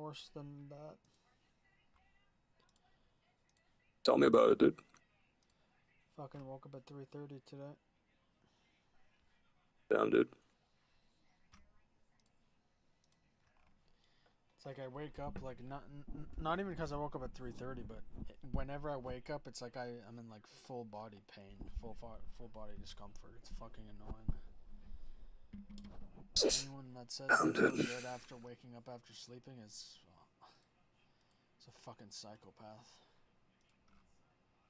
worse than that. Tell me about it, dude. Fucking woke up at 3:30 today. Down, dude. It's like I wake up like not even because I woke up at 3:30, but whenever I wake up, it's like I'm in like full body pain, full body discomfort. It's fucking annoying. Anyone that says Down, they feel dude. good after waking up after sleeping is it's a fucking psychopath.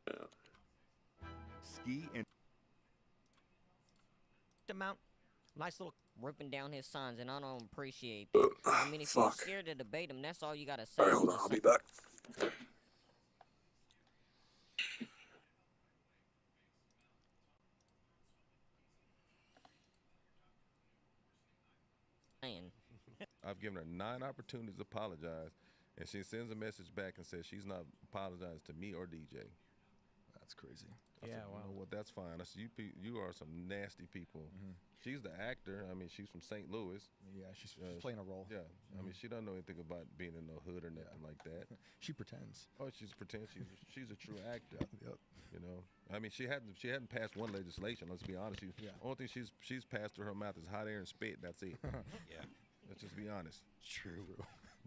Yeah. Ski and amount. Nice little ripping down his signs, and I don't appreciate that. I mean, if you're Fuck. scared to debate him, that's all you gotta say. Alright, hold on. I'll be back. I've given her 9 opportunities to apologize, and she sends a message back and says she's not apologized to me or DJ. That's crazy. I said, you know what? That's fine. I said, you are some nasty people. She's the actor. I mean, she's from St. Louis. Yeah, she's playing a role. Yeah, I mean, she doesn't know anything about being in no hood or nothing like that. She pretends. Oh, she's pretending she's a true actor. Yep. You know, I mean, she hadn't passed one legislation. Let's be honest. Only thing she's passed through her mouth is hot air and spit. That's it. yeah. Let's just be honest. True.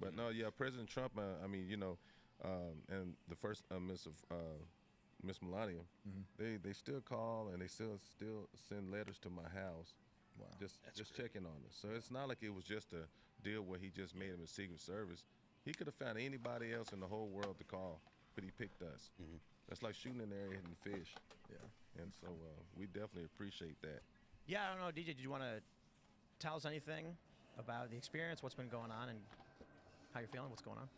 But no, yeah, President Trump. I mean, you know, and the first Miss Melania, they still call and they still send letters to my house. Wow. Just checking on us. So it's not like it was just a deal where he just made him a Secret Service. He could have found anybody else in the whole world to call, but he picked us. That's like shooting in the area hitting fish. Yeah. And so we definitely appreciate that. Yeah, I don't know, DJ, did you want to tell us anything about the experience, what's been going on, and how you're feeling, what's going on?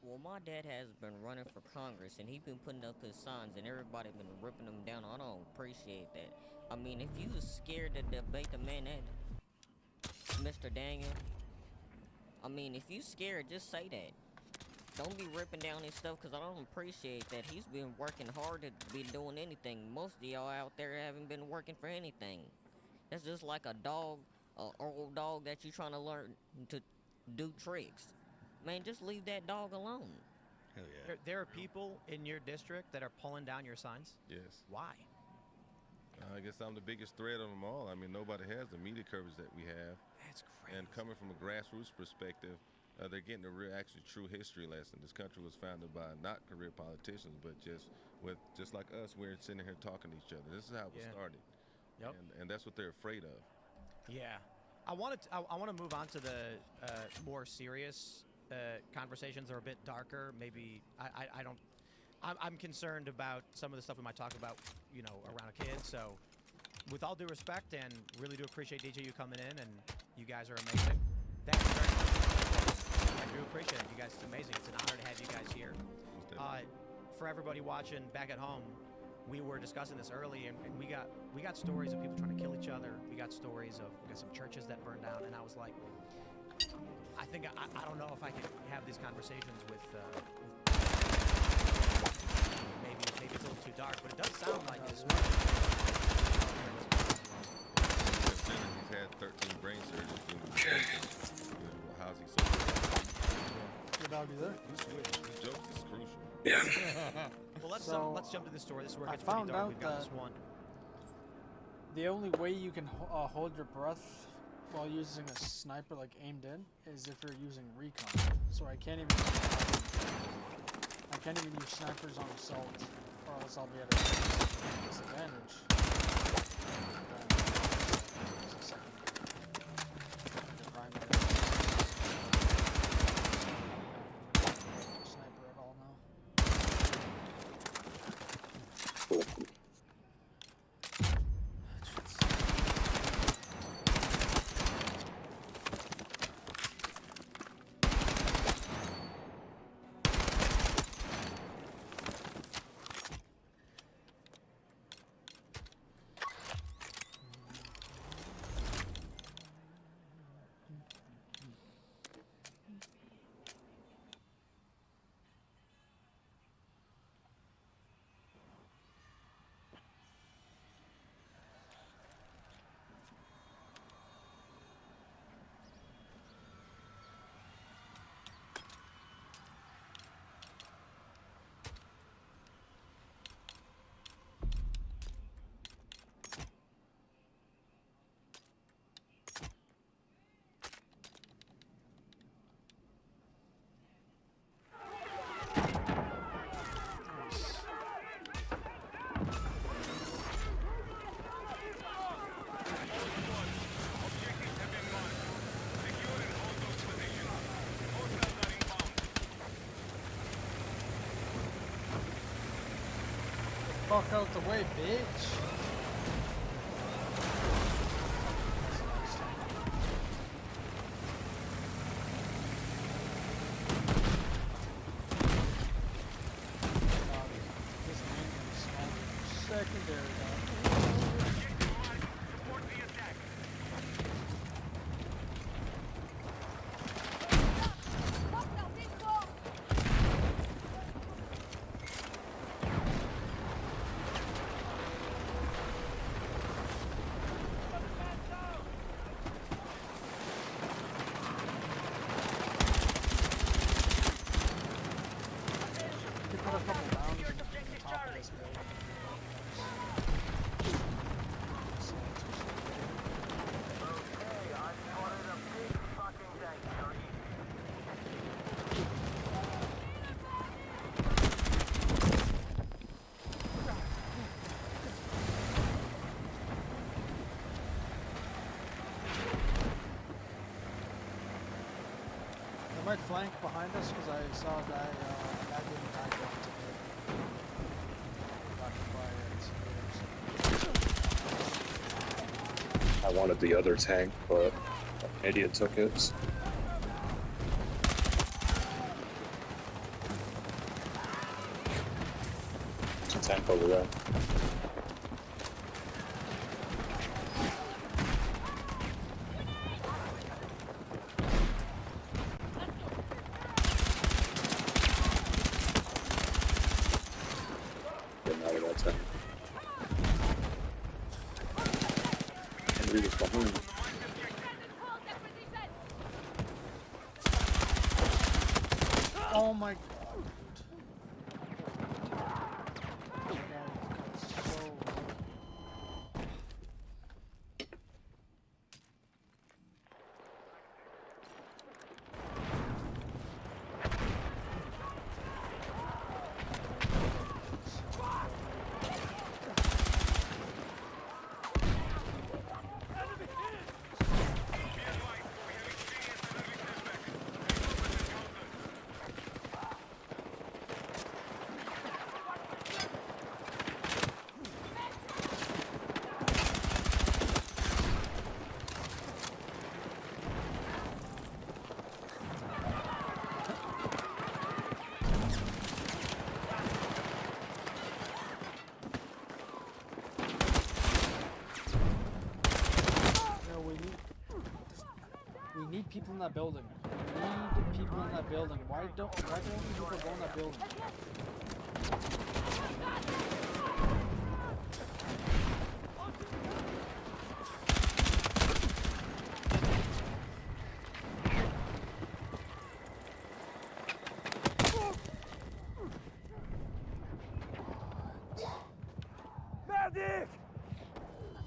Well, my dad has been running for Congress, and he's been putting up his signs, and everybody been ripping them down. I don't appreciate that. I mean, if you was scared to debate the man that, Mr. Daniel, I mean, if you scared, just say that. Don't be ripping down his stuff, because I don't appreciate that. He's been working hard to be doing anything. Most of y'all out there haven't been working for anything. That's just like a dog, an old dog that you're trying to learn to do tricks. Man, just leave that dog alone. Hell yeah. There are people in your district that are pulling down your signs? Yes. Why? I guess I'm the biggest threat of them all. I mean, nobody has the media coverage that we have. That's crazy. And coming from a grassroots perspective, they're getting a real, actually true history lesson. This country was founded by not career politicians, but just like us, we're sitting here talking to each other. This is how it started. Yep. And that's what they're afraid of. Yeah. I want to move on to the more serious conversations that are a bit darker. Maybe I'm concerned about some of the stuff we might talk about, you know, around a kid. So with all due respect, and really do appreciate DJ you coming in, and you guys are amazing. Thank you very much. I do appreciate it. You guys, it's amazing. It's an honor to have you guys here. For everybody watching back at home, we were discussing this early, and we got stories of people trying to kill each other. We got stories of some churches that burned down, and I was like, I think I don't know if I can have these conversations with maybe it's a little too dark, but it does sound like it's. He's had 13 brain surgeries. How's he so good? Your dog, you there? You switch. This joke is crucial. Yeah. Well, let's jump to the story. This is where it I gets pretty found dark. out We've got this that one. the only way you can hold your breath while using a sniper like aimed in is if you're using recon. So I can't even use snipers on assault, or else I'll be at a disadvantage. Sniper at all now. fuck out the way, bitch. This man is secondary. They put a couple rounds in the top of this building. They might flank behind us because I saw a guy getting back up to I wanted the other tank, but an idiot took it. There's a tank over there. Getting out of that tank. Henry was behind. Oh my god. That guy cuts so low. No, we need people in that building. We need people in that building. Why don't people go in that building? Medic!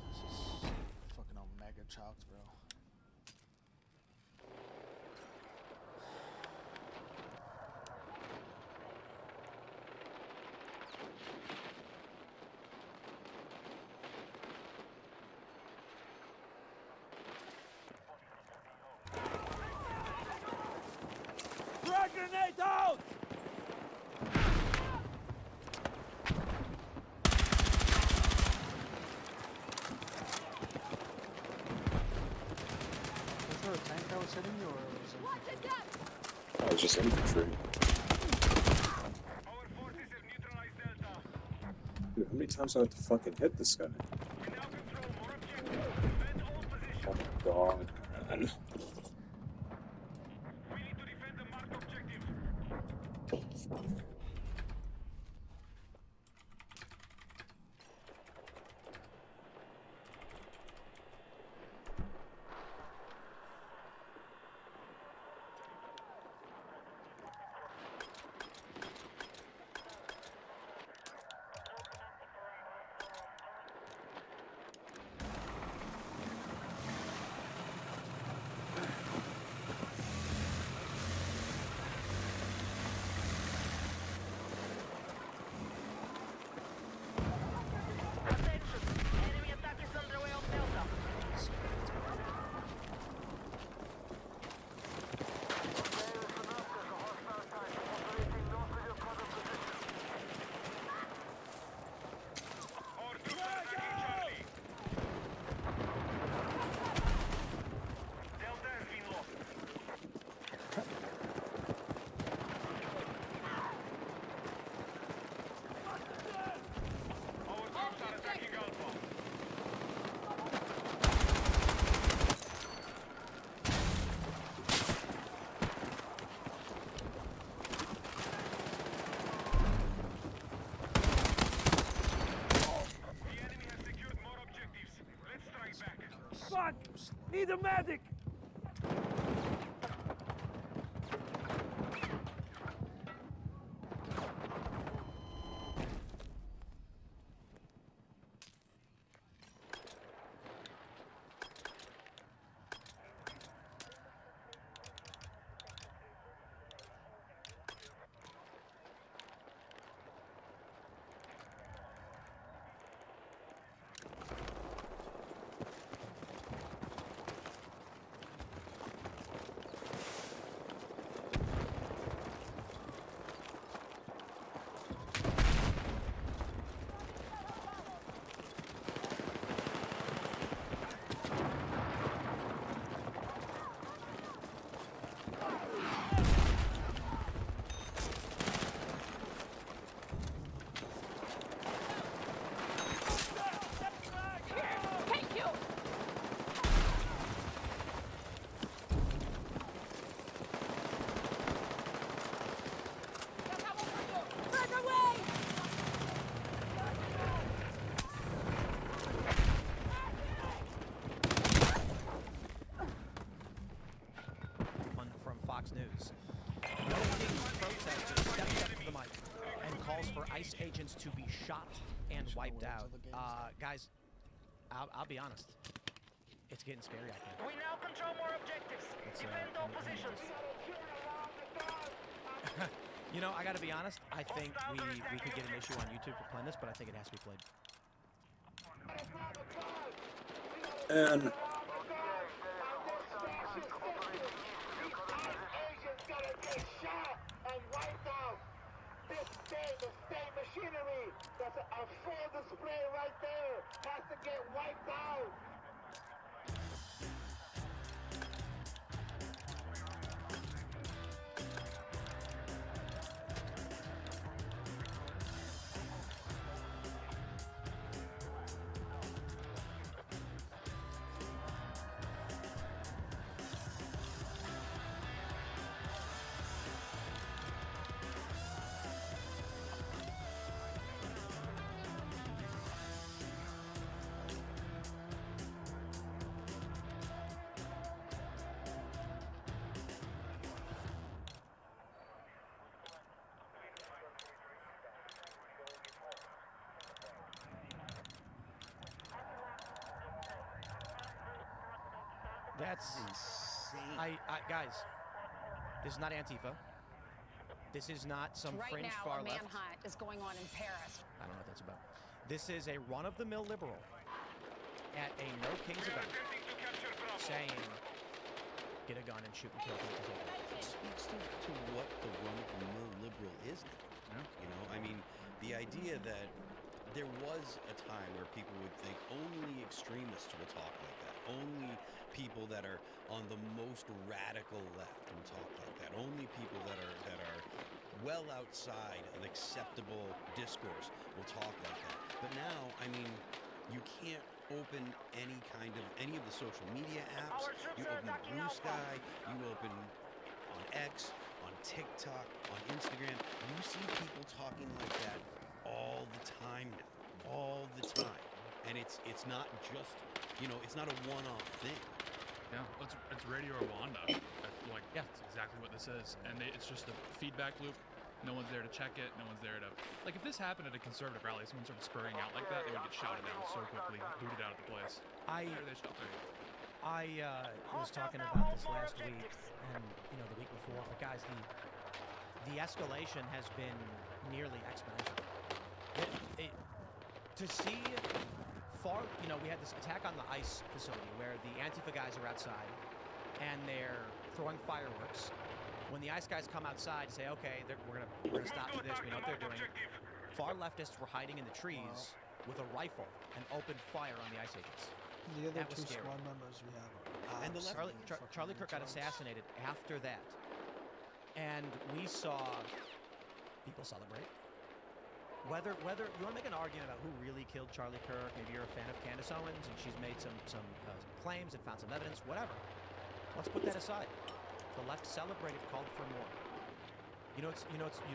This is fucking Omega Chalks, bro. Frag grenade out! Was there a tank that was hitting you, or was it? Oh, it's just infantry. Dude, how many times do I have to fucking hit this guy? Oh my god, man. medic! From Fox News. No King's protester steps up to the mic and calls for ICE agents to be shot and wiped out. Guys, I'll be honest. It's getting scary out there. We now control more objectives. Defend all positions. You know, I gotta be honest. I think we could get an issue on YouTube for playing this, but I think it has to be played. And The state machinery, that's a full display right there, has to get wiped out. That's insane. Guys, this is not Antifa. This is not some right fringe now, far a left. manhunt is going on in Paris. I don't know what that's about. This is a run-of-the-mill liberal at a No Kings event saying, get a gun and shoot and kill people. It speaks to what the run-of-the-mill liberal is now. You know, I mean, the idea that there was a time where people would think only extremists will talk like that. Only people that are on the most radical left will talk like that. Only people that are well outside of acceptable discourse will talk like that. But now, I mean, you can't open any of the social media apps. You open Blue Sky, you open on X, on TikTok, on Instagram. You see people talking like that all the time now. All the time. And it's not just, you know, it's not a one-off thing. Yeah, it's Radio Rwanda. That's exactly what this is. And it's just a feedback loop. No one's there to check it. No one's there to... Like, if this happened at a conservative rally, someone started spurring out like that, they would get shouted down so quickly, booted out of the place. I was talking about this last week and, you know, the week before. But, guys, the escalation has been nearly exponential. To see far, you know, we had this attack on the ICE facility where the Antifa guys are outside and they're throwing fireworks. When the ICE guys come outside and say, okay, we're gonna stop for this, we know what they're doing. Far leftists were hiding in the trees with a rifle and opened fire on the ICE agents. The other That was two scary. squad members we have. And the Charlie Kirk got assassinated after that. And we saw people celebrate. Whether you want to make an argument about who really killed Charlie Kirk, maybe you're a fan of Candace Owens and she's made some claims and found some evidence, whatever. Let's put that aside. The left celebrated, called for more.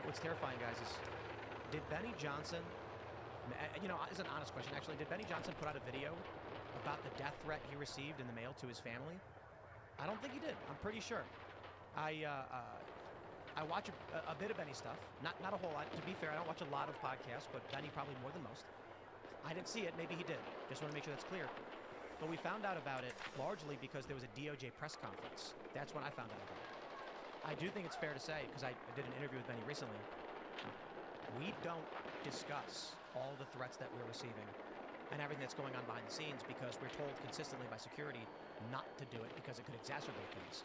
What's terrifying, guys, is did Benny Johnson, you know, it's an honest question actually, did Benny Johnson put out a video about the death threat he received in the mail to his family? I don't think he did. I'm pretty sure. I watch a bit of Benny's stuff. Not a whole lot. To be fair, I don't watch a lot of podcasts, but Benny probably more than most. I didn't see it. Maybe he did. Just want to make sure that's clear. But we found out about it largely because there was a DOJ press conference. That's when I found out about it. I do think it's fair to say, because I did an interview with Benny recently, we don't discuss all the threats that we're receiving and everything that's going on behind the scenes because we're told consistently by security not to do it because it could exacerbate things.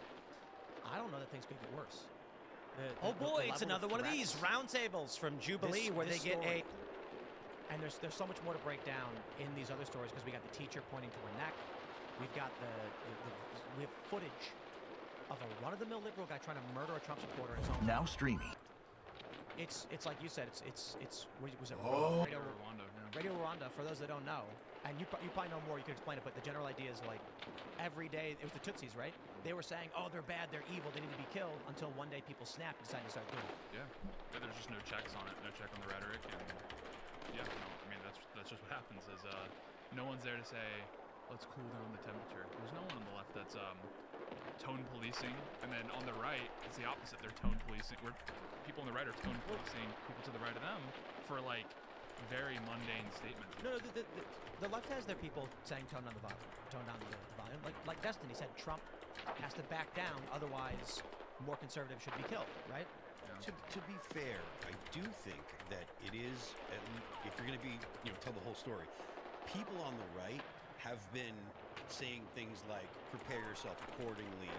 I don't know that things could get worse. Oh boy, it's another one of these roundtables from Jubilee where they get a... And there's so much more to break down in these other stories because we got the teacher pointing to her neck. We've got we have footage of a run-of-the-mill liberal guy trying to murder a Trump supporter in his home. Now streaming. It's like you said. It's what was it? Oh. Radio Rwanda. For those that don't know, and you probably know more. You can explain it, but the general idea is like every day it was the Tutsis, right? They were saying, oh, they're bad, they're evil, they need to be killed. Until one day people snapped and decided to start doing it. Yeah. There's just no checks on it. No check on the rhetoric, and yeah, no, I mean that's just what happens. Is no one's there to say, let's cool down the temperature. There's no one on the left that's tone policing, and then on the right, it's the opposite. They're tone policing. People on the right are tone policing people to the right of them for like very mundane statements. No, the left has their people saying tone down the volume. Like Destiny said, Trump has to back down, otherwise more conservatives should be killed, right? Yeah. To be fair, I do think that it is, if you're going to be, tell the whole story, people on the right have been saying things like, prepare yourself accordingly,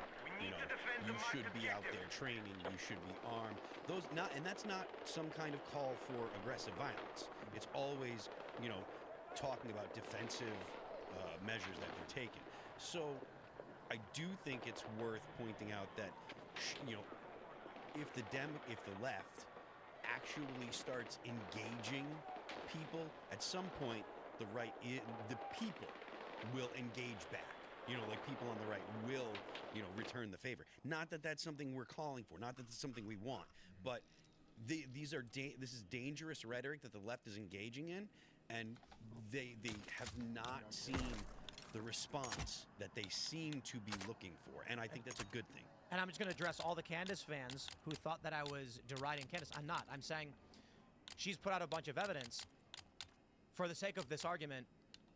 you should be out there training, you should be armed. And that's not some kind of call for aggressive violence. It's always, talking about defensive measures that they're taking. So I do think it's worth pointing out that, if the left actually starts engaging people, at some point the right, the people will engage back. Like people on the right will, return the favor. Not that that's something we're calling for, not that it's something we want, but this is dangerous rhetoric that the left is engaging in, and they have not seen the response that they seem to be looking for, and I think that's a good thing. And I'm just going to address all the Candace fans who thought that I was deriding Candace. I'm not. I'm saying she's put out a bunch of evidence. For the sake of this argument,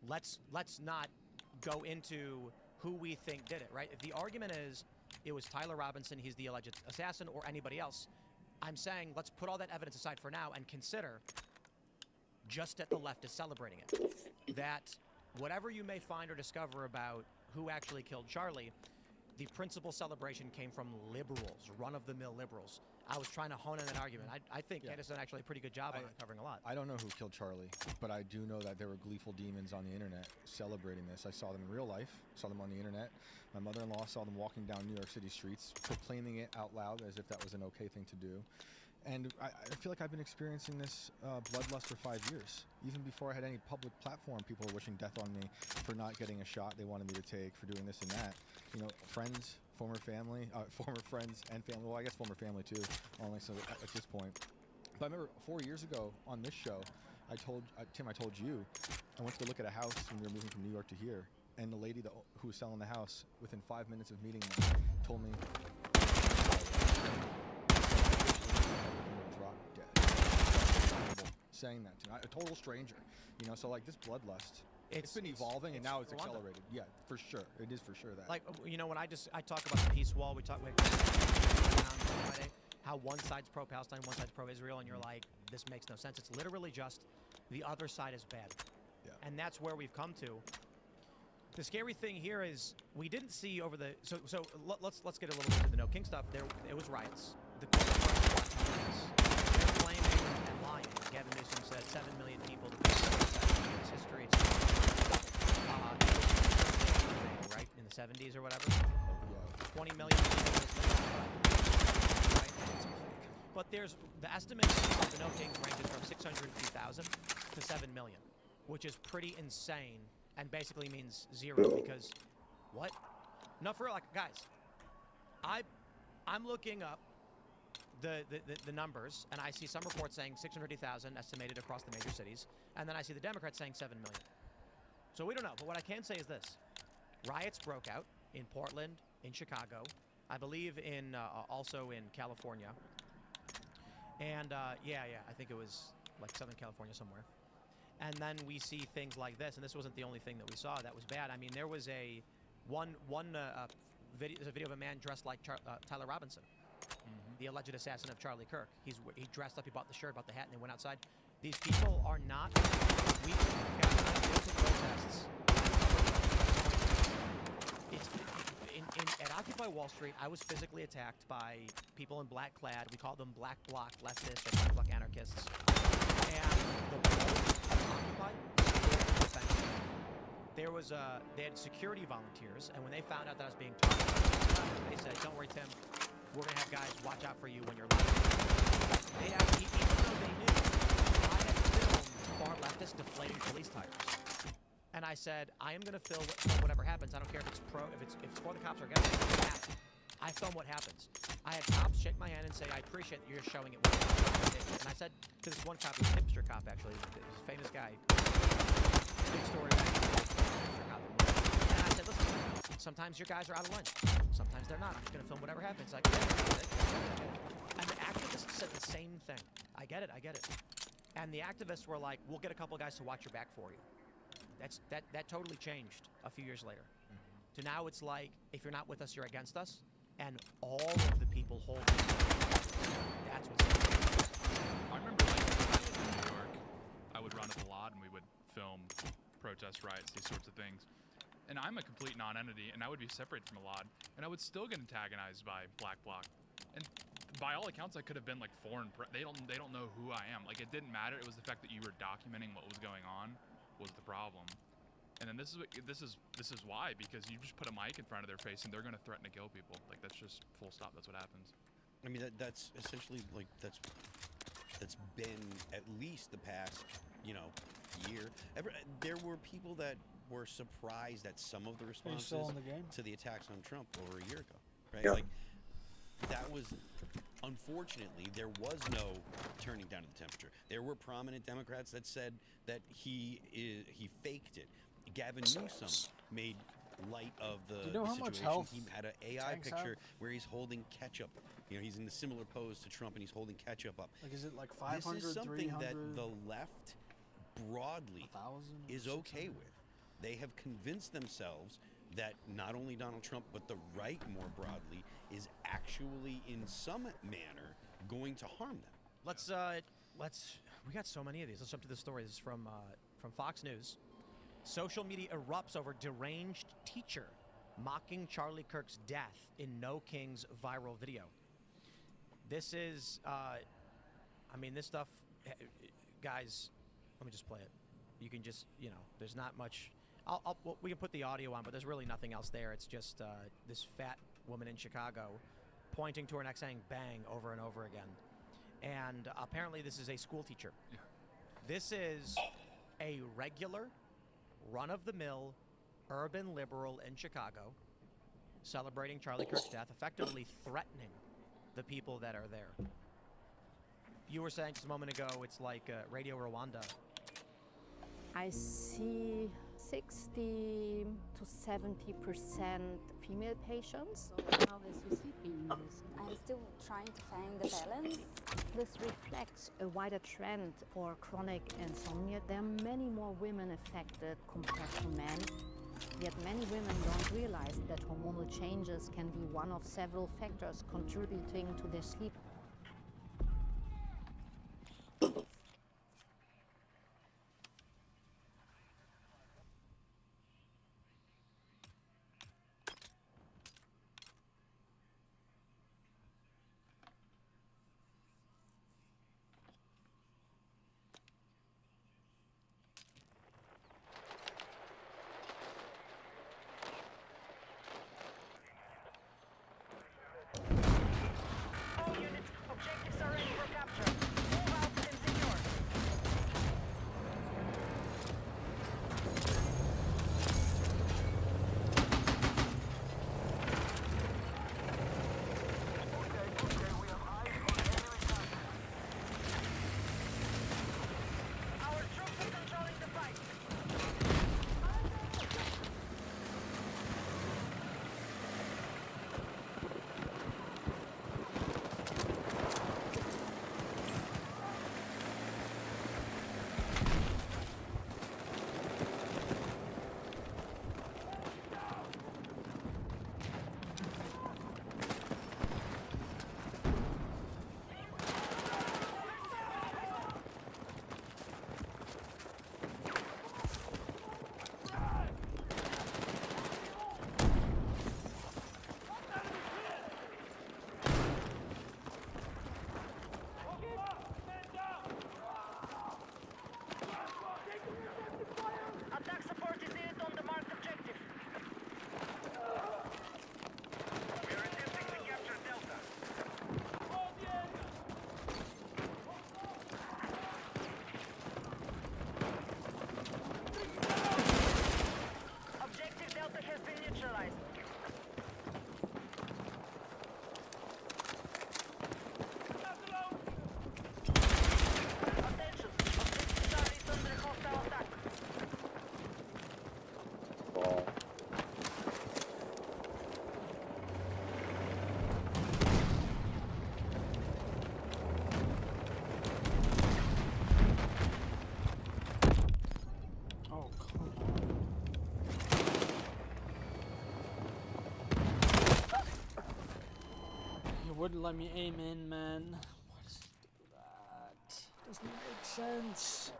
let's not go into who we think did it, right? If the argument is it was Tyler Robinson, he's the alleged assassin, or anybody else, I'm saying let's put all that evidence aside for now and consider just that the left is celebrating it. That whatever you may find or discover about who actually killed Charlie, the principal celebration came from liberals, run-of-the-mill liberals. I was trying to hone in that argument. I think Candace did actually a pretty good job on covering a lot. I don't know who killed Charlie, but I do know that there were gleeful demons on the internet celebrating this. I saw them in real life, saw them on the internet. My mother-in-law saw them walking down New York City streets, proclaiming it out loud as if that was an okay thing to do. And I feel like I've been experiencing this bloodlust for 5 years. Even before I had any public platform, people were wishing death on me for not getting a shot they wanted me to take, for doing this and that. Friends, former family, former friends and family. Well, I guess former family too, only so at this point. But I remember 4 years ago on this show, I told Tim, I told you, I went to go look at a house when we were moving from New York to here, and the lady who was selling the house, within 5 minutes of meeting me, told me, drop dead. Saying that to me, a total stranger, so like this bloodlust. It's been evolving, and now it's accelerated. Yeah, for sure. It is for sure that. Like, when I talk about the peace wall, we talk about Friday, how one side's pro-Palestine, one side's pro-Israel, and you're like, this makes no sense. It's literally just the other side is bad. Yeah. And that's where we've come to. The scary thing here is we didn't see over the so let's get a little bit to the No King stuff. It was riots. The they're blaming and lying. Gavin Newsom said 7 million people. It's history. Right in the 70s or whatever. 20 million people. Right? But there's the estimates of the No Kings ranges from 650,000 to 7 million, which is pretty insane. And basically means zero because what? No, for real, like guys, I'm looking up the numbers, and I see some reports saying 650,000 estimated across the major cities, and then I see the Democrats saying 7 million. So we don't know, but what I can say is this: riots broke out in Portland, in Chicago, I believe in also in California, and yeah, I think it was like Southern California somewhere. And then we see things like this, and this wasn't the only thing that we saw that was bad. I mean, there was a video. There's a video of a man dressed like Tyler Robinson, the alleged assassin of Charlie Kirk. He dressed up. He bought the shirt, bought the hat, and they went outside. These people are not weak protests. At Occupy Wall Street, I was physically attacked by people in black clad. We call them black bloc leftists or black bloc anarchists. And the Occupy, there was they had security volunteers, and when they found out that I was being targeted, they said, "Don't worry, Tim, we're gonna have guys watch out for you when you're leaving." They actually, even though they knew I had filmed far leftists deflating police tires, and I said, "I am gonna film whatever happens. I don't care if it's for the cops or against them. I film what happens." I had cops shake my hand and say, "I appreciate that you're showing it." And I said to this one cop, this hipster cop actually, this famous guy, big story about hipster cop. And I said, "Listen, sometimes your guys are out of line. Sometimes they're not. I'm just going to film whatever happens." Like, and the activists said the same thing. I get it. And the activists were like, "We'll get a couple guys to watch your back for you." That totally changed a few years later. To now it's like, if you're not with us, you're against us. And all of the people holding that's what's happening. I remember like when I lived in New York, I would run at the lot and we would film protest riots, these sorts of things. And I'm a complete non-entity, and I would be separated from a lot, and I would still get antagonized by Black Bloc. And by all accounts, I could have been like they don't know who I am. Like, it didn't matter. It was the fact that you were documenting what was going on was the problem. And then this is why, because you just put a mic in front of their face and they're going to threaten to kill people. Like, that's just full stop. That's what happens. I mean, that's essentially like that's been at least the past, year. There were people that were surprised at some of the responses to the attacks on Trump over a year ago, right? Yeah. Like, that was, unfortunately, there was no turning down of the temperature. There were prominent Democrats that said that he faked it. Gavin Newsom made light of the situation. He had an AI picture where he's holding ketchup. He's in a similar pose to Trump, and he's holding ketchup up. Like, is it like 500, This is something 300, that the left broadly 1,000, is okay with. They have convinced themselves that not only Donald Trump, but the right more broadly is actually in some manner going to harm them. We got so many of these. Let's jump to the story. This is from Fox News. Social media erupts over deranged teacher mocking Charlie Kirk's death in No King's viral video. This is, this stuff, guys, let me just play it. You can just, there's not much. We can put the audio on, but there's really nothing else there. It's just this fat woman in Chicago pointing to her neck saying "bang" over and over again. And apparently this is a school teacher. Yeah. This is a regular, run-of-the-mill, urban liberal in Chicago celebrating Charlie Kirk's death, effectively threatening the people that are there. You were saying just a moment ago, it's like Radio Rwanda. I see 60 to 70% female patients. So how has your sleep been? I'm still trying to find the balance. This reflects a wider trend for chronic insomnia. There are many more women affected compared to men. Yet many women don't realize that hormonal changes can be one of several factors contributing to their sleep. All units, objectives are ready for capture. Move out and secure. let me aim in, man. Why does it do that? Doesn't make sense.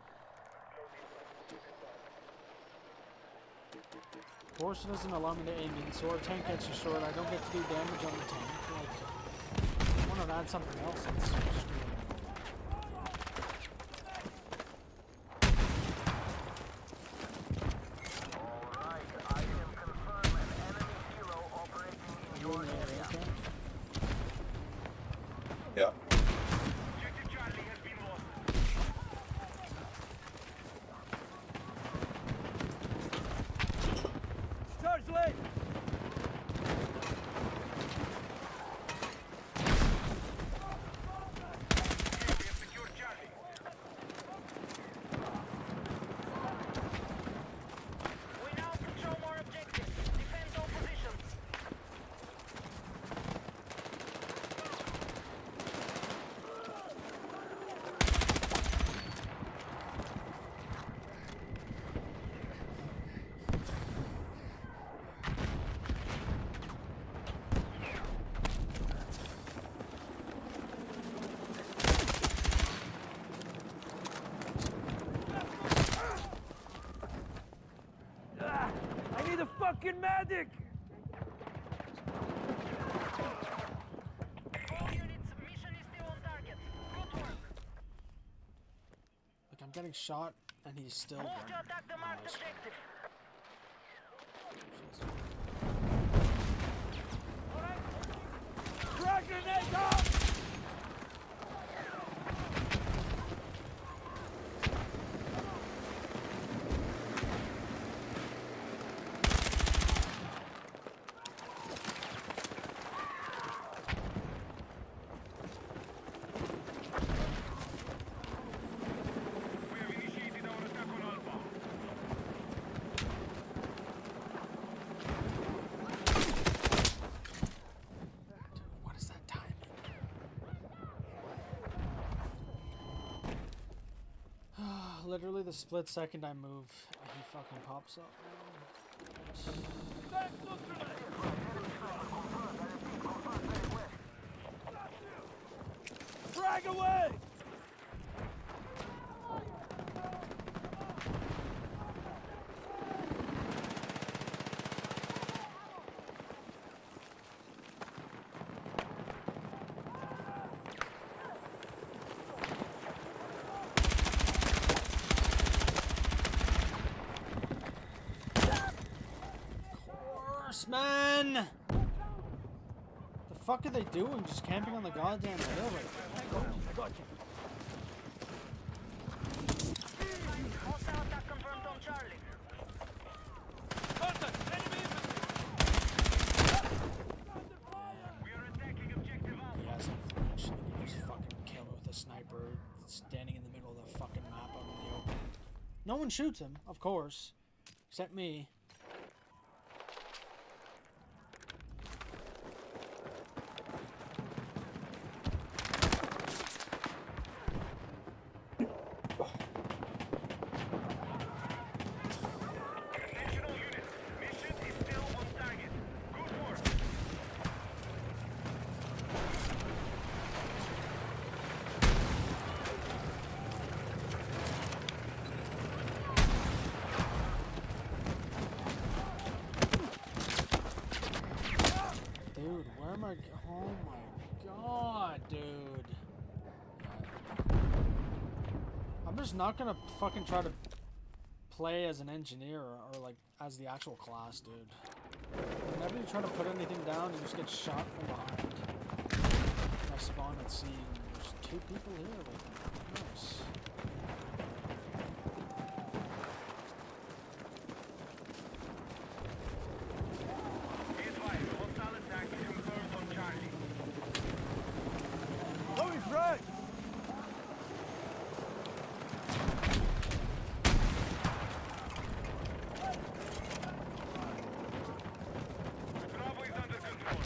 Of course it doesn't allow me to aim in, so our tank gets destroyed. I don't get to do damage on the tank. Like, I want to add something else that's screwing. Yeah. Charge lane! We now control more objectives. Defend all positions. I need a fucking medic! All units, mission is still on target. Good work. Like, I'm getting shot, and he's still Move running. to attack the marked Nice. objective. Frag grenade out! What is that timing? Literally the split second I move, he fucking pops up. Frag away! Man! The fuck are they doing? Just camping on the goddamn hill right there. I got you. Hostile attack confirmed on Charlie. Contact! Enemy We are attacking objective Alpha. He has no flinch. He can just fucking kill me with a sniper standing in the middle of the fucking map out in the open. No one shoots him, of course. Except me. Attention all units. Mission is still on target. Good work. Dude, where am I? Oh my god, dude. I'm just not gonna fucking try to play as an engineer or like as the actual class, dude. Whenever you try to put anything down, you just get shot from behind. I spawn at sea and there's two people here. Like, nice. Be advised, hostile attack confirmed on Charlie. Throwing frag! Bravo is under control.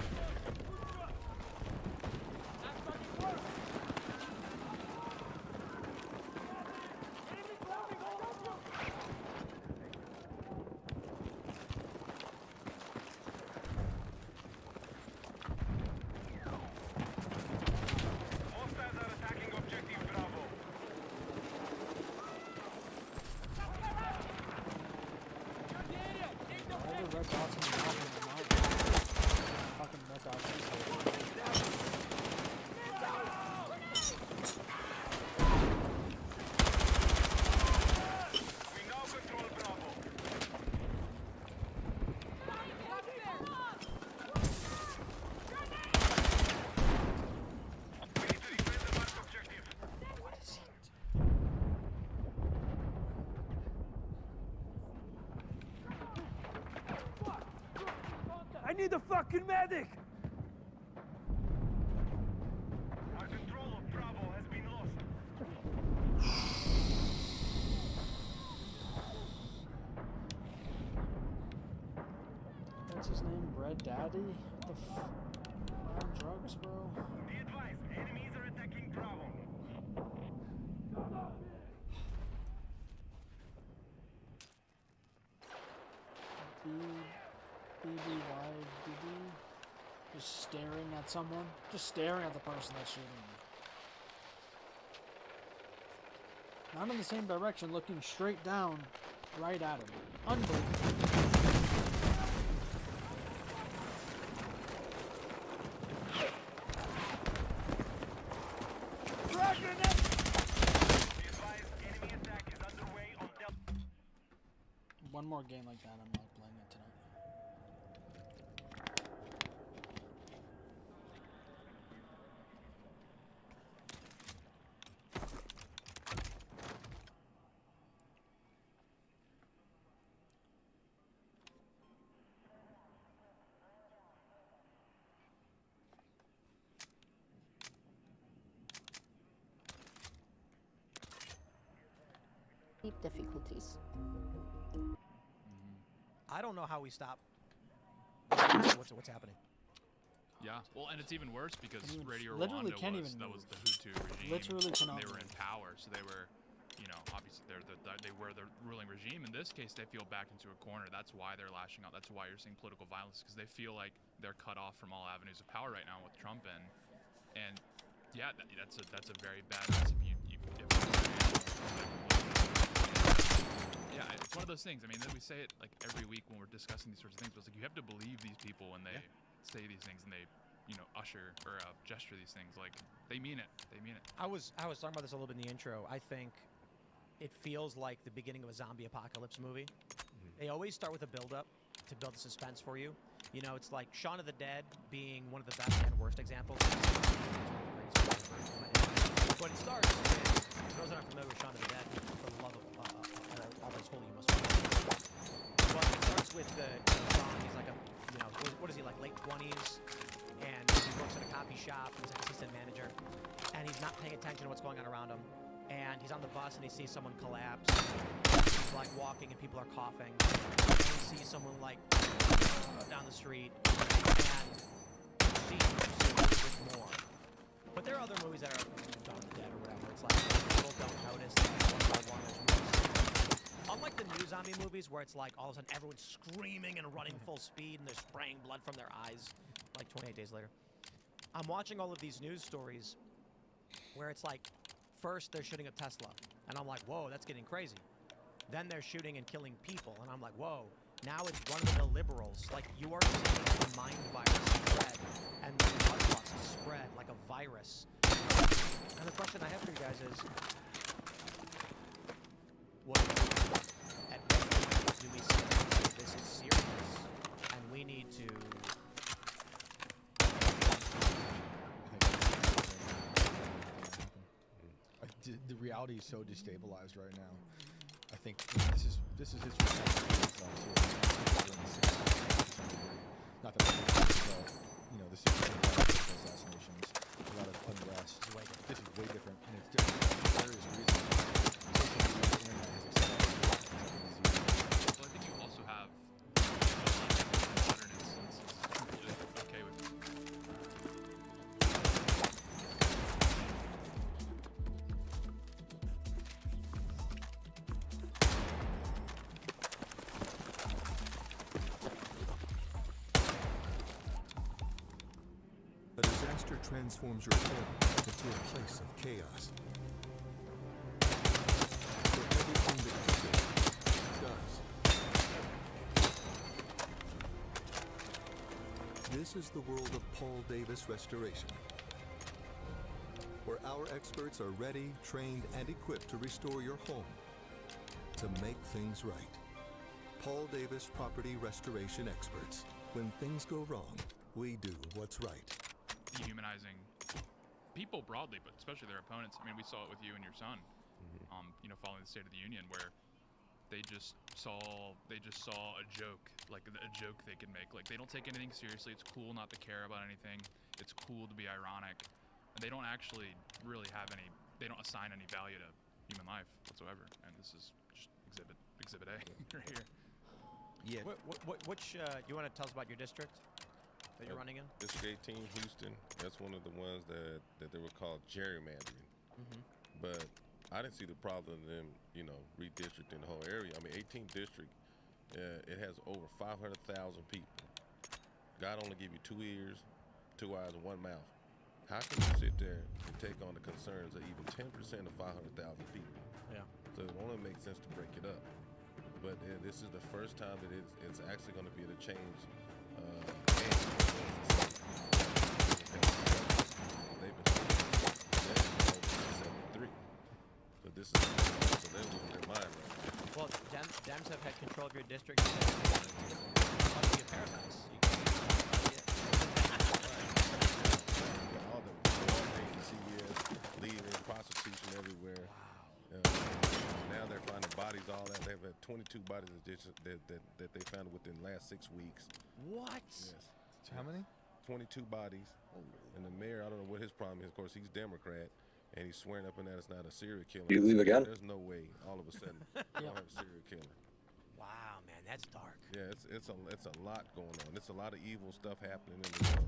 need a fucking medic! Our control of Bravo has been lost. What's his name? Bread Daddy? What the f... on drugs, bro? Be advised, enemies are attacking Bravo. BBYDD? Just staring at someone? Just staring at the person that's shooting me. Not in the same direction, looking straight down, right at him. Unbelievable. One more game like that, I'm not playing it tonight. Deep difficulties. I don't know how we stop. What's happening? Yeah, well, and it's even worse because Can't even- Radio literally Rwanda can't was, even that move. was the Hutu regime. Literally cannot They were in move. power, so they were, you know, obviously they were the ruling regime. In this case, they feel back into a corner. That's why they're lashing out. That's why you're seeing political violence, because they feel like they're cut off from all avenues of power right now with Trump in. And yeah, that's a very bad recipe. Yeah, it's one of those things. I mean, we say it like every week when we're discussing these sorts of things, but it's like you have to believe these people when they say these things and they, you know, usher or gesture these things. Like they mean it. They mean it. I was talking about this a little bit in the intro. I think it feels like the beginning of a zombie apocalypse movie. They always start with a build-up to build the suspense for you. You know, it's like Shaun of the Dead being one of the best and worst examples. But it starts with, for those that aren't familiar with Shaun of the Dead, for the love of all that's holy, you must follow. But it starts with Shaun. He's like a, you know, what is he, like late 20s? And he works at a copy shop. He's like assistant manager. And he's not paying attention to what's going on around him. And he's on the bus and he sees someone collapse. He's like walking and people are coughing. And he sees someone like down the street. And she sees more. But there are other movies that are Dawn of the Dead or whatever. It's like people don't notice that one by one there's more. Unlike the new zombie movies where it's like all of a sudden everyone's screaming and running full speed and they're spraying blood from their eyes like 28 days later. I'm watching all of these news stories where it's like first they're shooting up Tesla and I'm like, whoa, that's getting crazy. Then they're shooting and killing people and I'm like, whoa, now it's run-of-the-mill liberals. Like you are seeing the mind virus spread and the blood loss spread like a virus. And the question I have for you guys is, what at what point do we say this is serious and we need to The reality is so destabilized right now. I think this is his response to not that you know, the assassinations, a lot of unrest. This is way different, and it's different for various reasons. Social media, the internet has accelerated. Well, I think you also have modern instances. Okay with. A disaster transforms your home into a place of chaos. But everything that you do does. This is the world of Paul Davis Restoration, where our experts are ready, trained, and equipped to restore your home, to make things right. Paul Davis Property Restoration Experts. When things go wrong, we do what's right. Dehumanizing people broadly, but especially their opponents. I mean, we saw it with you and your son, you know, following the State of the Union, where they just saw a joke, like a joke they could make. Like they don't take anything seriously. It's cool not to care about anything. It's cool to be ironic. And they don't actually really have any. They don't assign any value to human life whatsoever. And this is just exhibit A right here. Yeah. Which you want to tell us about your district that you're running in? District 18, Houston. That's one of the ones that they were called gerrymandering. But I didn't see the problem in them, redistricting the whole area. I mean, 18th district, it has over 500,000 people. God only give you 2 ears, 2 eyes, and 1 mouth. How can you sit there and take on the concerns of even 10% of 500,000 people? Yeah. So it only makes sense to break it up. But this is the first time that it's actually going to be able to change. They've been 73. So this is so they're losing their mind right now. Well, Dems have had control of your district. It must be a paradise. All the CVS, leaving, prostitution everywhere. Wow. Now they're finding bodies, all that. They've had 22 bodies that they found within the last 6 weeks. What? Yes. How many? 22 bodies. And the mayor, I don't know what his problem is. Of course, he's Democrat, and he's swearing up and that it's not a serial killer. You leave again? There's no way all of a sudden you'll have a serial killer. Wow, man, that's dark. Yeah, it's a lot going on. It's a lot of evil stuff happening in the world.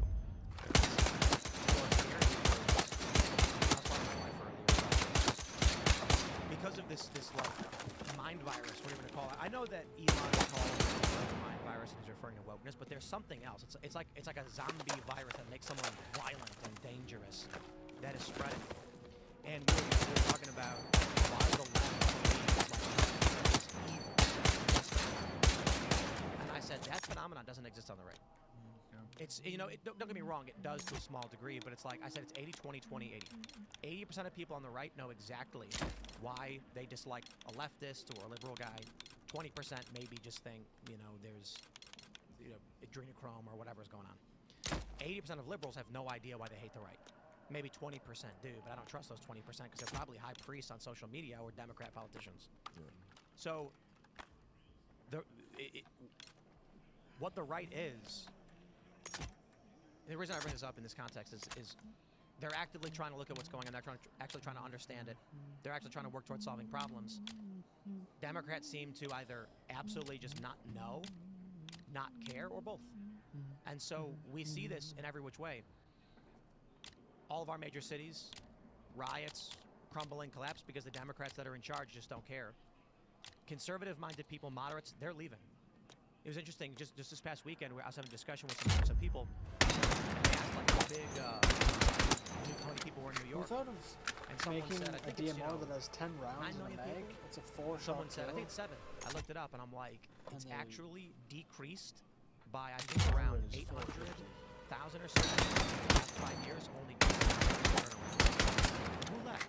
Because of this like mind virus, whatever you call it. I know that Elon calls it a mind virus and he's referring to wokeness, but there's something else. It's like a zombie virus that makes someone violent and dangerous that is spreading. And we were talking about why the left is evil. And I said that phenomenon doesn't exist on the right. It's, don't get me wrong, it does to a small degree, but it's like I said, it's 80-20, 20-80. 80% of people on the right know exactly why they dislike a leftist or a liberal guy. 20% maybe just think, there's, adrenochrome or whatever's going on. 80% of liberals have no idea why they hate the right. Maybe 20% do, but I don't trust those 20% because they're probably high priests on social media or Democrat politicians. Yeah. So, what the right is, the reason I bring this up in this context is they're actively trying to look at what's going on. They're actually trying to understand it. They're actually trying to work towards solving problems. Democrats seem to either absolutely just not know, not care, or both. And so we see this in every which way. All of our major cities, riots, crumbling, collapse because the Democrats that are in charge just don't care. Conservative-minded people, moderates, they're leaving. It was interesting, just this past weekend, I was having a discussion with some people, and they asked like a big, how many people were in New York. Who thought of making said, I a think DMR that has 10 rounds in a mag? It's a 4-shot Someone said, I kill. think it's 7. I looked it up, and I'm like, it's And they- actually decreased by, I think, around 800,000 or so in the last 5 years, only who left?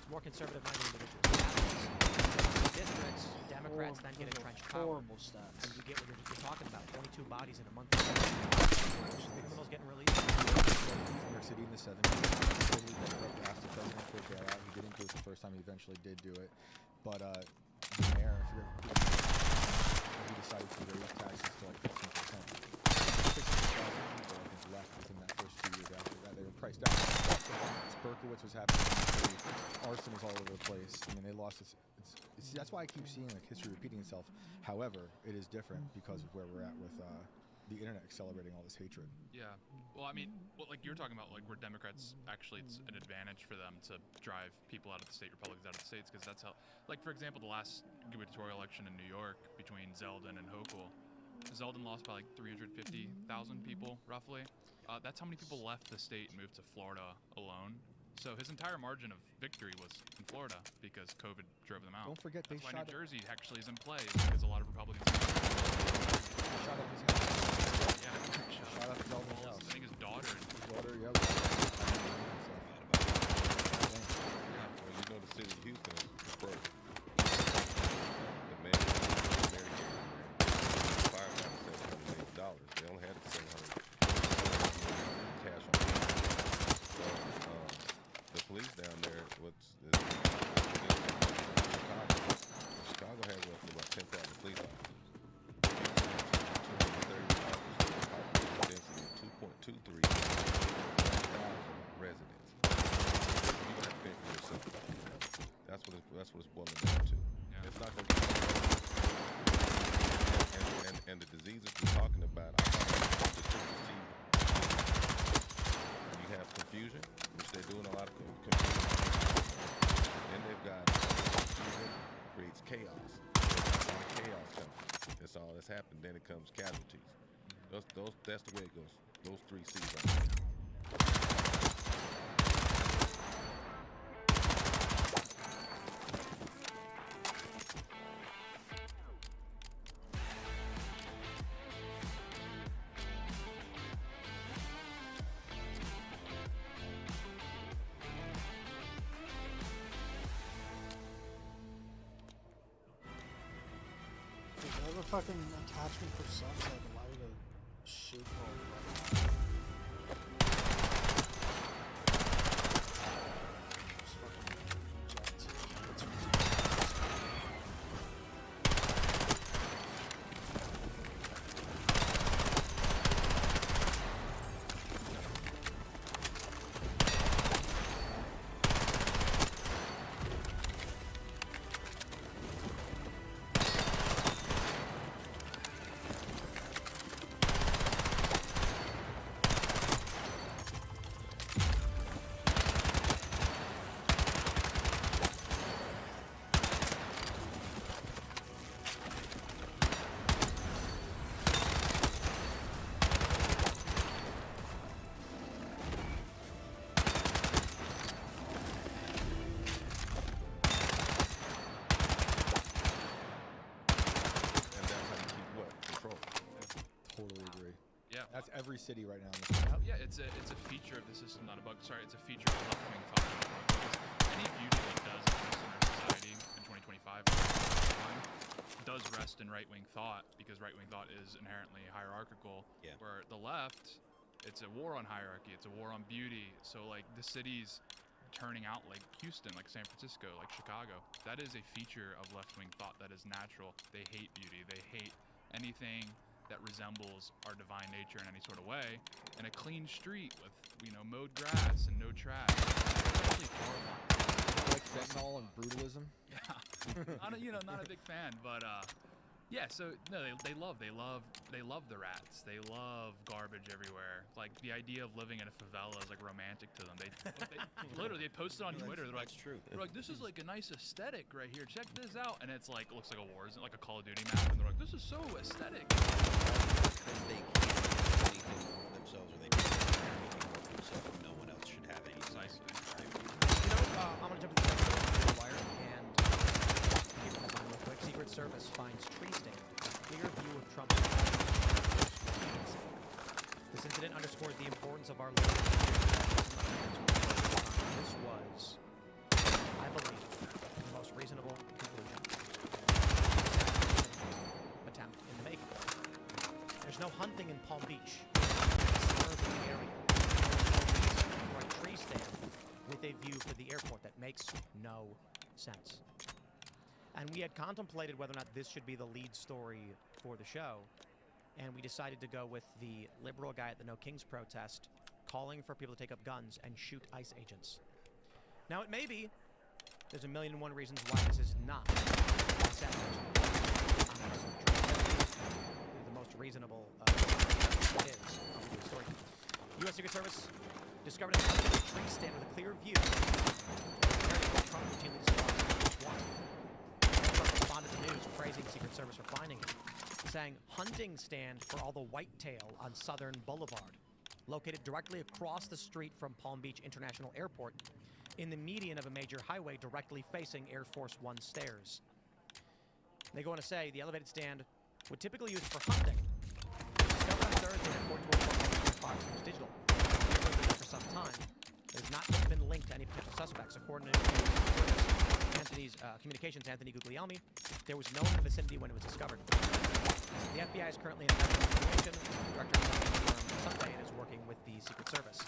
More conservative-minded individuals. Districts, Democrats then get entrenched power. Horrible stats. And you get what you're talking about, 22 bodies in a month. Criminals getting released. New York City in the 70s. Totally bankrupt, asked the president for a bailout. He didn't do it the first time. He eventually did do it. But the mayor, I forget he decided to raise taxes to like 15%. 600,000 people, I think, left within that first few years after that. They were priced out. Berkowitz was happening. Arson was all over the place. I mean, they lost that's why I keep seeing like history repeating itself. However, it is different because of where we're at with the internet accelerating all this hatred. Yeah. Well, I mean, like you were talking about, like where Democrats actually it's an advantage for them to drive people out of the state, Republicans out of the states, because that's how. Like for example, the last gubernatorial election in New York between Zeldin and Hochul, Zeldin lost by like 350,000 people roughly. That's how many people left the state and moved to Florida alone. So his entire margin of victory was in Florida because COVID drove them out. Don't forget That's they why shot New Jersey actually is in play because a lot of Republicans. They shot up his house. Yeah, shot up Zeldin's house. I think his daughter. His daughter, yeah. Well, the city of Houston is broke. The mayor fired $700 million. They only had $700 cash on hand. So the police down there, Chicago Chicago has roughly about 10,000 police officers. 230 officers, population density of 2.23 1,000 residents. You got to fend for yourself. That's what it's boiling down to. Yeah. It's not going to be. And the diseases we're talking about, I thought just to see. You have confusion, which they're doing a lot of confusion. Then they've got confusion creates chaos. There's a lot of chaos coming. That's all that's happened. Then it comes casualties. That's the way it goes. Those 3 C's right there. Dude, they have a fucking attachment for subs that allow you to shoot all That's every city right now. Yeah, it's a feature of the system, not a bug. Sorry, it's a feature of left-wing thought. Because any beauty that does exist in our society in 2025 does rest in right-wing thought, because right-wing thought is inherently hierarchical. Yeah. Where the left, it's a war on hierarchy, it's a war on beauty. So like the cities turning out like Houston, like San Francisco, like Chicago, that is a feature of left-wing thought that is natural. They hate beauty. They hate anything that resembles our divine nature in any sort of way, and a clean street with, mowed grass and no trash. It's actually horrifying. Like fentanyl and brutalism? Yeah. Not a big fan, but yeah, so no, they love the rats. They love garbage everywhere. Like the idea of living in a favela is like romantic to them. They literally posted on Twitter. They're like, true. They're like, this is like a nice aesthetic right here. Check this out, and it's like looks like a war, like a Call of Duty map, and they're like, this is so aesthetic. Because they can't do anything for themselves, or they can't do anything for themselves. No one else should have any precisely. I'm gonna jump into the wire and keep it on real quick. Secret Service finds tree stand, clear view of Trump's presidency. This incident underscores the importance of our leadership. This was, I believe, the most reasonable conclusion attempt in the making. There's no hunting in Palm Beach. Suburban area. For a tree stand with a view for the airport that makes no sense. And we had contemplated whether or not this should be the lead story for the show, and we decided to go with the liberal guy at the No Kings protest calling for people to take up guns and shoot ICE agents. Now it may be there's a million and one reasons why this is not the most reasonable is of the story. U.S. Secret Service discovered a tree stand with a clear view. Trump routinely disclosed one. Trump responded to news praising Secret Service for finding it, saying hunting stand for all the whitetail on Southern Boulevard, located directly across the street from Palm Beach International Airport, in the median of a major highway directly facing Air Force One stairs. They go on to say the elevated stand would typically use for hunting. Discovered on Thursday at 44.5 Fox News Digital. For some time, it has not yet been linked to any potential suspects. According to Anthony's communications, Anthony Guglielmi, there was no one in the vicinity when it was discovered. The FBI is currently investigating the situation. The director of Sunday and is working with the Secret Service.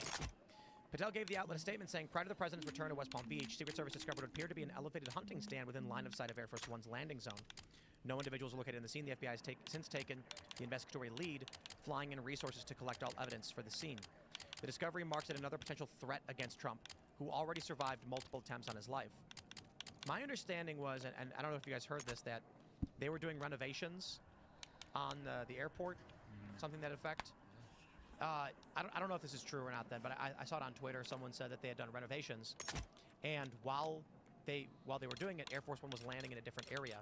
Patel gave the outlet a statement saying, prior to the president's return to West Palm Beach, Secret Service discovered what appeared to be an elevated hunting stand within line of sight of Air Force One's landing zone. No individuals were located in the scene. The FBI has since taken the investigatory lead, flying in resources to collect all evidence for the scene. The discovery marks yet another potential threat against Trump, who already survived multiple attempts on his life. My understanding was, and I don't know if you guys heard this, that they were doing renovations on the airport, something to that effect. I don't know if this is true or not then, but I saw it on Twitter. Someone said that they had done renovations, and while they were doing it, Air Force One was landing in a different area.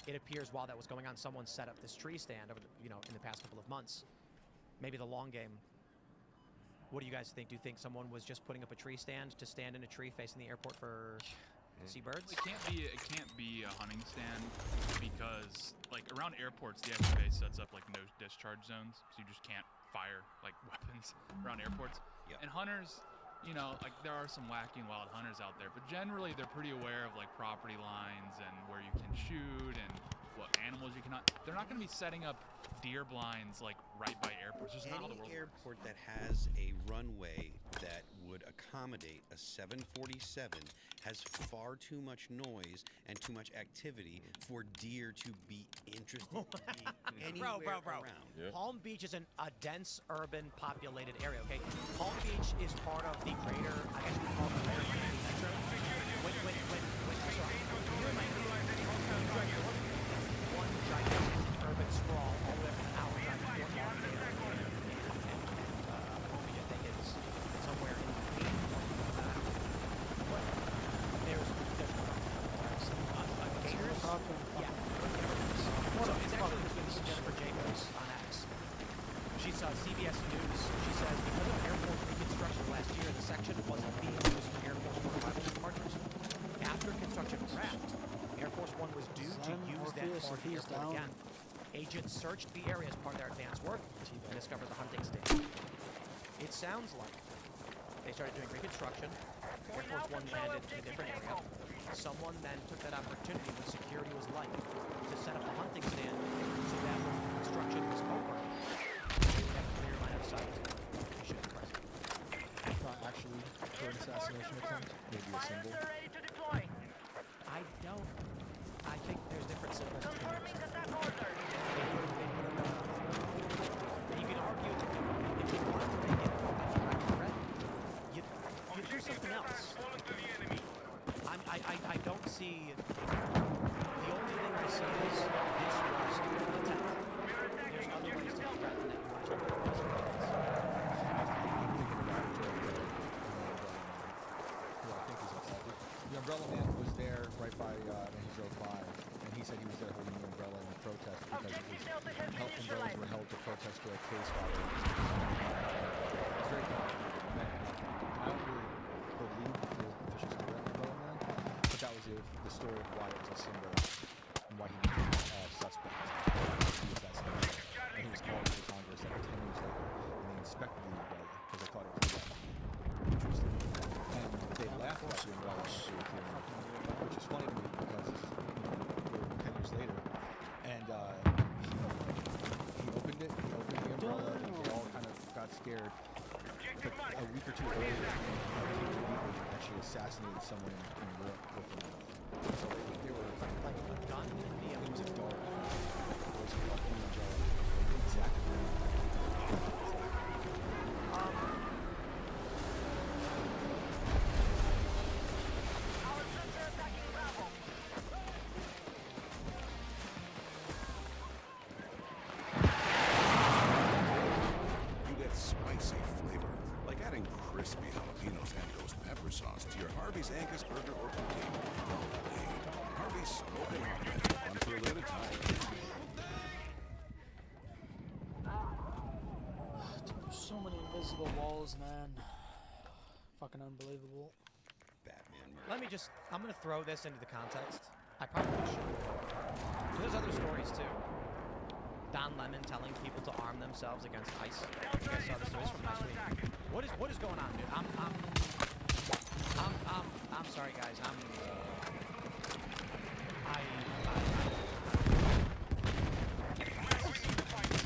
It appears while that was going on, someone set up this tree stand over in the past couple of months. Maybe the long game. What do you guys think? Do you think someone was just putting up a tree stand to stand in a tree facing the airport for seabirds? It can't be a hunting stand because like around airports, the FAA sets up like no discharge zones, so you just can't fire like weapons around airports. And hunters, like there are some wacky and wild hunters out there, but generally they're pretty aware of like property lines and where you can shoot and what animals you cannot. They're not going to be setting up deer blinds like right by airports. Just not how the world Any airport that has a runway that would accommodate a 747 has far too much noise and too much activity for deer to be interested in being anywhere around. Yeah. Palm Beach is a dense urban populated area, okay? Palm Beach is part of the greater, I guess we call it the greater Miami metro. One gigantic urban sprawl all the way from Howard Drive to Fort Lauderdale. Palm Beach, I think, is somewhere in between. But there's yeah. So it's actually between Jennifer Jacobs on X. She's CBS News. She says because of airport reconstruction last year, the section wasn't being used for Air Force One arrivals and departures. After construction wrapped, Air Force One was due to use that part of the airport again. Agents searched the area as part of their advanced work and discovered the hunting stand. It sounds like they started doing reconstruction. Air Force One landed in a different area. Someone then took that opportunity when security was light to set up a hunting stand so that when construction was over, they would have a clear line of sight to shoot the president. Actually, for an assassination attempt, maybe a symbol. I think there's different symbols. You can argue if you want to make it a threat, you do something else. I don't see. The only thing I see is this was an attempt. There's other ways to threaten that you want to The Umbrella Man was there right by he drove by, and he said he was there holding the umbrella in a protest because umbrellas were held to protest for a case fire. It's very complicated. I don't really believe the official story of Umbrella Man, but that was the story of why it was a symbol and why he became a suspect. And he was called to Congress like 10 years later, and they inspected the umbrella because they thought it was a interesting. And they laughed at the umbrella, which is funny to me because we're 10 years later, and he opened the umbrella, and they all kind of got scared. But a week or two earlier, he actually assassinated someone in Europe with an umbrella. So they were like a gun in the it was a dart. It was a fucking umbrella. Exactly. Sauce to your Harvey's Angus Burger or potato. Harvey's Smoking Hot on for a limited time. Dude, there's so many invisible walls, man. Fucking unbelievable. Let me just, I'm going to throw this into the context. I probably should. There's other stories too. Don Lemon telling people to arm themselves against ICE. You guys saw the stories from last week. What is going on, dude? I'm sorry, guys.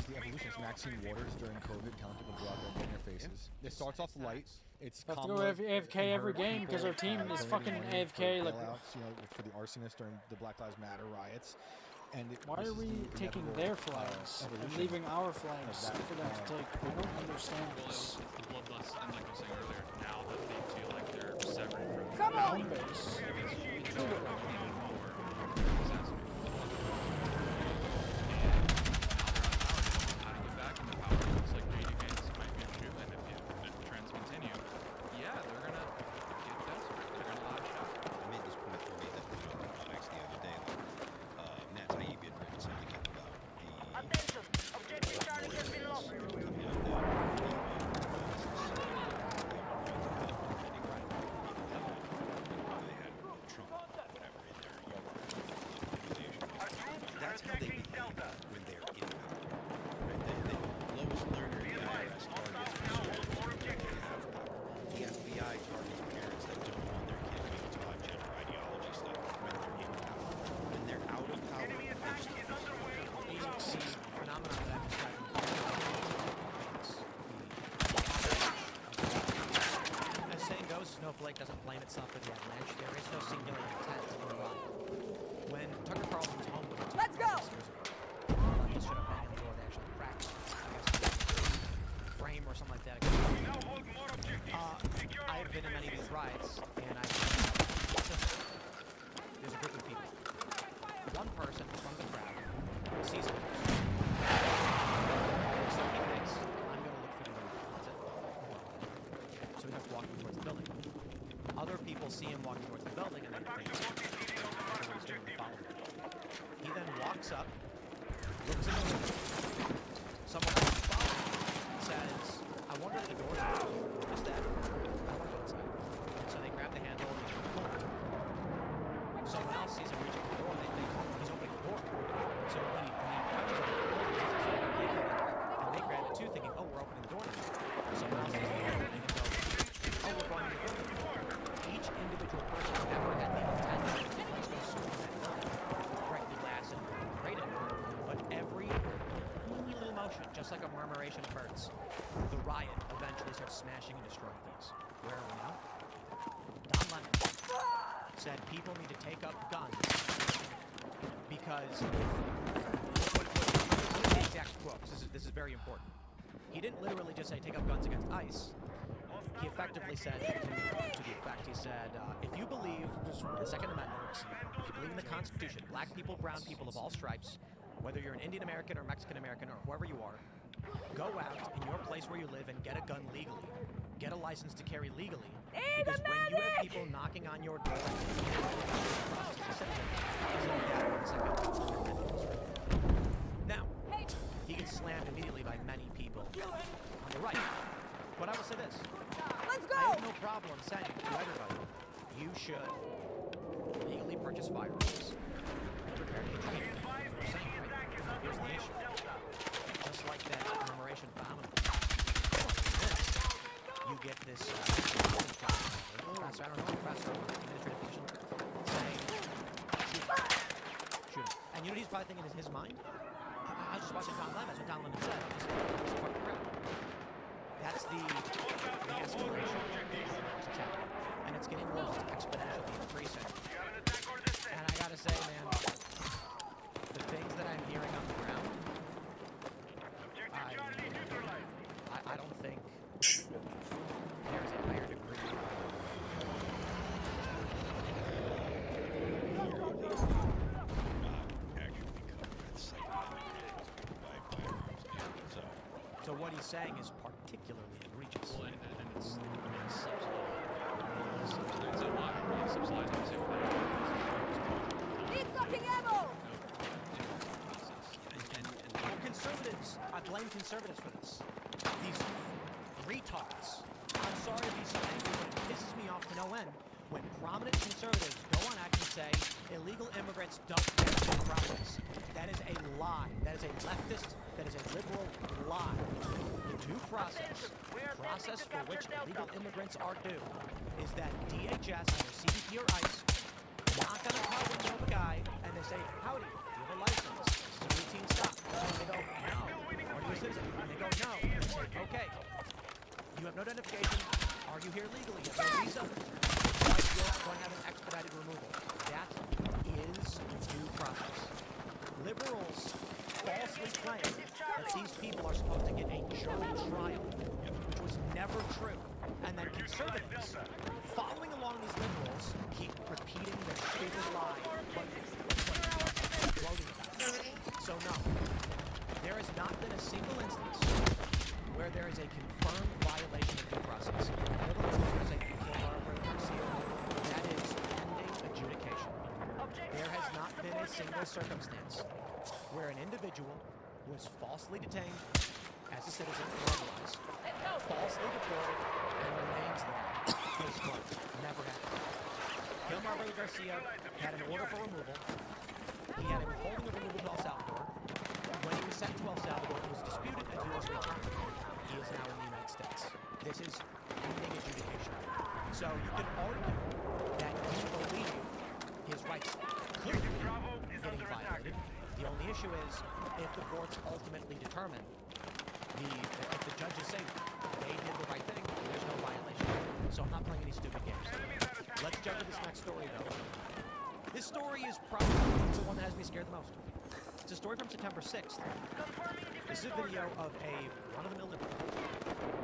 The evolutionist Maxine Waters during COVID telling people to go out there and get in their faces. This starts off light. It's Have to go Kamala AFK and every her game people, because our team is donating fucking money for AFK. Like, bailouts, you know, for the arsonists during the Black Lives Matter riots. And why this are is we the taking inevitable, their flags and evolution leaving our of flags that, for them to take? I don't understand Well, this. it's the bloodlust, and like I was saying earlier, now that they feel like they're severed from Come the on, base. control of even more how to get back into power. It's like JD Vance might be a shoe, and if trends continue, yeah, they're gonna get desperate. They're gonna lash out. I made this point when we had the comics the other day. Matt Taibbi had written something up about the Attention! Objective Charlie has been lost. That's how they behave when they're in power. Right? The lowest learner in the IRS targets conservatives when they have power. The FBI targets parents that don't want their kids being taught gender ideology stuff when they're in power. When they're out of power, they The phenomenon that I'm describing. As saying goes, Snowflake doesn't blame itself for the avalanche. There is no singular intent in the riot. When Tucker Carlson's home was Let's go! he should have banged the door. They actually cracked. Frame or something like that. I've been in many of these riots, and I've there's a group of people. One person from the crowd sees it. So he thinks, I'm going to look for the other. That's it. So he starts walking towards the building. Other people see him walking towards the building, and they think, everyone's doing the following. He then walks up, looks in the window. Someone else follows him, says, I wonder if the door's open. What is that? I want to go inside. So they grab the handle and they pull it. Someone else sees him reaching the door and they think, he's opening the door. So he touches the door and they grab it too, thinking, oh, we're opening the door now. Someone else sees the door and they can go, oh, we're going to the door. Each individual person never had the intention, let's go storm that building, break the glass and break it. But every teeny little motion, just like a murmuration of birds, the riot eventually starts smashing and destroying things. Where are we now? Don Lemon said people need to take up guns because the exact quote. This is very important. He didn't literally just say take up guns against ICE. He effectively said, to the effect, he said, if you believe in the Second Amendment, if you believe in the Constitution, black people, brown people of all stripes, whether you're an Indian American or Mexican American or whoever you are, go out in your place where you live and get a gun legally. Get a license to carry legally. Because when you have people knocking on your door, now, he gets slammed immediately by many people on the right. But I will say this. Let's go! I have no problem saying to everybody, you should legally purchase firearms. Prepare to get your hands on them. Here's the issue. Just like that commemoration phenomenon. You get this professor, I don't know, professor or administrative position saying, shoot him. And you know what he's probably thinking in his mind? I was just watching Don Lemon. That's what Don Lemon said. Just fuck the crowd. That's the escalation that's happening. And it's getting worse. It's exponentially increasing. And I gotta say, man, the things that I'm hearing on the ground, I don't think there's a higher degree of so what he's saying is particularly egregious. Well, and it's subsidized a lot. Really subsidized Need fucking ammo! Well, conservatives, I blame conservatives for this. These retards. I'm sorry to be so angry, but it pisses me off to no end when prominent conservatives go on act and say illegal immigrants don't get due process. That is a lie. That is a leftist, that is a liberal lie. Due process, the process for which illegal immigrants are due, is that DHS, either CBP or ICE, knock on the car window of a guy and they say, howdy, do you have a license? This is a routine stop. And they go, no. Are you a citizen? And they go, no. And they say, okay. You have no identification. here legally. You have no visa. You're going to have an expedited removal. That is due process. Liberals falsely claim that these people are supposed to get a jury trial, which was never true. And then conservatives, following along these liberals, keep repeating their stupid lie. So no, there has not been a single instance where there is a confirmed violation of due process. That is pending adjudication. There has not been a single circumstance where an individual was falsely detained as a citizen or otherwise, falsely deported, and remains there. Case closed. Never happened. Gilmar Garcia had an order for removal. He had a withholding of removal to El Salvador. When he was sent to El Salvador, it was disputed and he was returned. He is now in the United States. This is pending adjudication. So you can argue that you believe his rights could be getting violated. The only issue is if the courts ultimately determine if the judges say they did the right thing, there's no violation. So I'm not playing any stupid games. Let's jump to this next story, though. This story is probably the one that has me scared the most. It's a story from September 6th. This is a video of a run-of-the-mill liberal,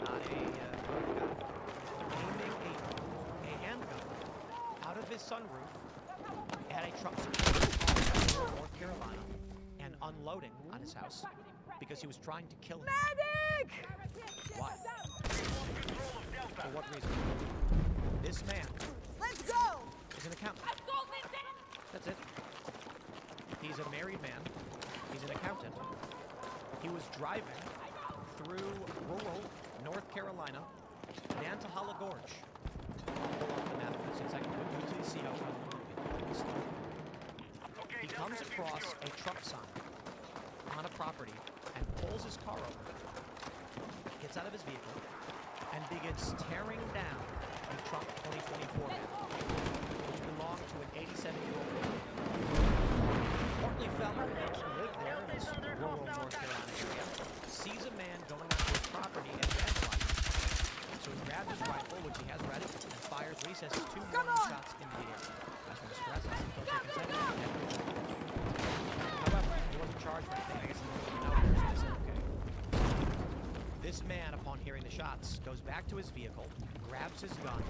not a aiming a handgun out of his sunroof at a Trump supporter in North Carolina and unloading on his house because he was trying to kill him. Medic! Why? For what reason? This man Let's go! is an accountant. That's it. He's a married man. He's an accountant. He was driving through rural North Carolina, Nantahala Gorge. Along the map, since I can usually see how he comes across a truck sign on a property and pulls his car over, gets out of his vehicle, and begins tearing down a Trump 2024 map, which belonged to an 87-year-old man. Portly fellow who lived there in this rural North Carolina area sees a man going onto his property and vandalizing it. So he grabs his rifle, which he has ready, and fires what he says is 2 warning shots in the air. That's when stress has until taken seconds. However, he wasn't charged for anything. I guess he didn't know, so they said okay. This man, upon hearing the shots, goes back to his vehicle, grabs his gun,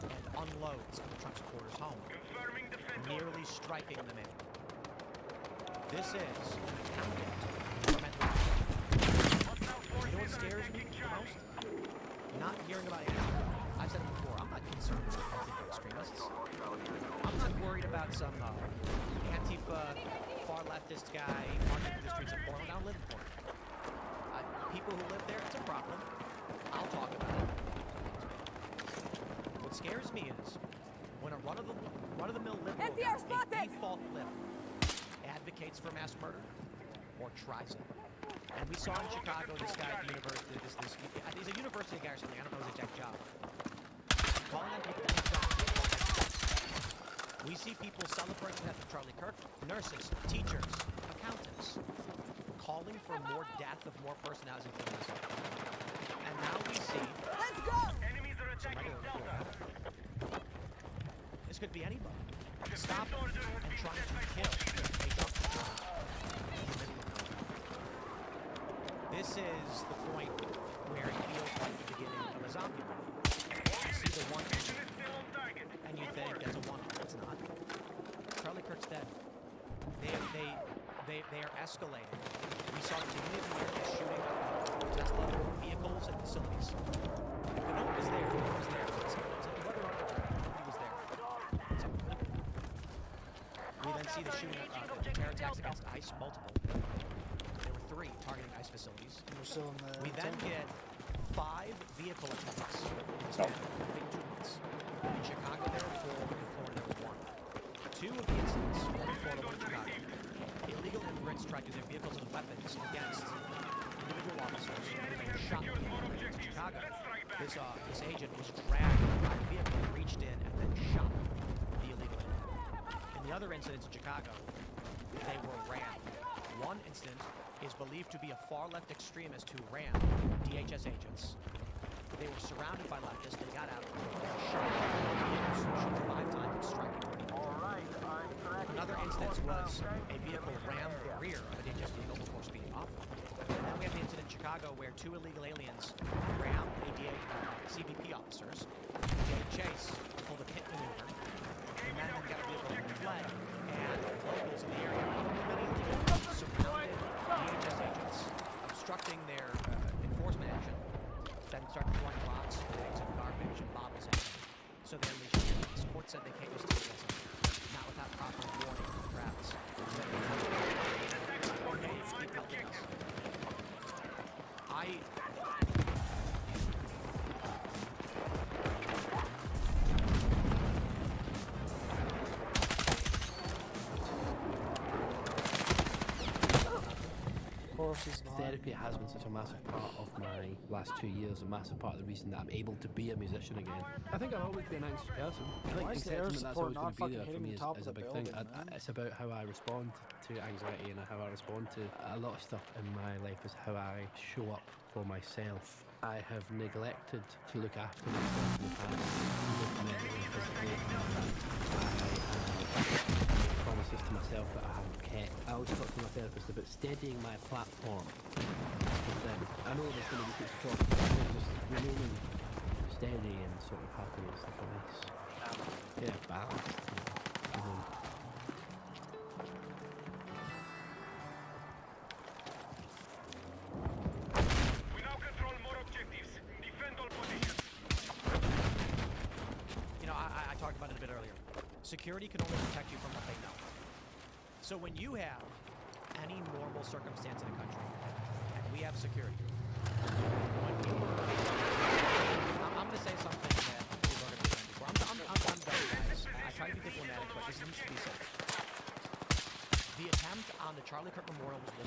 and unloads on the Trump supporter's home, nearly striking the man. This is an accountant from Atlanta. You know what scares me the most? Not hearing about Antifa. I've said it before, I'm not concerned with Antifa extremists. I'm not worried about some Antifa, far leftist guy marching through the streets of Portland. I don't live in Portland. People who live there, it's a problem. I'll talk about it. What scares me is when a run-of-the-mill liberal guy, a default lib, advocates for mass murder or tries it. And we saw in Chicago this guy at the university, he's a university guy or something, I don't know his exact job, calling on people to take jobs. We see people celebrating the death of Charlie Kirk, nurses, teachers, accountants, calling for more death of more personalities in this. And now we see... Let's go! Enemies are attacking Delta. This could be anybody. Stop and trying to kill a Trump supporter. This is the point where it feels like the beginning of a zombie movie. You see the one and you think there's a one. It's not. Charlie Kirk's dead. They are escalating. We saw the community of America shooting Tesla vehicles and facilities. But no one was there. No one was there. It's whether or not nobody was there. We then see the shooting of the terror attacks against ICE, multiple. There were 3 targeting ICE facilities. We then get 5 vehicle attacks in 2 months. In Chicago, there were 4. In Florida, there was 1. 2 of the incidents, one in Florida, one in Chicago. Illegal immigrants tried to use their vehicles and weapons against individual officers and they shot them in Chicago. This agent was dragged by the vehicle, reached in, and then shot the illegal immigrant. In the other incidents in Chicago, they were rammed. One incident is believed to be a far-left extremist who rammed DHS agents. They were surrounded by leftists. They got out. They were shot. Shot 5 times, striking. Another instance was a vehicle rammed the rear of a dangerous vehicle before speeding off. And then we have the incident in Chicago where 2 illegal aliens rammed CBP officers. Gave chase, pulled a pit maneuver, and then got a vehicle and fled. And locals in the area, many illegal surrounded DHS agents, obstructing their enforcement action. Then started throwing rocks, bags, and garbage and bottles at them. So they unleashed the court said they can't use tear gas anymore, not without proper warning of the crowds. Therapy has been such a massive part of my last 2 years, a massive part of the reason that I'm able to be a musician again. I think I'll always be an anxious person. I think accepting that that's always going to be there for me is a big thing. It's about how I respond to anxiety and how I respond to a lot of stuff in my life is how I show up for myself. I have neglected to look after myself in the past, both mentally and physically. I have promises to myself that I haven't kept. I always talk to my therapist about steadying my platform. I know there's going to be good stuff, but just remaining steady and sort of happy and stuff like this. Yeah, balanced. We now control more objectives. Defend all positions. You know, I talked about it a bit earlier. Security can only protect you from what they know. So when you have any normal circumstance in the country, and we have security, I'm going to say something that people are going to be for. I'm done, guys. I try to be diplomatic, but this needs to be said. The attempt on the Charlie Kirk Memorial was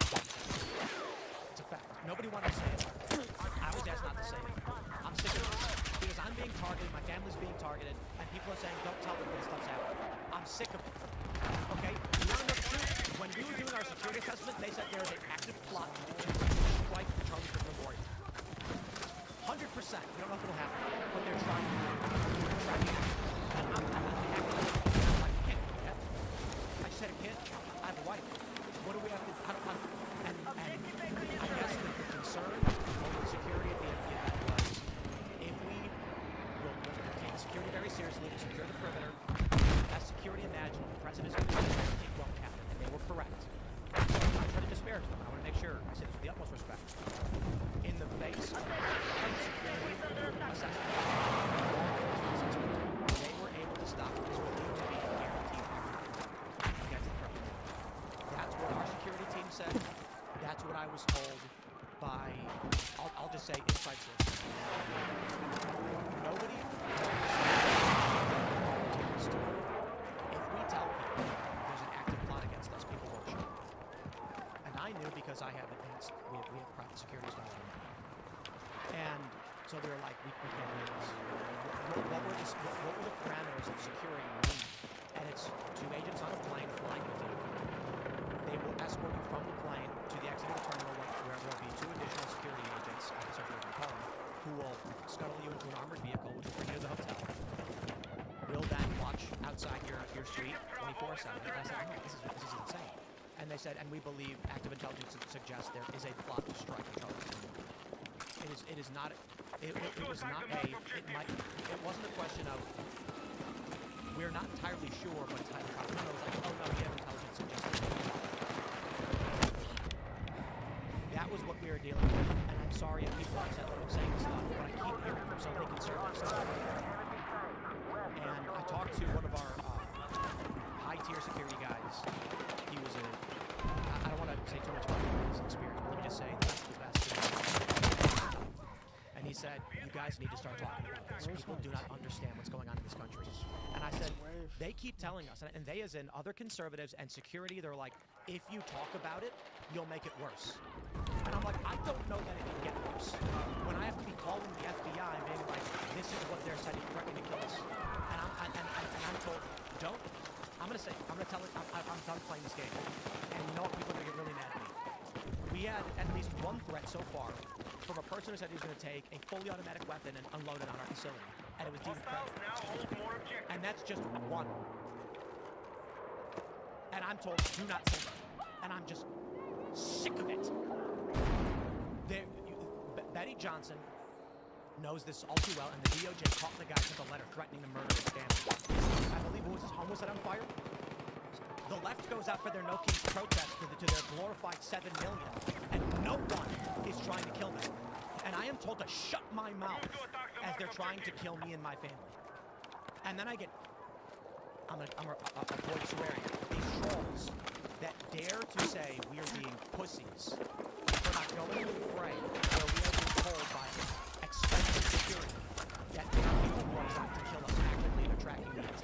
it's a fact. Nobody wanted to say it. I was asked not to say it. I'm sick of this. Because I'm being targeted, my family's being targeted, and people are saying, don't tell them this stuff's happening. I'm sick of it. Okay? When we were doing our security assessment, they said there is an active plot to strike the Charlie Kirk Memorial. 100%. We don't know if it'll happen, but they're trying to do it. They're trying to do it. And I'm like, I can't do that. I just had a kid. I have a wife. What do we have to do? And I guess the concern over security at the end of the event was if we will take security very seriously, we'll secure the perimeter, as security imagined, the president's going to do it won't happen. And they were correct. So I'm not trying to disparage them. I want to make sure I say this with the utmost respect. In the face of security assessment, they were able to stop this believed to be a guaranteed against the president. That's what our security team said. That's what I was told by, I'll just say, inside sources. Nobody knows if we tell people there's an active plot against us, people won't show up. And I knew because I have advanced, we have private security stuff. And so they were like, we can't do this. What were the parameters of securing me? And it's 2 agents on a plane flying with you. They will escort you from the plane to the exit of the terminal where there will be 2 additional security agents, so we can call them, who will scuttle you into an armored vehicle, which will bring you to the hotel. We'll then watch outside your suite 24/7. And I said, oh, this is insane. And they said, and we believe active intelligence suggests there is a plot to strike the Charlie Kirk. It is not. It was not a. It wasn't a question of. We're not entirely sure, but it's highly probable. It was like, oh no, we have intelligence suggesting. That was what we were dealing with, and I'm sorry if people are upset that I'm saying stuff, but I keep hearing from so many conservatives. And I talked to one of our high-tier security guys. He was I don't want to say too much about his experience, but let me just say that's the best. And he said, you guys need to start talking about this. People do not understand what's going on in this country. And I said, they keep telling us, and they as in other conservatives and security, they're like, if you talk about it, you'll make it worse. And I'm like, I don't know that it can get worse. When I have to be calling the FBI and being like, this is what they're saying, threatening to kill us. And I'm told, don't. I'm going to tell it, I'm done playing this game. And you know what, people are going to get really mad at me. We had at least one threat so far from a person who said he was going to take a fully automatic weapon and unload it on our facility, and it was deemed credible. And that's just one. And I'm told, do not say that. And I'm just sick of it. Betty Johnson knows this all too well, and the DOJ caught the guy with a letter threatening to murder his family. I believe it was his home was set on fire. The left goes out for their No Kings protest to their glorified 7 million, and no one is trying to kill them. And I am told to shut my mouth as they're trying to kill me and my family. And then I get, I'm gonna avoid swearing, these trolls that dare to say we are being pussies for not going to the fray where we are being told by expensive security that there are people who are trying to kill us actively and are tracking us.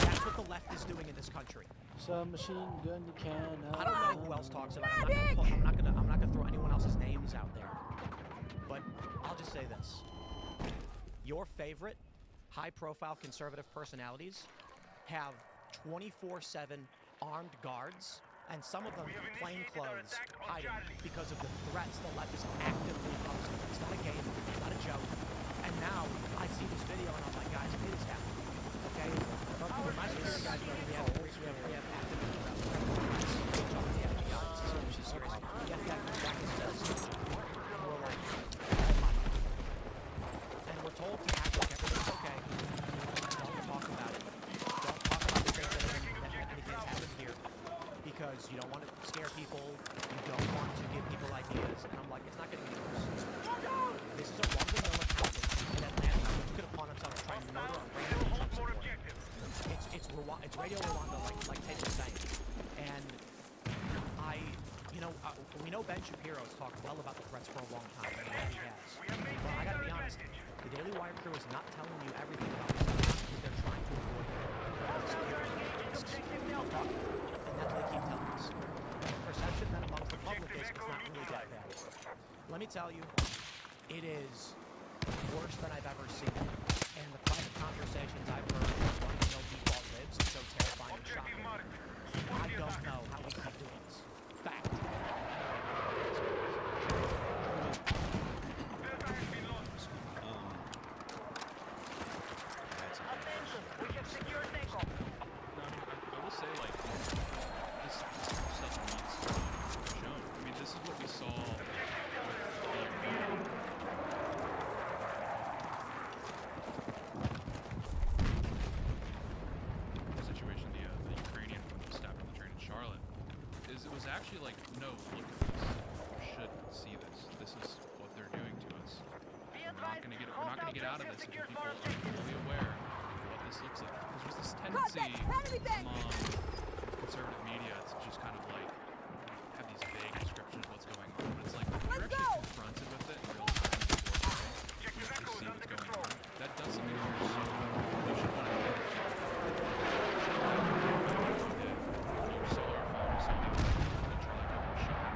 That's what the left is doing in this country. Submachine gun you can. I don't know who else talks about it. I'm not gonna throw anyone else's names out there. But I'll just say this. Your favorite high-profile conservative personalities have 24/7 armed guards, and some of them plain clothes hiding because of the threats the left is actively posing. It's not a game, it's not a joke. And now I see this video and I'm like, guys, it is happening. Okay? My security guys know we have active she's serious. The FBI comes back and says, we're like, and we're told to act like everything's okay. Don't talk about it. Don't talk about the things that anything's happened here. Because you don't want to scare people, you don't want to give people ideas, and I'm like, it's not getting any worse. This is a run-of-the-mill accountant in Atlanta who took it upon himself to try and murder a random Trump supporter. It's Radio Rwanda, like Tate was saying. And we know Ben Shapiro's talked well about the threats for a long time, and he has. But I gotta be honest, the Daily Wire crew is not telling you everything about this because they're trying to avoid I'll talk. And that's what they keep telling us. The perception that amongst the public is it's not really that bad. Let me tell you, it is worse than I've ever seen. And the private conversations I've heard of wanting to know default libs is so terrifying and shocking. I don't know how we keep doing this. Fact. Attention, we have secured Neko. I will say, like, this stuff needs to be shown. I mean, this is what we saw with the situation, the Ukrainian who was stabbed on the train in Charlotte. It was actually like, no, look at this. You should see this. This is what they're doing to us. We're not going to get out of this until people are fully aware of what this looks like. Because there's this tendency among conservative media to just kind of like have these vague descriptions of what's going on. But it's like, if you're actually confronted with it in real time, you see what's going on. That does something to your soul. You should want to know. You saw or found yourself in the Charlie Kirk shot.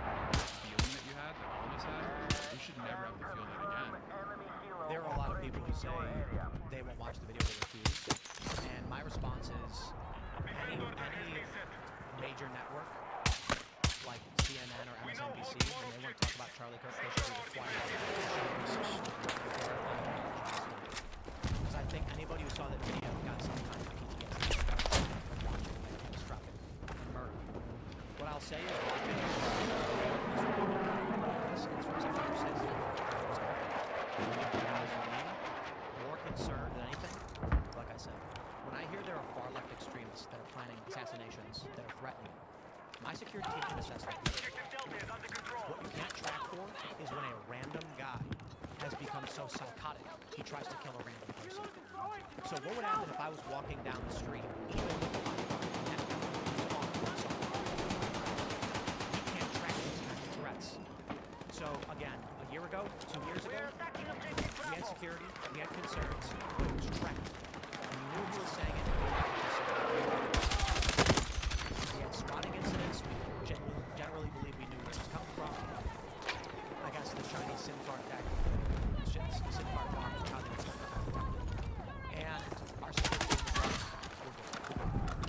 Feeling that you had, that all of us had, you should never have to feel that again. There are a lot of people who say they won't watch the video, they refuse. And my response is, any major network, like CNN or MSNBC, when they want to talk about Charlie Kirk, they should be required to because I think anybody who saw that video got some kind of PTSD from watching that catastrophic murder. What I'll say is watching this is from someone who says more concerned than anything. Like I said, when I hear there are far left extremists that are planning assassinations that are threatening, my security team can assess that. What you can't track for is when a random guy has become so psychotic he tries to kill a random person. So what would happen if I was walking down the street, even with a bodyguard, and that guy was armed with something? You can't track these kinds of threats. So again, a year ago, 2 years ago, we had security, we had concerns, but it was tracked. And we knew who was saying it. We had spotting incidents, we generally believe we knew where it was coming from. I guess the Chinese SIM card tactic, SIM card farms, how they were. And our security team was like, we're good.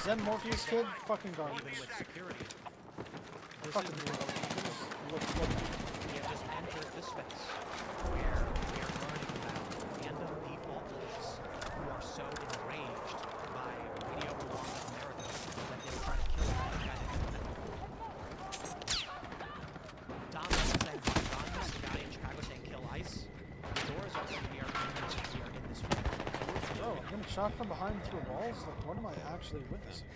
Zen Morpheus kid? Fucking garbage. Even with security. This Fucking is look. we have just entered this space where we are learning about random people who are so enraged by Radio Rwanda America that they try to kill the guy that Dom is saying, Don, this guy in Chicago saying kill ICE. The doors are open here. We are in this room. Bro, I'm getting shot from behind through walls. Like, what am I actually witnessing?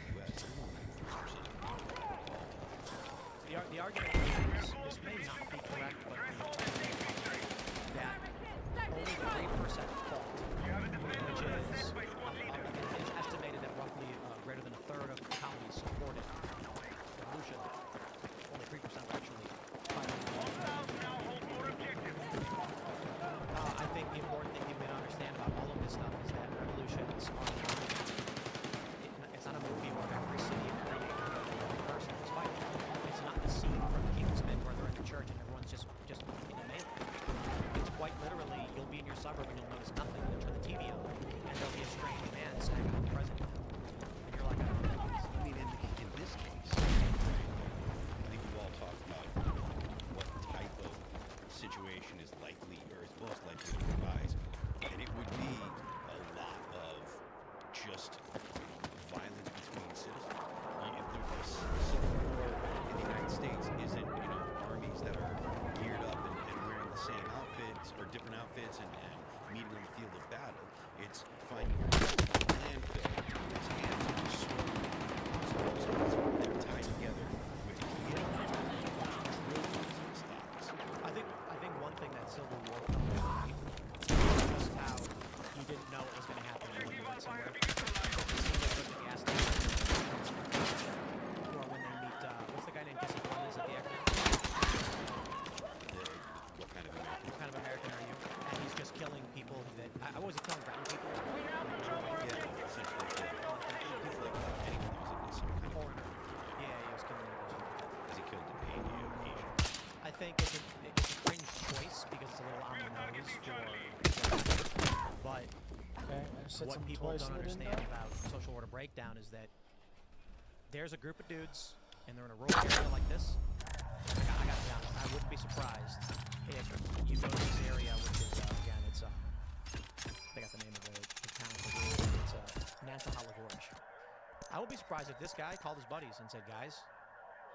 The argument is, this may not be correct, but that only 3% fault, which is it's estimated that roughly greater than a third of the colonies supported revolution. Only 3% actually. I think the important thing people need to understand about all of this stuff is that revolutions are it's not a movie where every city and every person is fighting. It's not the scene from Kingsman where they're in the church and everyone's just in a melee. It's quite literally, you'll be in your suburb and you'll notice nothing. You'll turn the TV on and there'll be a strange man saying, I'm the president. And you're like, I don't know. I mean, in this case, I think we've all talked about what type of situation is likely or is most likely to arise, and it would be a lot of just violence between citizens. The Civil War in the United States isn't, armies that are geared up and wearing the same outfits or different outfits and meeting on the field of battle. It's finding yourself in a landfill with hands on your sword. So they're tied together with I think one thing that Civil War taught me is just how you didn't know it was going to happen when you went somewhere. The gas station. Or when they meet, what's the guy named Jesse Clemens at the airport? What kind of American? What kind of American are you? And he's just killing people that I wasn't killing brown people. Yeah, essentially people like anyone that was some kind of foreigner. Yeah, he was killing people. Because he killed the Asian. I think it's a cringe choice because it's a little on the nose but what people don't understand about social order breakdown is that there's a group of dudes and they're in a rural area like this. I gotta be honest, I wouldn't be surprised if you go to this area, which is again, it's they got the name of the town. It's Nantahala. I would be surprised if this guy called his buddies and said, guys,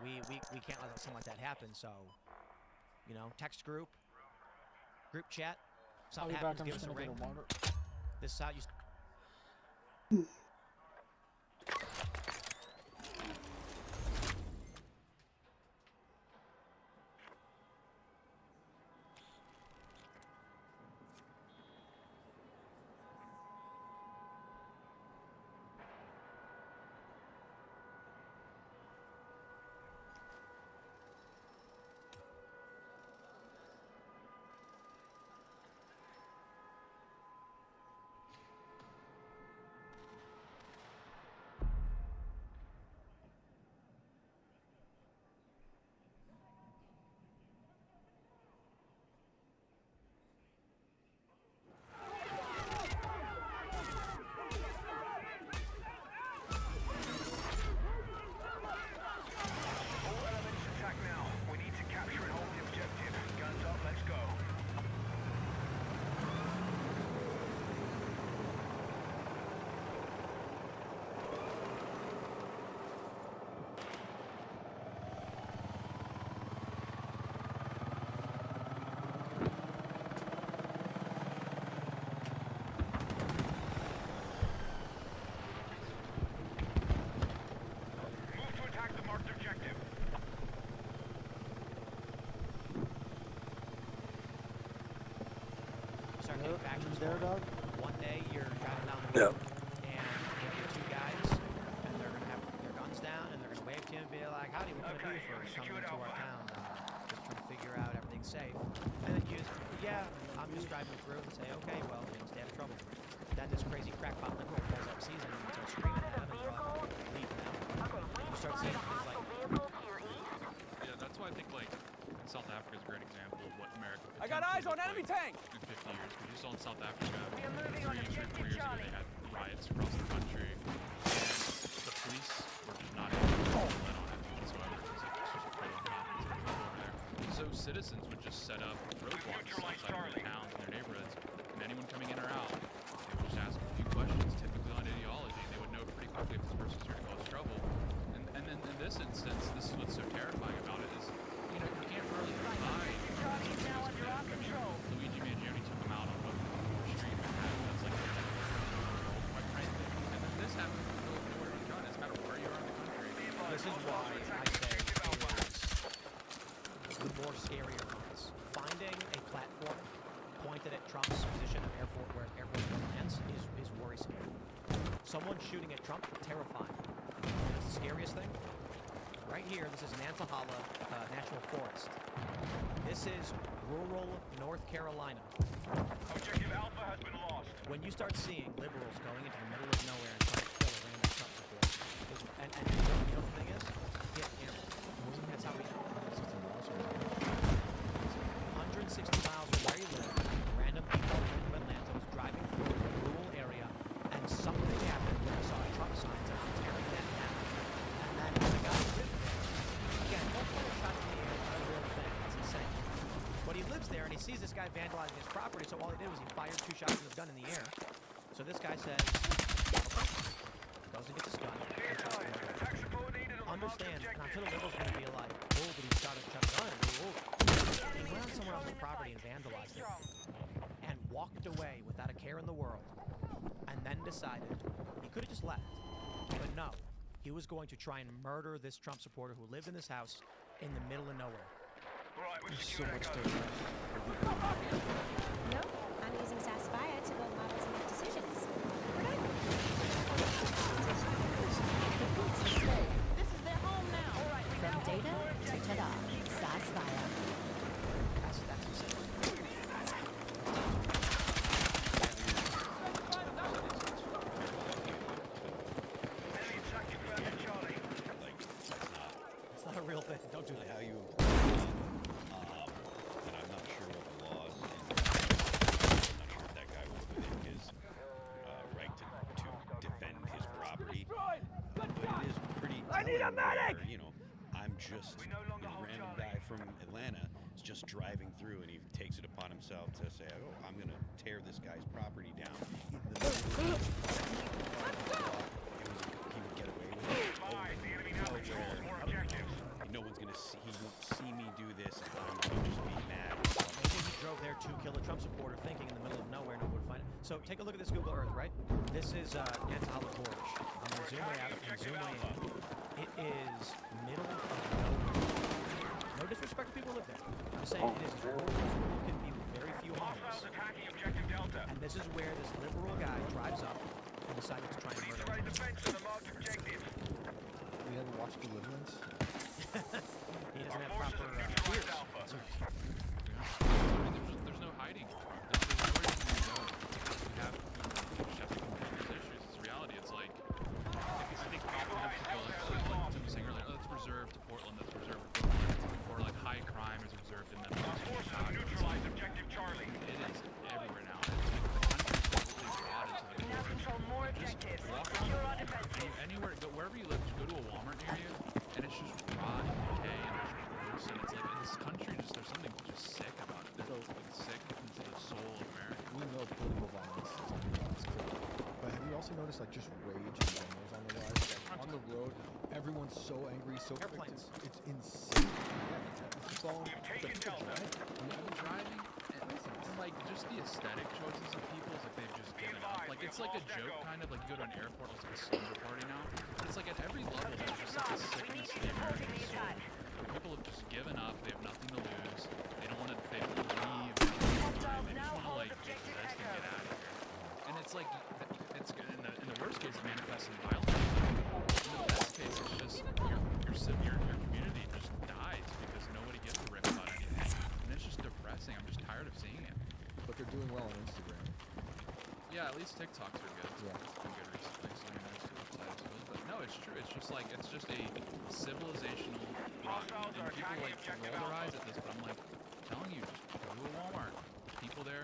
we can't let something like that happen, so text group chat, something happens, give us a ring. This is how you there, dog? One day you're driving down the road and you have your two guys and they're gonna have their guns down and they're gonna wave to you and be like, howdy, what can I do for you? Coming into our town, just trying to figure out everything's safe. And then you I'm just driving through and say, okay, well, stay out of trouble. Then this crazy crackpot liberal pulls up, sees it, and starts screaming at them and you're like, leave now. You start seeing things like that's why I think South Africa is a great example of what America. I got eyes on enemy tank. In 50 years, because you saw in South Africa 3 years ago they had riots across the country. The police were just not able to let on it whatsoever. It's like it's just a total incompetence over there. So citizens would just set up roadblocks outside of their towns and their neighborhoods, and anyone coming in or out, they would just ask a few questions, typically on ideology. They would know pretty quickly if this person's here to cause trouble. And then in this instance, this is what's so terrifying about it is, you know, you can't really hide. Luigi Mangione took him out on what street Manhattan. That's like quite frankly. And then this happens in the middle of nowhere to run. It doesn't matter where you are in the country. This is why I say the more scarier ones. Finding a platform pointed at Trump's position of airport where airport lands is worrisome. Someone shooting at Trump, terrifying. That's the scariest thing. Right here, this is Nantahala National Forest. This is rural North Carolina. Objective Alpha has been lost. When you start seeing liberals going into the middle of nowhere and trying to kill a random Trump supporter, and you know the thing is, yeah, that's how we know. 160 miles from where you live, random people in Atlanta was driving through a rural area, and something happened where I saw a Trump sign tearing that down. And then the guy lived there. Again, don't put a shot in the air, it's not a real thing. It's insane. But he lives there and he sees this guy vandalizing his property, so all he did was he fired 2 shots with his gun in the air. So this guy says, goes and gets his gun. Understand, and I'm sure the liberals are going to be like, oh, but he shot a gun. Oh. He went on someone else's property and vandalized it. And walked away without a care in the world. And then decided he could have just left. But no, he was going to try and murder this Trump supporter who lived in this house in the middle of nowhere. There's so much data. No, I'm using Saspire to build models and make decisions. This is their home now. From data to ta-da, Saspire. That's insane. It's not a real thing. Don't do that. How you, and I'm not sure what the laws, and I'm not sure if that guy was within his right to defend his property, but it is pretty telling where, you know, I'm just a random guy from Atlanta is just driving through and he takes it upon himself to say, oh, I'm going to tear this guy's property down in the middle of he would get away with it. No one's going to see, he won't see me do this and I'm going to just be mad. Maybe he drove there to kill a Trump supporter thinking in the middle of nowhere no one would find it. So take a look at this Google Earth, right? This is Nantahala Gorge. I'm going to zoom way out and zoom way in. It is middle of nowhere. No disrespect to people who live there. I'm saying it is rural. There can be very few homes. And this is where this liberal guy drives up and decided to try and murder him. We haven't watched Deliverance. He doesn't have proper ears. There's no hiding. There's nowhere you can go. You have to confront these issues. It's reality. It's like, I think people have to go, like Tim was saying earlier, that's reserved to Portland, that's reserved to Brooklyn, or like high crime is reserved in Memphis. It is everywhere now. It's like the country's completely brought into the Now control more objectives. Secure our defenses. Anywhere, wherever you live, just go to a Walmart area, and it's just rot and decay, and there's gross, and it's like, in this country, there's something just sick about it. It's like sick into the soul of America. We know political violence is something that's clear. But have you also noticed like just rage in general is on the rise? Like, on the road, everyone's so angry, so airplanes. It's insane. It's all Driving, and like just the aesthetic choices of people is like they've just given up. Like it's like a joke kind of, like you go to an airport, it's like a slumber party now. But it's like at every level there's just like a sickness to the American soul. Where people have just given up, they have nothing to lose, they don't want to leave, they just want to like exist and get out of here. And it's like, it's good. In the worst case it manifests in violence. In the best case it's just your community just dies because nobody gives a rip about anything. And it's just depressing. I'm just tired of seeing it. But they're doing well on Instagram. Yeah, at least TikToks are good. Yeah. It's been good recently, so who knows what side it's good. But no, it's true. It's just like, it's just a civilizational rot. And people like roll their eyes at this, but I'm like, telling you, just go to a Walmart. People there,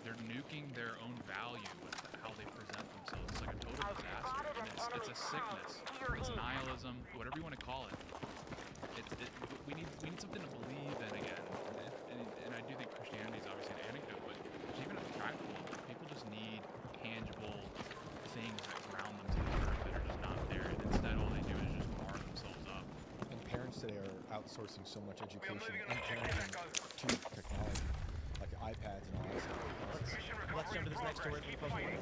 they're nuking their own value with how they present themselves. themselves. It's like a total disaster. And it's a sickness. It's nihilism, whatever you want to call it. We need something to believe in again. And I do think Christianity is obviously an anecdote, but there's even a practical level. People just need tangible things that ground them to the earth that are just not there. And instead, all they do is just mar themselves up. And parents today are outsourcing so much education and parenting to technology, like iPads and all that stuff. Let's jump to this next story from the Post.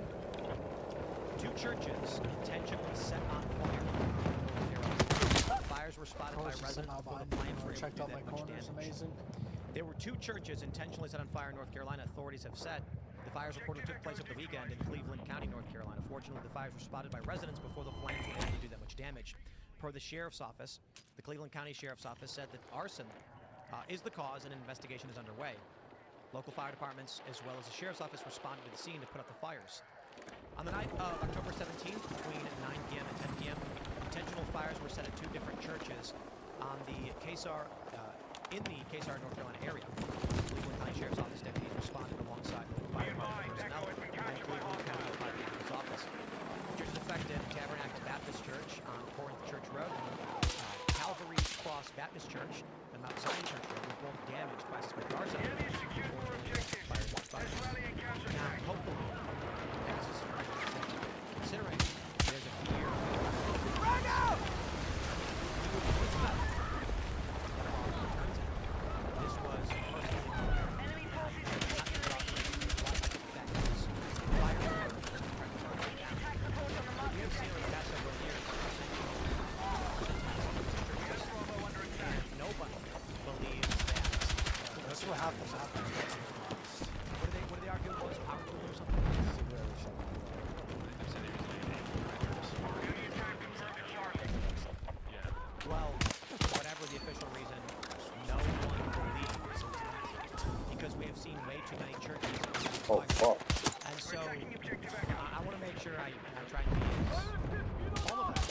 2 churches intentionally set on fire. Fires were spotted by residents before the flames were able to checked do out my that much corners. damage. Amazing. There were 2 churches intentionally set on fire in North Carolina, authorities have said. The fires reportedly took place over the weekend in Cleveland County, North Carolina. Fortunately, the fires were spotted by residents before the flames were able to do that much damage. Per the sheriff's office, the Cleveland County Sheriff's Office said that arson is the cause and an investigation is underway. Local fire departments, as well as the sheriff's office, responded to the scene to put out the fires. On the night of October 17th, between 9 p.m. and 10 p.m., intentional fires were set at 2 different churches on the in the Kesar, North Carolina area. Cleveland County Sheriff's Office deputies responded alongside local fire department personnel and Cleveland County Fire Department's office. Churches affected: Tabernacle Baptist Church on Corinth Church Road, Calvary's Cross Baptist Church, and Mount Zion Church Road were both damaged by suspected arson. Now, hopefully, considering there's a fear. This was enemy nobody believes that. That's what happens. What do they argue it was? Power tool or something? Well, whatever the official reason, no one believes because we have seen way too many churches. Oh, fuck. And so I want to make sure I try to be all of that.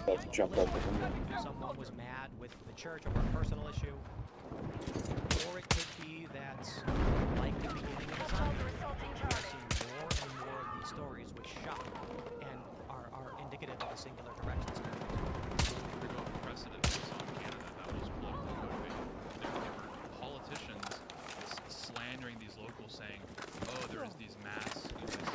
About to jump up with him. Someone was mad with the church over a personal issue, or it could be that, like the beginning of the time, we have seen more and more of these stories which shock and are indicative of a singular direction. Precedent we saw in Canada that was politically motivated. There were politicians slandering these locals, saying, "Oh, there's these mass graves."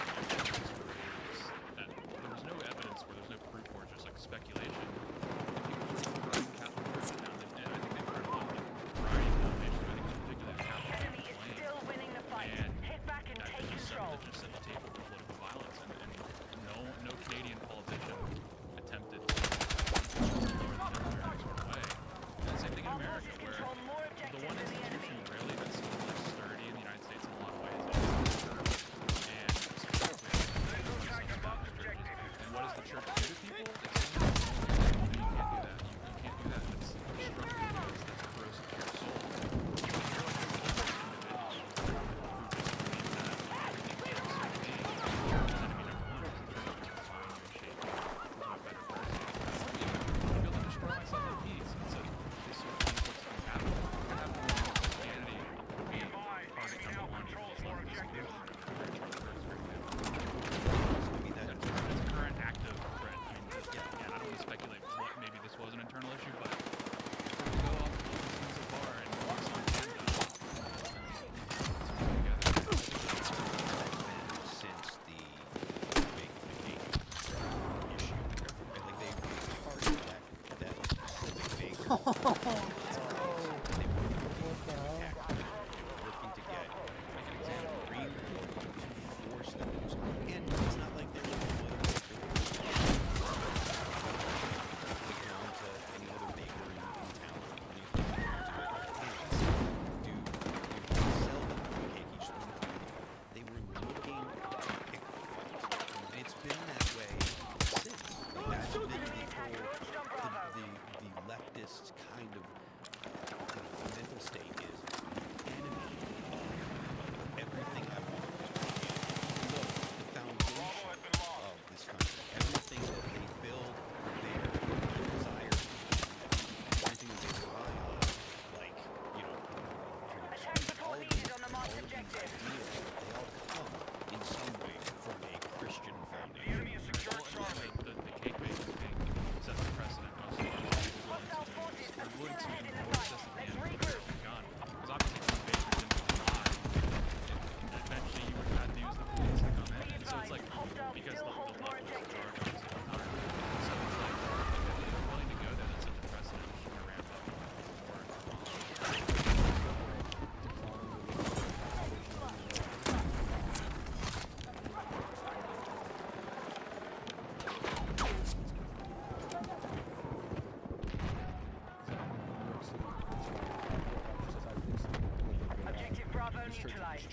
That there was no evidence, where there's no proof, or just like speculation. People were burning Catholic churches down, and I think they've burned a lot of variety of denominations. I think particularly the Catholic Enemy is still winning the fight. Hit back and take control. That just set the table for political violence, and no Canadian politician attempted to same thing in America, where the one institution really that seems like sturdy in the United States in a lot of ways is the church. And and what does the church do to people? You can't do that. You can't do that. It's destructive. That's corrosive to your soul.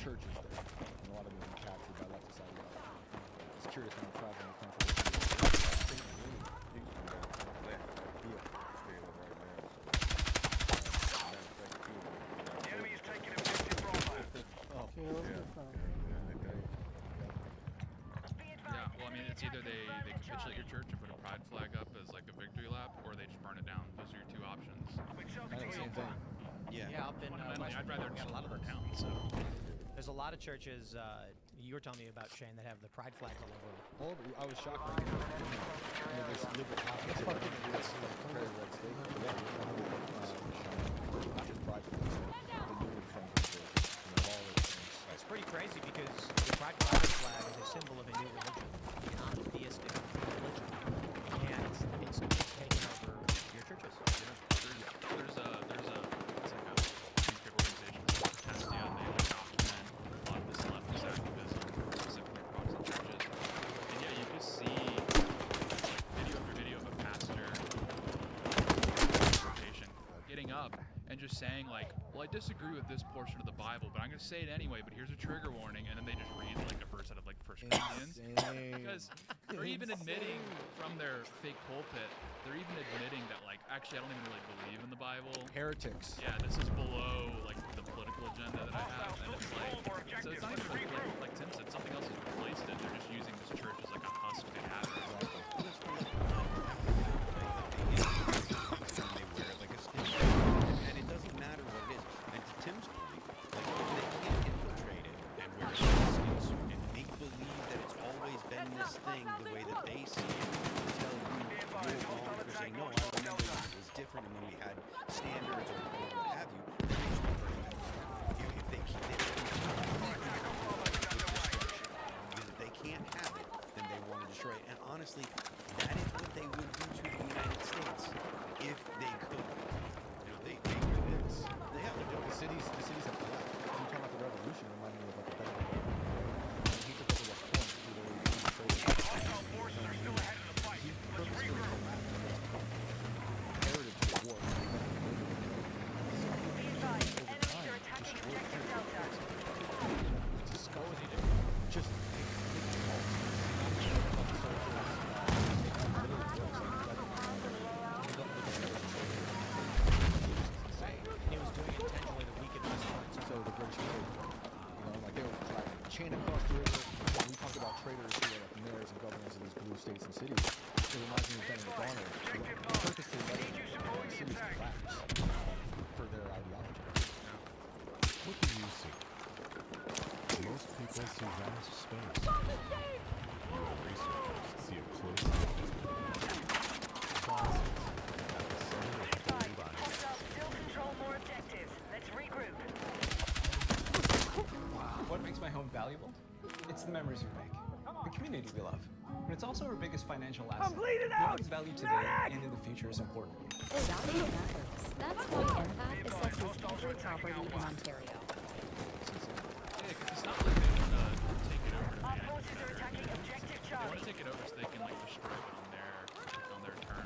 churches there, and a lot of them have been captured by leftist ideology. I was curious when I'm traveling the country. The enemy is taking objective Bravo. Yeah, well, I mean, it's either they capitulate your church and put a pride flag up as like a victory lap, or they just burn it down. Those are your two options. Same thing. Yeah, up in Fundamentally, I'd rather just got a lot of burn those. down. So There's a lot of churches. You were telling me about Shane that have the pride flags all over. All over. I was shocked. When there's liberal Catholics. Very red state. Not just pride flags. The Newman Friends of all those things. It's pretty crazy because the pride flag is a symbol of a new religion, a non-theistic religion, and it's taking over your churches. there's a it's like a newspaper organization called Protestia, and they like document a lot of this leftist activism, specifically Protestant churches. And yeah, you just see video after video of a pastor getting up and just saying like, well, I disagree with this portion of the Bible, but I'm going to say it anyway, but here's a trigger warning, and then they just read like a verse out of like 1 Corinthians. Because they're even admitting from their fake pulpit, they're even admitting that like, actually I don't even really believe in the Bible. Heretics. Yeah, this is below like the political agenda that I have, and it's like, so it's not even like Tim said, something else has replaced it. They're just using this church as like a husk they have. And it doesn't matter what it is. And to Tim's point, like if they can't infiltrate it and wear skins and make believe that it's always been this thing the way that they see it, tell you you're wrong or say no, I remember it was different and when we had standards or what have you, then they just bring that. If they can't because if they can't have it, then they want to destroy it. And honestly, that is what they would do to the United States if they could. They could. The cities have collapsed. You talk about the revolution, remind me of like a better when he took over West Point, he really Hostile forces are still ahead of the fight. Let's regroup. heritage of the war. Be advised, enemies are attacking objective Delta. What was he doing? Just He was doing it intentionally to weaken West Point. so the British trade, like they were like chain across the river. When we talk about traders who are like mayors and governors of these blue states and cities, it reminds me of Benedict Arnold. They purposely letting cities collapse for their ideology. What do you see? Most people see vast space. Researchers see a close Hostiles still control more objectives. Let's regroup. What makes my home valuable? It's the memories we make, the community we love. But it's also our biggest financial asset. Knowing its value today and in the future is important. Value matters. That's why Impact assesses every property in Ontario. Yeah, 'cause it's not like they want to take it over to Our manage it forces are better. attacking objective They want Charlie. to take it over so they can like destroy it on their turn.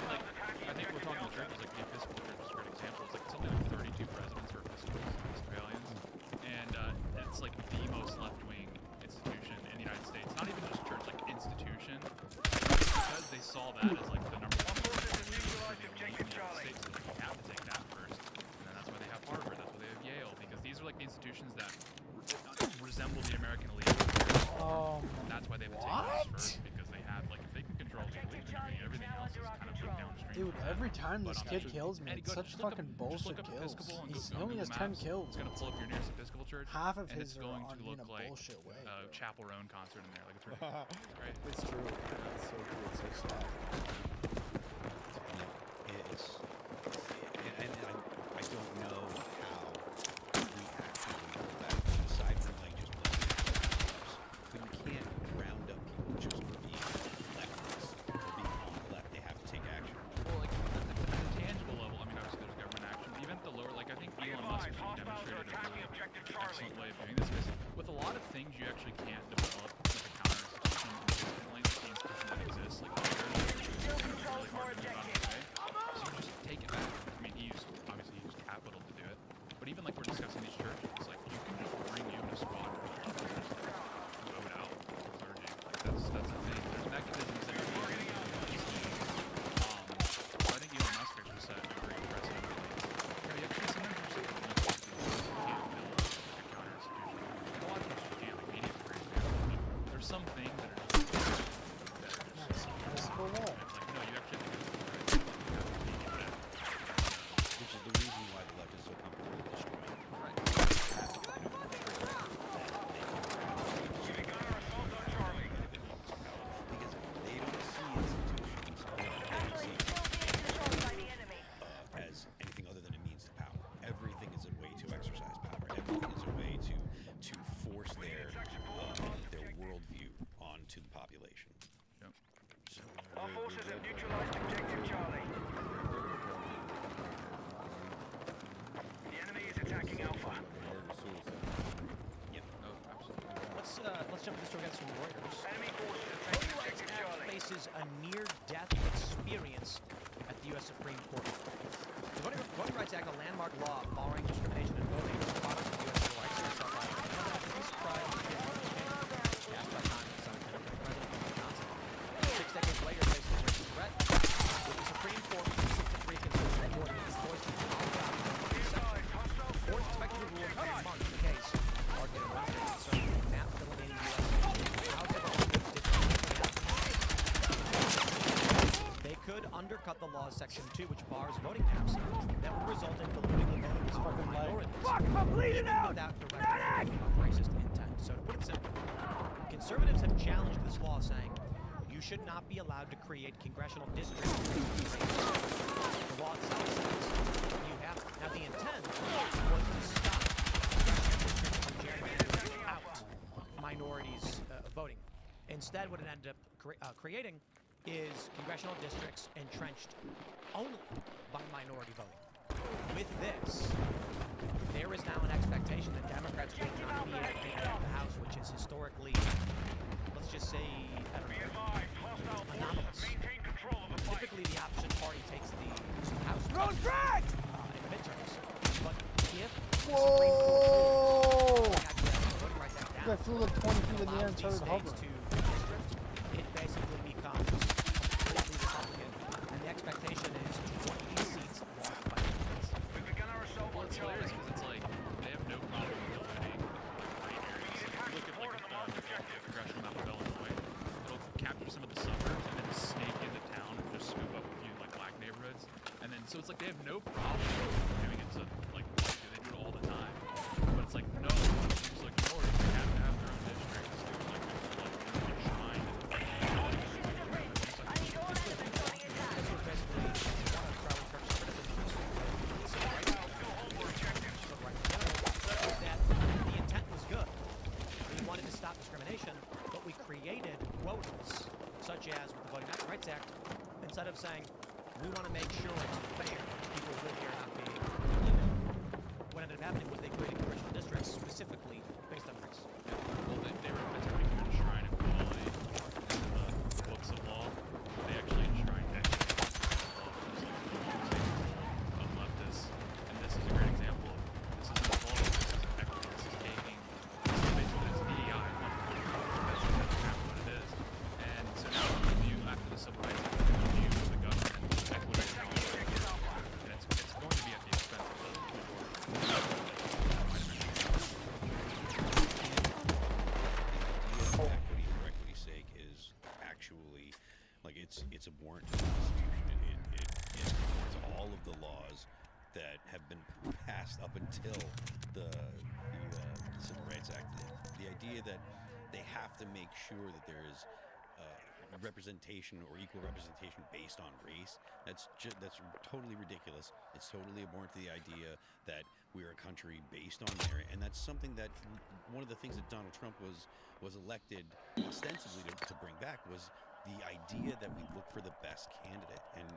Like, I think we're talking about churches like the Episcopal Church is a great example. It's like something like 32 presidents are Episcopalians, and it's like the most left-wing institution in the United States. Not even just church, like institution, because they saw that as like the number one institution for the elite in the United States. Like, you have to take that first, and then that's why they have Harvard. That's why they have Yale, because these are like the institutions that resemble the American elite. And that's why they have to take those first, because they have like if they can control the elite, then everything else is kind of moved downstream. Dude, from them. every time this But, kid just- kills me, Andy, it's go- such just look up- fucking just bullshit look up kills. Episcopal and He Google only has 10 Maps. kills. It's gonna pull up your nearest Episcopal church. Half of and his it's going are to in look a like bullshit way. Chapel Roan concert in there. Like it's ridiculous. It's great. It's true. It's so cool. It's so sad. It's and I don't know how we actually do that aside from like just playing but you can't round up people just for being leftists or being on the left. They have to take action. Well, like at the tangible level, I mean, obviously there's government action. Even at the lower, like I think Elon Musk actually demonstrated a really excellent way of doing this. Because with a lot of things, you actually can't develop like a counter institution independently. The institution that exists, like really hard to move out of the way. So you just take it back. I mean, obviously he used capital to do it. But even like we're discussing these churches, it's like you can just bring units there's some things that are just it's like, no, you actually have to do it right. Which is the reason why the left is so comfortable with destroying. Right. Because they don't see institutions, they don't see as anything other than a means to power. Everything is a way to exercise power. Everything is a way to force their worldview onto the population. Yep. So, Our forces have neutralized objective Charlie. The enemy is attacking Alpha. Yep. Oh, absolutely. Let's jump to this story against some Reuters. Enemy forces have Voting taken Rights objective Act Charlie. faces a near-death experience at the U.S. Supreme Court. The Voting Rights Act, a landmark law barring discrimination in voting, is a product of the U.S. Civil Rights Act, peace, pride, and passed by Congress on the President Johnson. 6 decades later, faces a great threat, with the Supreme Court 6-3 considering the court is forced to court expected to rule in 3 months. The case, argued in Wednesday, concerning a map delineating the U.S. House of Representatives they could undercut the law's Section 2, which bars voting maps that would result in diluting the voting power of minorities. I'm bleeding out! Without direct racist intent. So to put it simply, conservatives have challenged this law, saying you should not be allowed to create congressional districts. The law itself says you have. Now the intent was to stop from gerrymandering out minorities voting. Instead, what it ended up creating is congressional districts entrenched only by minority voting. With this, there is now an expectation that Democrats will not be able to take out the House, which is historically, let's just say, anomalous. Typically, the opposition party takes the House in the midterms. But if Whoa! I flew like 20 feet in the air and started hovering. It basically becomes completely Republican, and the expectation is 20 seats lost by Democrats. Well, it's hilarious because it's like they have no problem eliminating white areas. Like, look at the congressional map of Illinois. It'll capture some of the suburbs and then just snake into town and just scoop up a few like black neighborhoods. And then so it's like they have no problem doing it to like they do it all the time. But it's like no, it's like minorities they have to have their own districts. Dude. Like they're enshrined. The intent was good. We wanted to stop discrimination, but we created quotas, such as with the Voting Rights Act, instead of saying, we want to make sure it's fair, people live here not being included. What ended up happening was they created congressional districts specifically based on race. Yeah. Well, they were attempting to enshrine equality in the books of law. They actually enshrined equity of leftists, and this is a great example of this is not equality, this is equity, this is taking, this is basically this DEI. That's exactly what it is. And so now the view after the Civil Rights Act, the view of the government, equity and all that, and it's going to be at the expense of the majority. Equity for equity's sake is actually like it's abhorrent to the Constitution. It supports all of the laws that have been passed up until the Civil Rights Act. The idea that they have to make sure that there is representation or equal representation based on race, that's totally ridiculous. It's totally abhorrent to the idea that we're a country based on merit, and that's something that one of the things that Donald Trump was elected ostensibly to bring back was the idea that we look for the best candidate, and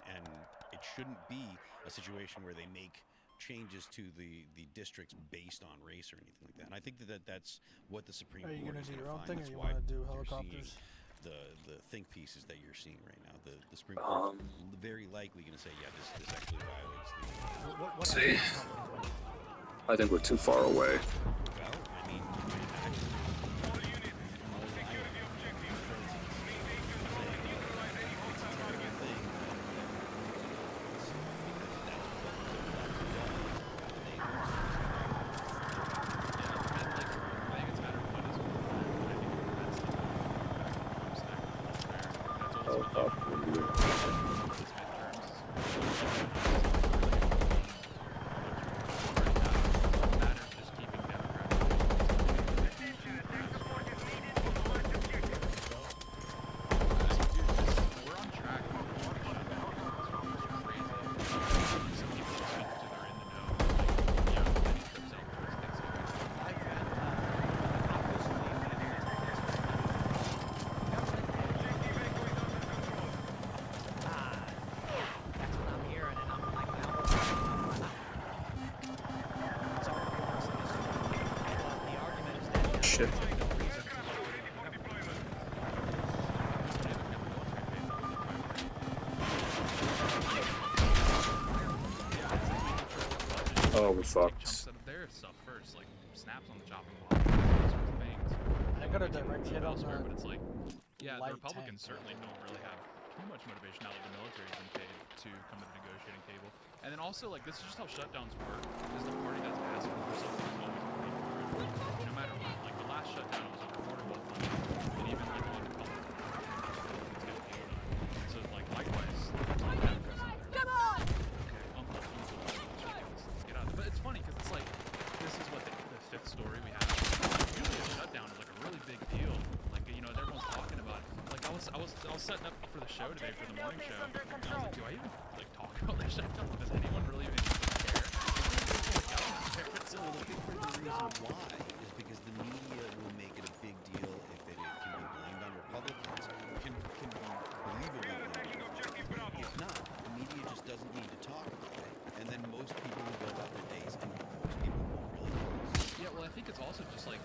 it shouldn't be a situation where they make changes to the districts based on race or anything like that. And I think that's what the Supreme Court is going to find. Are you going to do your own thing, or That's you why want to do you're helicopters? seeing the think pieces that you're seeing right now. The Supreme Court very likely going to say, yeah, this actually violates the. See, I think we're too far away. Well, I mean, up in the shit. Oh, we fucked. Chunks out of their stuff first, like snaps on the chopping block, those sorts of things. I got a direct hit on elsewhere, that. but it's like, yeah, the light Republicans tank. certainly don't really have too much motivation now that the military's been paid to come to the negotiating table. And then also, like, this is just how shutdowns work. Is the party that's asking for something is always going to pay for it, no matter what. Like the last shutdown was over portable funding, and even like all the public it's got paid on. So like likewise, like that president there. Come on! Okay, uncle, get out. But it's funny because it's like this is what the fifth story we have. Usually a shutdown is like a really big deal. Like you know, everyone's talking about it. Like I was setting up for the show today for the morning show. And I was like, do I even like talk about this shutdown? Does anyone really even care? So the big reason why is because the media will make it a big deal if it can be blamed on Republicans. Can be believably blamed. If not, the media just doesn't need to talk about it, and then most people will go about their days, and most people won't really notice. Yeah, well, I think it's also just like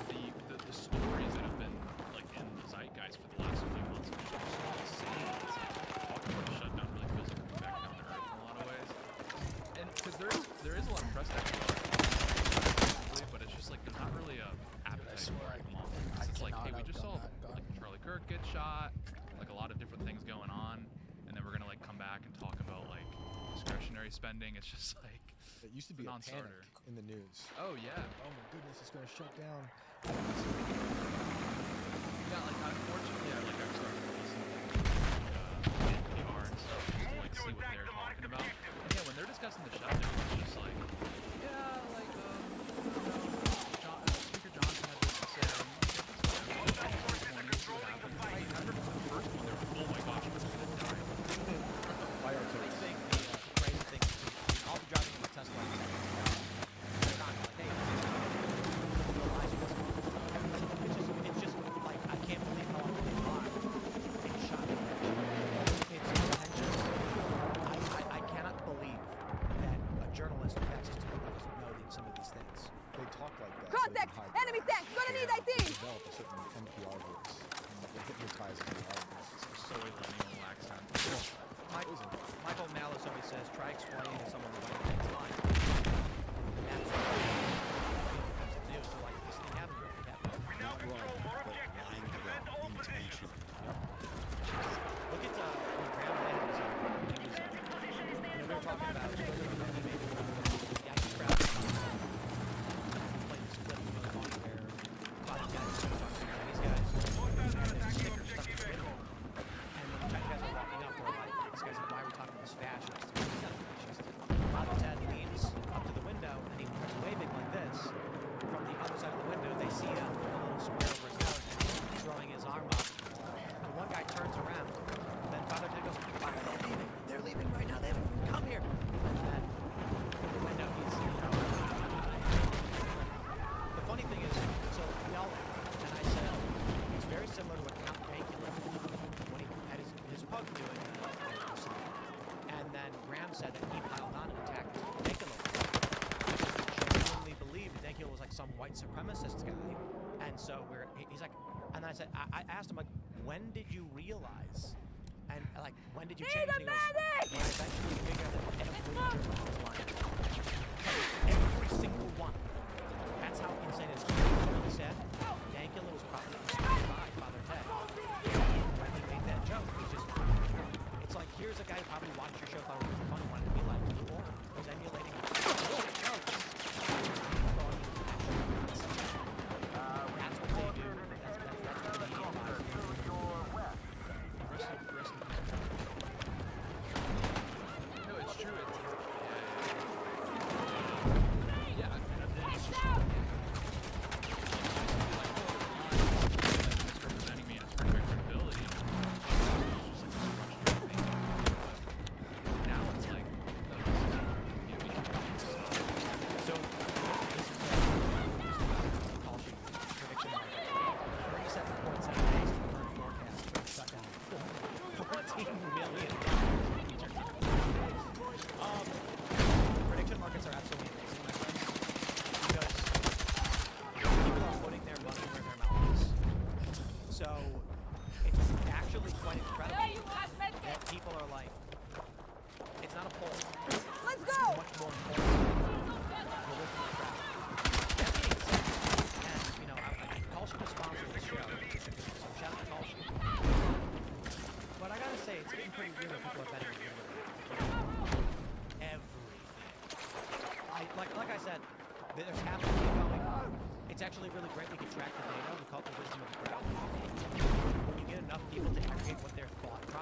the stories that have been like in the zeitgeist for the last few months have just been so insane. It's like talking about the shutdown really feels like coming back down to earth in a lot of ways. And because there is a lot of press activity, but it's just like there's not really a appetite for it at the moment. It's like, hey, we just saw like Charlie Kirk get shot, like a lot of different things going on, and then we're gonna like come back and talk about like discretionary spending. It's just like it used to be a panic non-starter in the news. Oh yeah. Oh my goodness, it's gonna shut down. Yeah, like unfortunately, I started listening to NPR and stuff just to like see what they're talking about. And yeah, when they're discussing the shutdown, it's just like, yeah, like Speaker Johnson had this to say. I remember the first one, they were like, oh my gosh, we're gonna die. I think the crazy thing is, I'll be driving my Tesla. They're not like, hey, it's just like I can't believe how long they are being shot. It's intentional. I cannot believe that a journalist who access to it doesn't know some of these things. They talk like that. Contact! Enemy tank! Gonna need IT! Develop a certain NPR voice. It hypnotizes the audience. So millennial accent. Michael Malice always says, try explaining to someone what it's like. That's what it news. So like this thing happened. Not wrong, but lying about intention. Look at when Graham Land was we were talking about the IT crowd. Playing this clip really long where five guys talking about these guys. And there's a sticker stuck in the window. And when the Chinese guys are walking up, they're like, this guy's like, why are we talking this fascist? Bob Ted leans up to the window and he starts waving like this. From the other side of the window, they see him with a little square over his nose and he's throwing his arm up. And one guy turns around. And then Father Ted goes, why are they leaving? They're leaving right now. They haven't come here. And then from the window, he's, the funny thing is, so we all, and I said, it's very similar to what Count Dankula when he had his pug doing and then Graham said that he piled on and attacked Dankula. I genuinely believed Dankula was like some white supremacist guy. And so he's like, and then I said, I asked him like, when did you realize? And like, when did you change? And he goes, when I eventually figured out that every journalist was lying. Every single one. That's how insane it is. He said, Dankula was probably inspired by Father Ted. When he made that joke, it's like, here's a guy who probably watched your show, thought it was funny, wanted to be like you, or was emulating jokes. That's what they do. That's what the media buys.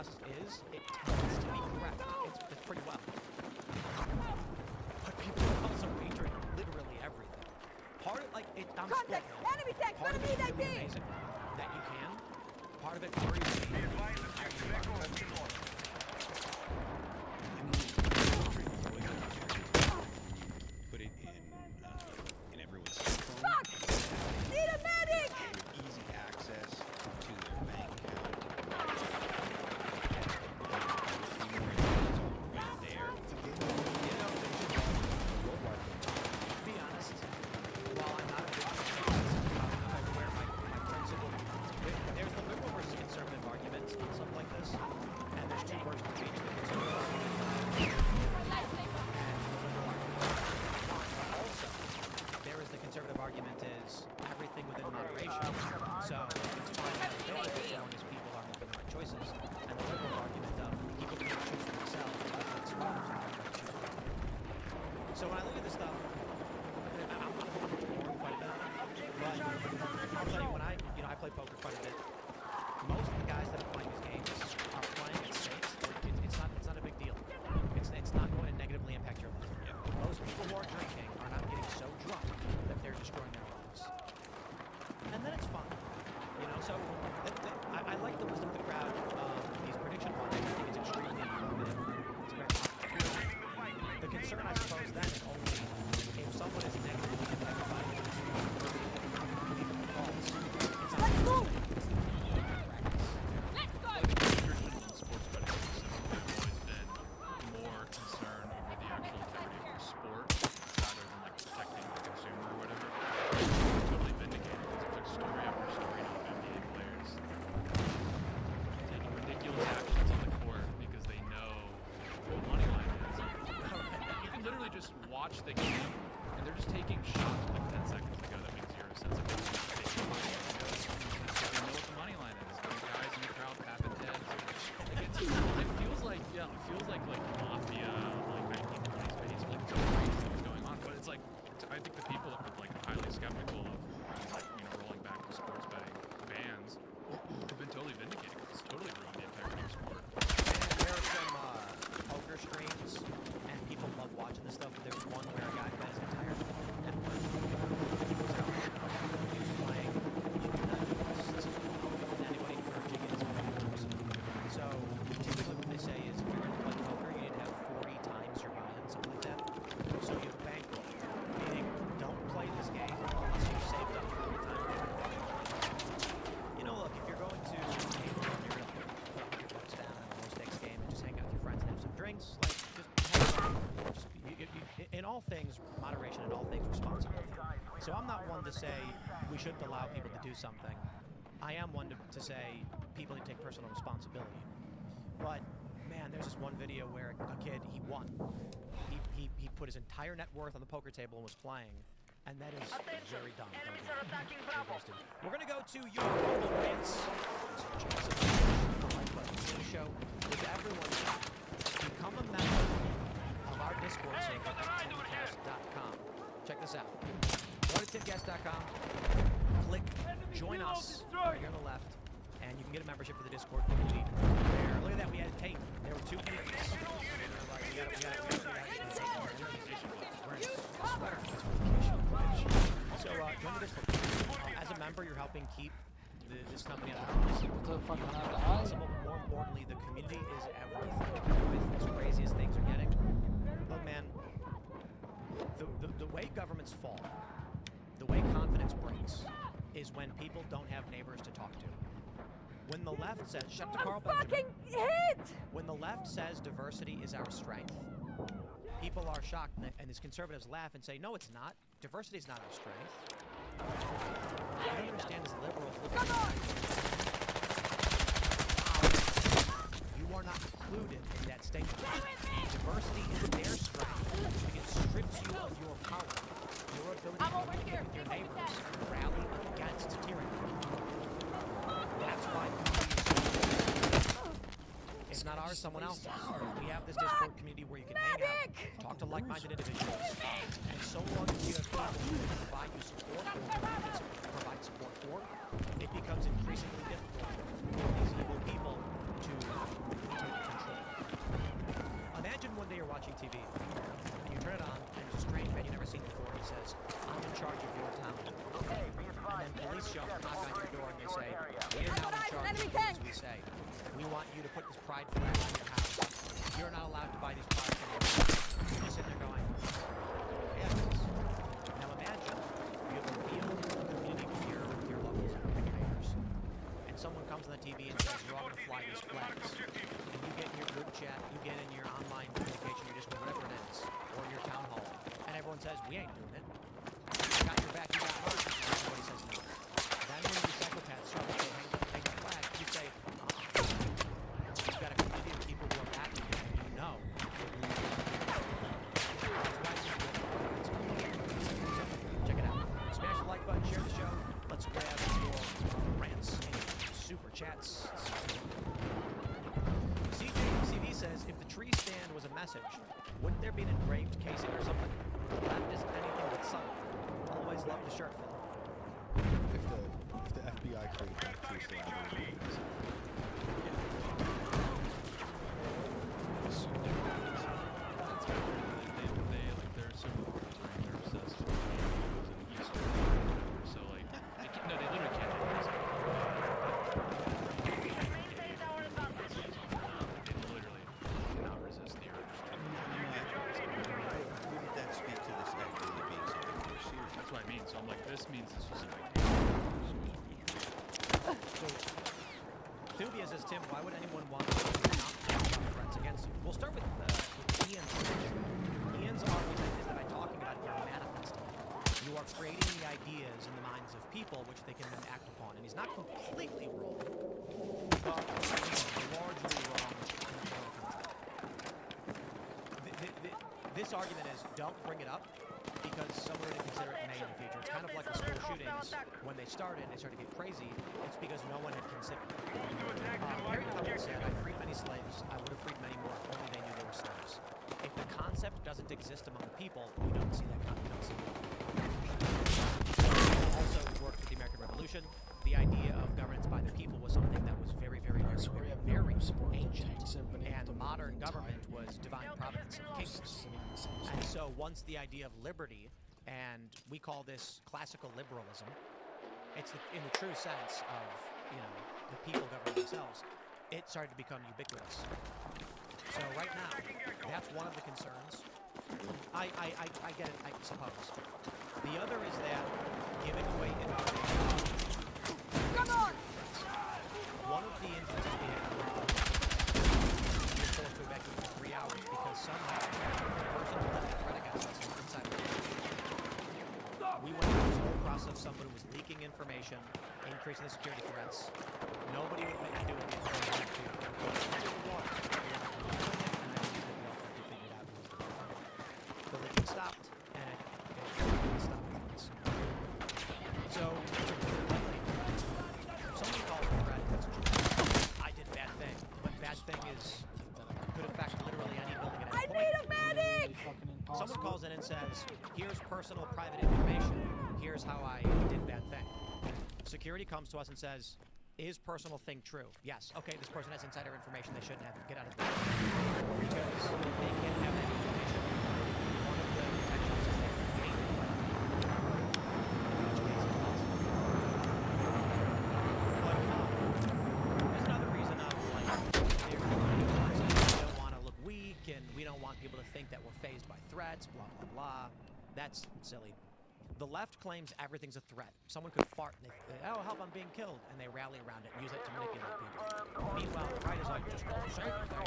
process is, it tends to be correct. It's pretty well. But people are also hatred literally everything. Part of, like, I'm split. Enemy tank, Part of gonna it need is really ID. amazing that you can. Part of it worries me. Put it in everyone's cell phone. Fuck! Need a medic! With easy access to their bank account. Right there. To be honest, while I'm not a big fan of where my principle, there's the liberal versus conservative argument on something like this, and there's two versions of each. The conservative argument and the liberal argument. Also, there is the conservative argument is everything within moderation, so it's fine to have faith as long as people are making the right choices. And the liberal argument of people can choose for themselves, it's wrong for them to choose for them. So when I look at this stuff, I'm torn quite a bit on it, but I'll tell you, when I play poker quite a bit, most of the guys that are playing these games are playing at stakes. It's not a big deal. It's not going to negatively impact your life. Most people who are drinking are not getting so drunk that they're destroying their lives. And then it's fun. You know, so I like the wisdom of the crowd. These prediction ones, I think it's extremely informative. It's very popular. The concern, I suppose, then is only if someone is negatively impacted by it. Let's go! Sports betting systems have always been more concerned over the actual integrity of the sport rather than like protecting the consumer or whatever. It's totally vindicated because it took story after story of NBA players taking ridiculous actions on the court because they know what money line is. You can literally just watch the game and they're just taking shots like 10 seconds ago. That makes 0 sense. They know what the money line is. The guys in the crowd tapping heads. It feels like mafia, like 1920s baseball. Like it's so crazy what's going on. But it's like, I think the people that were like highly skeptical of, rolling back the sports betting bans have been totally vindicated. It's totally ruined the integrity of sport. There are some poker streams, and people love watching this stuff. But there's one where a guy bet his entire net worth. He was out. He was playing. You do not do this. This is wrong. And anybody encouraging it is a bad person. So typically what they say is if you're going to play poker, you need to have 40 times your buy-in, something like that. So you have bankroll, meaning don't play this game unless you've saved up 40 times. You know, look, if you're going to a table and you're going to put $100 down on a low-stakes game and just hang out with your friends and have some drinks, like, just have fun. In all things, moderation, in all things, responsibility. So I'm not one to say we shouldn't allow people to do something. I am one to say people need to take personal responsibility. But, man, there's this one video where a kid, he won. He put his entire net worth on the poker table and was playing. And that is very dumb. We're going to go to your local rants. Show with everyone. Become a member of our Discord server at timcast.com. Check this out. Go to timcast.com. Click Join Us right here on the left. And you can get a membership for the Discord community there. Look at that, we had Tate. There were 2 communities. So, join the Discord. As a member, you're helping keep this company on the possible, but more importantly, the community is everything. With as crazy as things are getting. Look, man, the way governments fall, the way confidence breaks, is when people don't have neighbors to talk to. When the left says, shut to Carl Benjamin. When the left says diversity is our strength, people are shocked, and these conservatives laugh and say, no, it's not. Diversity is not our strength. What I don't understand is liberals look at you are not included in that statement. Diversity is their strength. It strips you of your power, your ability to communicate with your neighbors, rally against tyranny. That's why it's not ours, someone else's. We have this Discord community where you can hang out, talk to like-minded individuals, and so long as you have people who can provide you support or provide support for, it becomes increasingly difficult for these evil people to as we say, we want you to put this pride flag on your house. You're not allowed to buy these products anymore. You're sitting there going, yeah, it is. Now imagine you have a real community with your locals and your neighbors, and someone comes on the TV and says, we're all going to fly these flags. And you get in your group chat, you get in your online communication, your Discord, whatever it is, or your town hall, and everyone says, we ain't doing it. You got your back, you got mine. Everybody says no. Then when you psychopaths start to say, hang the flag, you say, you've got a community of people who are backing you, and you know. Check it out. Smash the like button, share the show. Let's grab your rants and super chats. CJCV says, if the tree stand was a message, wouldn't there be an engraved casing or something? The left isn't anything but sun. Always love the shirt, Phil. If the FBI created that tree stand, it would be amazing. There's some bars right there obsessed with Easter. So like, no, they literally can't do this. They literally cannot resist the urge. Wouldn't that speak to this actually being something more serious? That's what I mean. So I'm like, this means this was like. So, Thubia says, Tim, why would anyone want to not threats against you? We'll start with Ian's position. Ian's argument is that by talking about it, you're manifesting. You are creating the ideas in the minds of people which they can then act upon. And he's not completely wrong, but he's largely wrong in his own country. This argument is, don't bring it up, because someone would consider it may in the future. It's kind of like the school shootings. When they started to get crazy, it's because no one had considered it. Harry Tubman said, I freed many slaves. I would have freed many more if only they knew they were slaves. If the concept doesn't exist among the people, we don't see that concept. Also worked with the American Revolution. The idea of governance by the people was something that was very ancient. And modern government was divine providence of kings. And so once the idea of liberty, and we call this classical liberalism, it's in the true sense of, the people governing themselves, it started to become ubiquitous. So right now, that's one of the concerns. I get it, I suppose. The other is that giving away information. Come on! One of the instances we had was forced to evacuate for 3 hours because somehow the person who left the threat against us was inside the building. We went through this whole process. Somebody was leaking information, increasing the security threats. Nobody would do it until they had to. The leaking stopped, and it stopped. So, somebody called it a threat. I did bad thing, but bad thing could affect literally any building at any point. I need a medic! Someone calls in and says, here's personal private information. Here's how I did bad thing. Security comes to us and says, is personal thing true? Yes. Okay, this person has insider information they shouldn't have. Get out of the building. Because they can't have that information. One of the protections is they can pay the money. But there's another reason of, we don't want to look weak, and we don't want people to think that we're fazed by threats, blah, blah, blah. That's silly. The left claims everything's a threat. Someone could fart and they oh, help, I'm being killed, and they rally around it and use it to manipulate people. Meanwhile, the right is like, just don't say anything.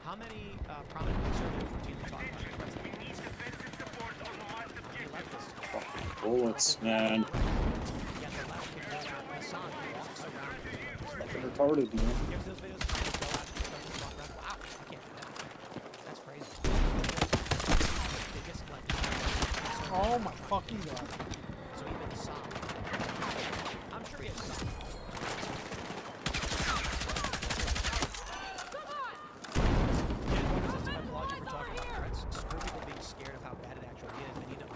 How many prominent conservatives routinely talk about threats? Bullets, man. Yet the left can go down Hassan walks around. Fucking retarded, man. Gives those videos go out and walk around. Wow, I can't do that. That's crazy. Oh my fucking god. So even Hassan. I'm sure he has some. We're talking about threats. Screw people being scared of how bad it actually is. They need to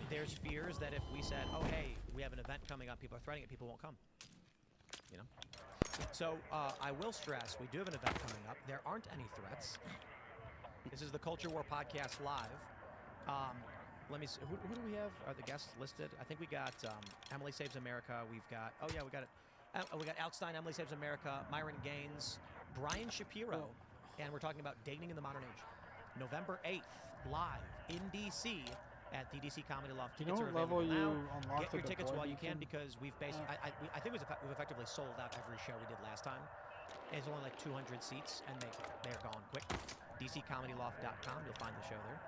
there's fears that if we said, oh hey, we have an event coming up, people are threatening it, people won't come. So I will stress, we do have an event coming up. There aren't any threats. This is the Culture War Podcast live. Let me see. Who do we have? Are the guests listed? I think we got Emily Saves America. We've got, oh yeah, we got it. We got Alex Stein, Emily Saves America, Myron Gaines, Brian Shapiro, and we're talking about dating in the modern age. November 8th, live in DC at the DC Comedy Loft. Tickets are available now. Get your tickets while you can, because we've basically, I think we've effectively sold out every show we did last time. It's only like 200 seats, and they're gone quick. DCComedyLoft.com, you'll find the show there.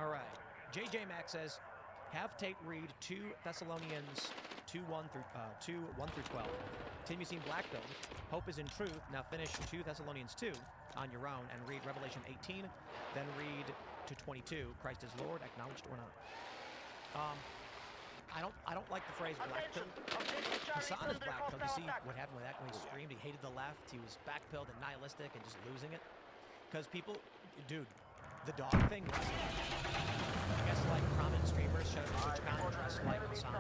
All right. JJ Mack says, have Tate read 2 Thessalonians 2:1 through 12. Tim, you've seen Black-pilled. Hope is in truth. Now finish 2 Thessalonians 2 on your own and read Revelation 18. Then read to 22. Christ is Lord, acknowledged or not. I don't like the phrase black-pilled. Hassan is black-pilled. You see what happened with that when he screamed? He hated the left. He was back-pilled and nihilistic and just losing it. Because people, dude, the dog thing was, I guess, like prominent streamers showed up to TwitchCon dressed like Hassan.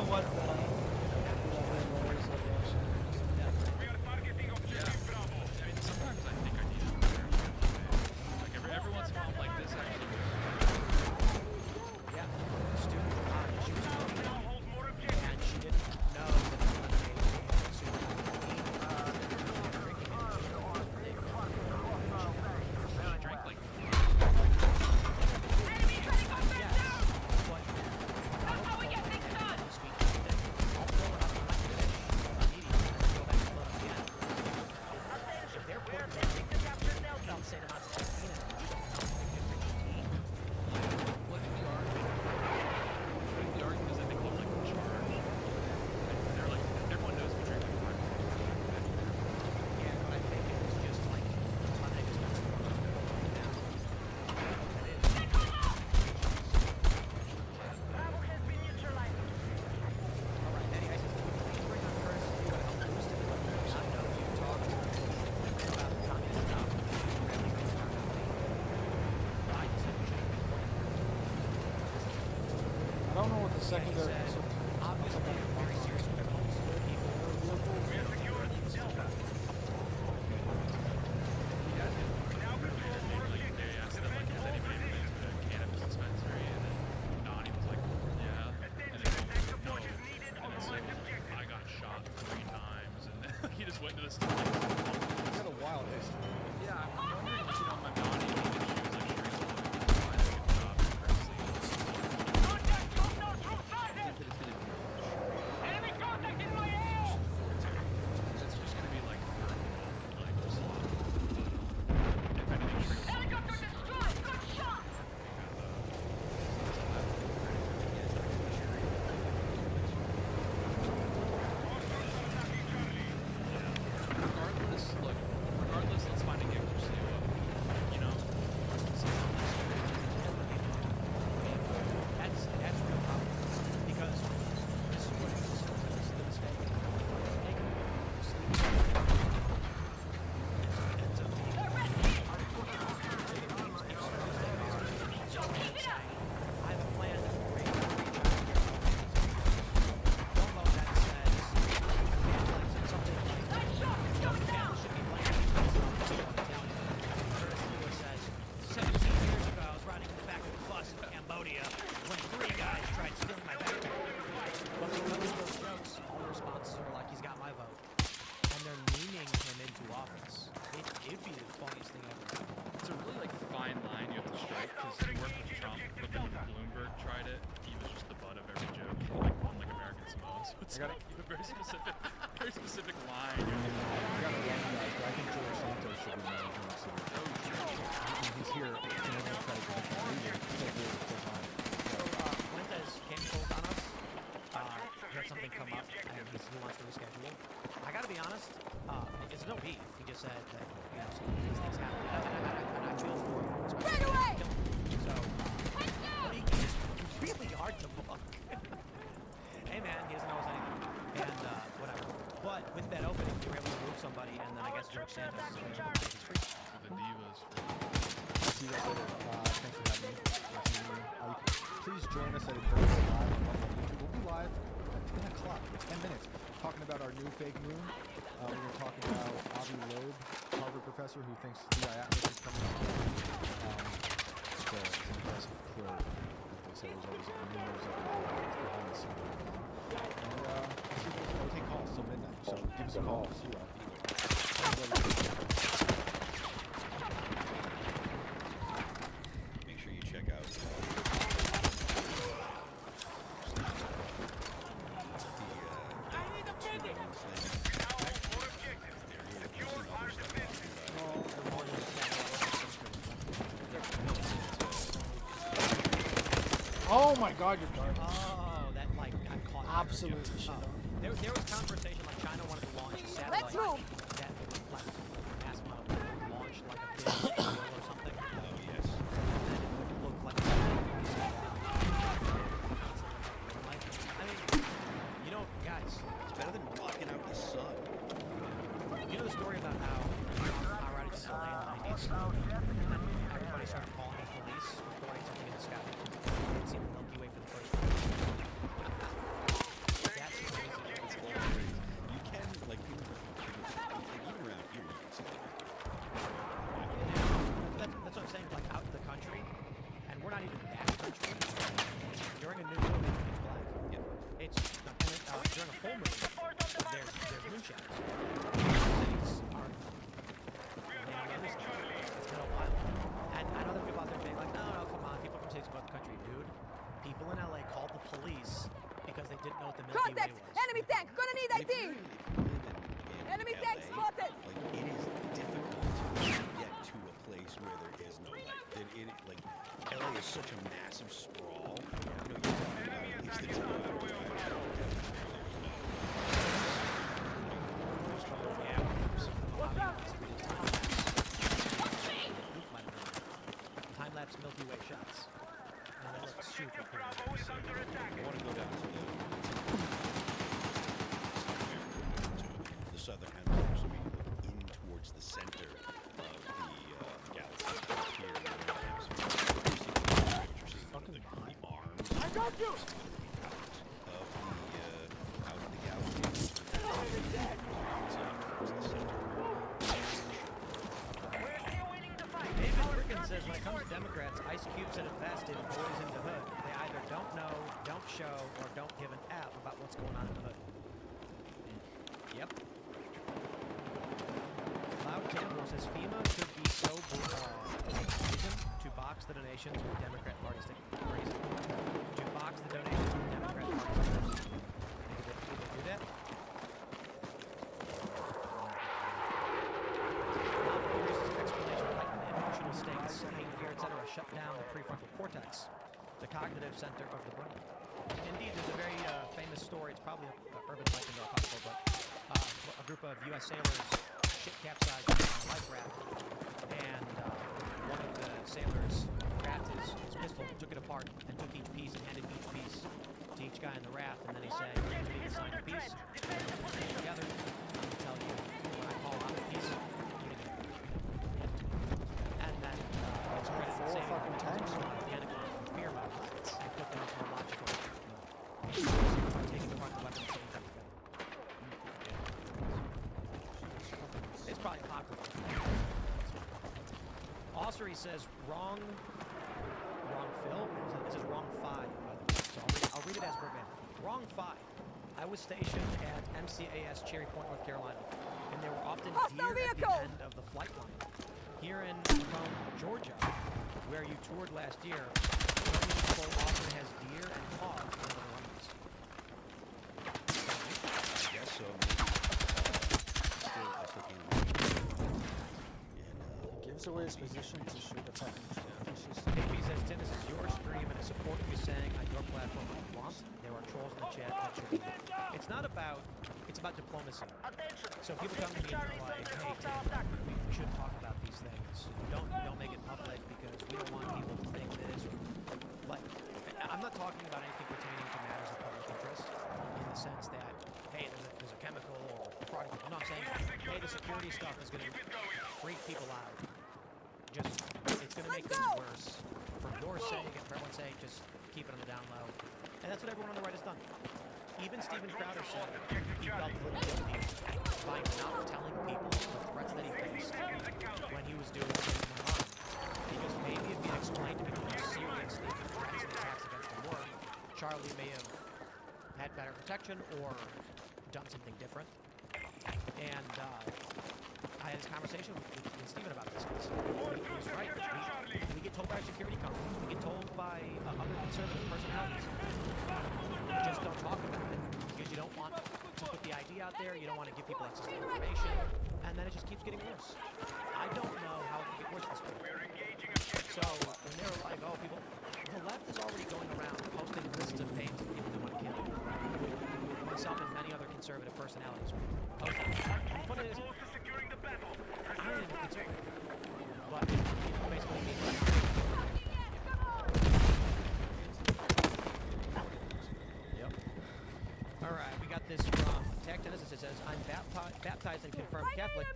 What the? Secondary. Obviously, very serious with I got shot 3 times, and he just went to the store. He's got a wild he worked with Trump, but then when Bloomberg tried it, he was just the butt of every joke, like on like American Samoa. So it's like a very specific line. I got a lot of guys, but I think George Santos should be managing the city. He's here in every type of leader. So, Fuentes came cold on us. He had something come up, and he wants to reschedule. I gotta be honest, it's no beef. He just said that, you know, these things happen. And I feel for him. Right away! So, he's really hard to book. Hey man, he doesn't know us anything. And, whatever. But with that opening, you were able to move somebody, and then I guess George Santos is going to make his free. The Divas. See you guys later. Thanks for having me. Please join us at Inverse Live on YouTube. We'll be live at 10 o'clock. 10 minutes. Talking about our new fake moon. We're going to talk about Avi Loeb, Harvard professor who thinks the Atlas is coming up. It's an impressive probe. They say there's always rumors of it behind the scenes. And we'll take calls till midnight. So give us a call. See you all. Make sure you check out Oh my God, you're dark. Oh, that like got caught. Absolutely shit. There was conversation like China wanted to launch a satellite. Let's move. That would like mass amount of launch like a big wheel or something. Oh yes. And then it would look like. I mean, you know, guys, it's better than blocking out the sun. You know the story about how Colorado in LA in the 90s, and then everybody started calling the police, reporting something in the sky. They'd seen the Milky Way for the first time. That's crazy. It's all crazy. You can, like, even around here, you can see it. That's what I'm saying, like, out in the country, and we're not even that country. During a new moon, it's pitch black. Yeah. It's, during a full moon, there's moon shadows. Cities are, it's been a while. And I know that people out there being like, no, come on, people from cities go out the country. Dude, people in LA called the police because they didn't know what the Milky Way Contact! was. Enemy tank! Gonna need ID! Enemy tank spotted! Like, it is difficult to get to a place where there is no light. Like, LA is such a massive sprawl. You know, at least the time. Time-lapse Milky Way shots. And they look super cool. I want to go down to the southern hemisphere, so we look in towards the center of the galaxy here in the northern hemisphere. You're seeing one of the arms. I got you! Out of the galaxy. David Perkins says when it comes to Democrats, Ice Cube said it best in Boys in the Hood. They either don't know, don't show, or don't give an F about what's going on in the hood. Yep. Cloud Campbell says FEMA could be so reason to box the donations with Democrat Party stickers. Reason to box the donations with Democrat Party stickers. Did they do that? Emotional states, pain, fear, etc. shut down the prefrontal cortex, the cognitive center of the brain. Indeed, there's a very famous story. It's probably an urban legend or apocryphal, but a group of U.S. sailors ship capsized on a life raft, and one of the sailors grabbed his pistol, took it apart, and took each piece and handed each piece to each guy in the raft, and then he said, "You need to sign a piece, we'll stay together. I'll tell you when I call out a piece." And then it's credit to saying the anagram from fear mode and put them into a logical by taking apart the weapon and putting them together. It's probably apocryphal. Ossery says wrong Phil. It says wrong 5, by the way. So I'll read it as verbatim. Wrong 5. I was stationed at MCAS Cherry Point, North Carolina, and there were often deer at the end of the flight line. Here in Macomb, Georgia, where you toured last year, Paul often has deer and hog in the runs. I guess so. Still, I still can't. He gives away his position to shoot a fucking fishes. KP says, Tim, this is your stream, and I support what you're saying on your platform. I want. There are trolls in the chat. That should be. It's not about. It's about diplomacy. So people come to me and they're like, hey, Tim, we should talk about these things. Don't make it public because we don't want people to think this. Like, I'm not talking about anything pertaining to matters of public interest in the sense that, hey, there's a chemical or a product. No, I'm saying, hey, the security stuff is going to freak people out. Just, it's going to make things worse. For your sake and for everyone's sake, just keep it on the down low. And that's what everyone on the right has done. Even Steven Crowder said he felt a little guilty by not telling people the threats that he faced when he was doing things online. Because maybe if he had explained to people how serious the threats and attacks against him were, Charlie may have had better protection or done something different. And I had this conversation with Steven about this. He was right. We get told by our security companies, we get told by other conservative personalities. Just don't talk about it because you don't want to put the idea out there, you don't want to give people access to information, and then it just keeps getting worse. I don't know how it can get worse this way. So when they're like, oh, people, the left is already going around posting lists of names of people they want to kill. Myself and many other conservative personalities posting. The fun is, I am a conservative, but people basically mean like, all right, we got this from Tech Genesis. It says, I'm baptized and confirmed Catholic,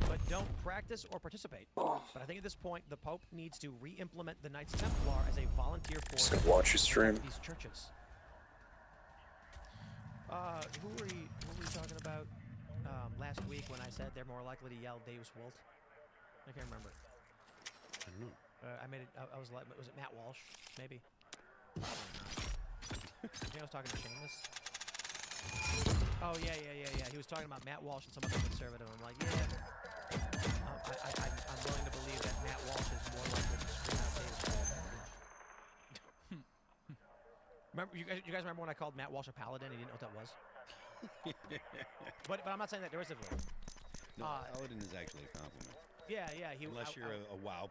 but don't practice or participate. But I think at this point, the Pope needs to re-implement the Knights Templar as a volunteer force. So watch your stream. These churches. Who were you talking about last week when I said they're more likely to yell Deus Vult? I can't remember. I don't know. I made it. I was like, was it Matt Walsh? Maybe. I think I was talking to Seamus. Oh yeah. He was talking about Matt Walsh and some other conservative. I'm like, yeah. I'm willing to believe that Matt Walsh is more likely to scream out Deus Vult. Remember, you guys remember when I called Matt Walsh a paladin? He didn't know what that was. but I'm not saying that derisively. No, paladin is actually a compliment. Yeah. Unless you're a WoW.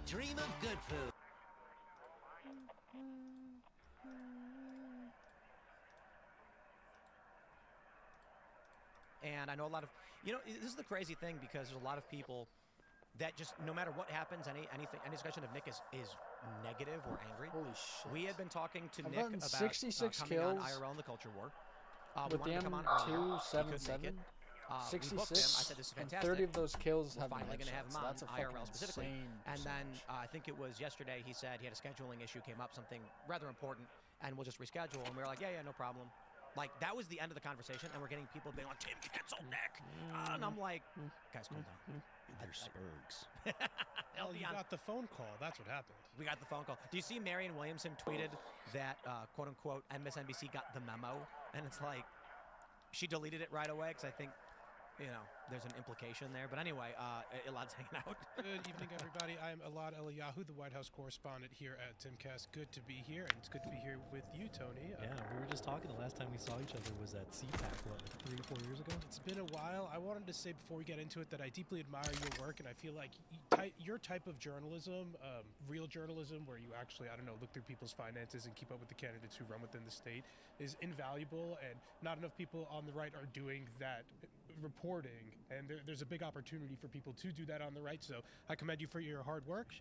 Dream of good food. And I know a lot of, this is the crazy thing because there's a lot of people that just, no matter what happens, any discussion of Nick is negative or angry. Holy shit. We had been talking to I've Nick gotten about 66 coming kills on IRL in the Culture War. with the M277. 66. I said this is fantastic. And 30 of those kills have finally going to have him on That's a IRL specifically. insane And then percentage. I think it was yesterday he said he had a scheduling issue came up, something rather important, and we'll just reschedule. And we were like, yeah, no problem. Like, that was the end of the conversation, and we're getting people being like, Tim, cancel Nick. And I'm like, guys, calm down. They're Spurgs. Well, you got the phone call. That's what happened. We got the phone call. Do you see Marianne Williamson tweeted that, quote-unquote, MSNBC got the memo? And it's like, she deleted it right away because I think, there's an implication there. But anyway, Elad's hanging out. Good evening, everybody. I'm Elad Eliyahu, the White House correspondent here at Timcast. Good to be here, and it's good to be here with you, Tony. Yeah, we were just talking. The last time we saw each other was at CPAC, what, 3 or 4 years ago? It's been a while. I wanted to say before we get into it that I deeply admire your work, and I feel like your type of journalism, real journalism, where you actually, look through people's finances and keep up with the candidates who run within the state, is invaluable, and not enough people on the right are doing that reporting, and there's a big opportunity for people to do that on the right, so I commend you for your hard work.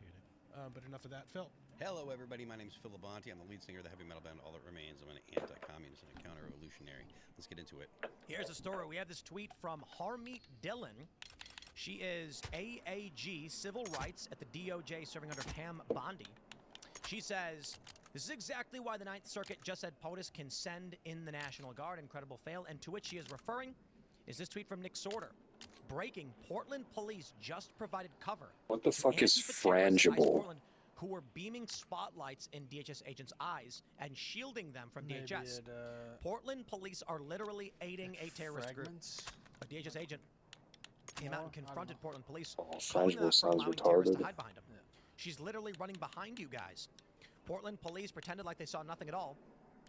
But enough of that. Phil. Hello, everybody. My name is Phil Labonte. I'm the lead singer of the heavy metal band All That Remains. I'm an anti-communist and a counter-revolutionary. Let's get into it. Here's a story. We have this tweet from Harmeet Dillon. She is AAG Civil Rights at the DOJ serving under Pam Bondi. She says, this is exactly why the Ninth Circuit just said POTUS can send in the National Guard. Incredible fail. And to which she is referring is this tweet from Nick Sorter. Breaking, Portland police just provided cover. What the fuck is frangible? who were beaming spotlights in DHS agents' eyes and shielding them from Maybe DHS. Portland police are literally aiding a terrorist group. A DHS agent came out and confronted Portland police, calling them out for allowing terrorists to hide behind them. She's literally running behind you guys. Portland police pretended like they saw nothing at all,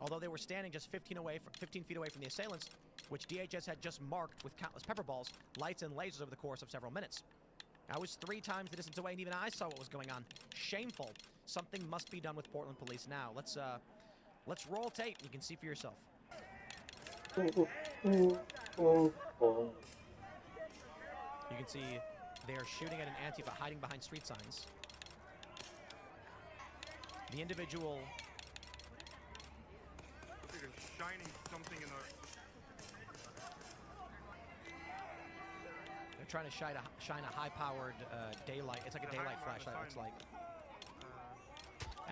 although they were standing just 15 feet away from the assailants, which DHS had just marked with countless pepper balls, lights, and lasers over the course of several minutes. I was 3 times the distance away, and even I saw what was going on. Shameful. Something must be done with Portland police now. Let's roll tape. You can see for yourself. You can see they are shooting at an Antifa hiding behind street signs. The individual shining something in the. They're trying to shine a high-powered daylight. It's like a daylight flashlight. It looks like.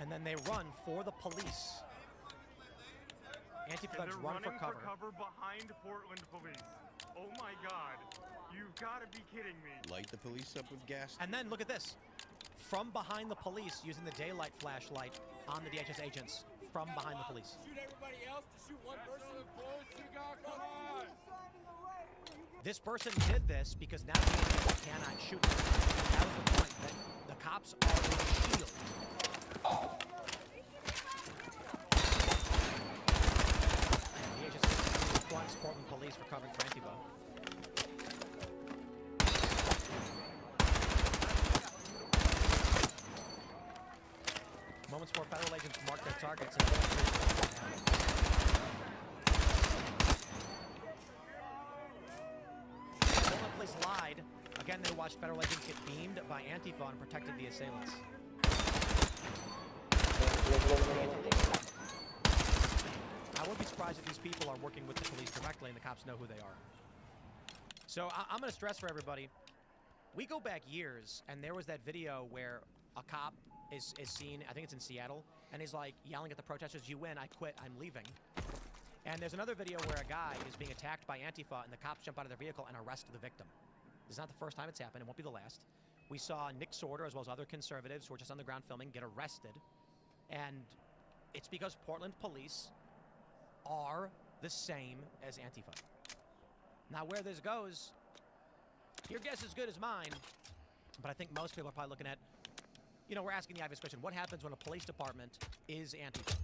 And then they run for the police. Antifa thugs run for cover. Behind Portland police. Oh my God! You've got to be kidding me. Light the police up with gas. And then look at this. From behind the police, using the daylight flashlight on the DHS agents. From behind the police. Shoot everybody else to shoot one person with bullets. You got come on. This person did this because now DHS cannot shoot them. That was the point. That the cops are in shield. DHS wants Portland police for covering for Antifa. Moments before federal agents mark their targets. Portland police lied. Again, they watched federal agents get beamed by Antifa and protected the assailants. I wouldn't be surprised if these people are working with the police directly and the cops know who they are. So I'm going to stress for everybody, we go back years, and there was that video where a cop is seen, I think it's in Seattle, and he's like yelling at the protesters, "You win, I quit, I'm leaving." And there's another video where a guy is being attacked by Antifa and the cops jump out of their vehicle and arrest the victim. This is not the first time it's happened, it won't be the last. We saw Nick Sorter, as well as other conservatives who were just on the ground filming, get arrested. And it's because Portland police are the same as Antifa. Now where this goes, your guess is as good as mine, but I think most people are probably looking at, you know, we're asking the obvious question, what happens when a police department is Antifa?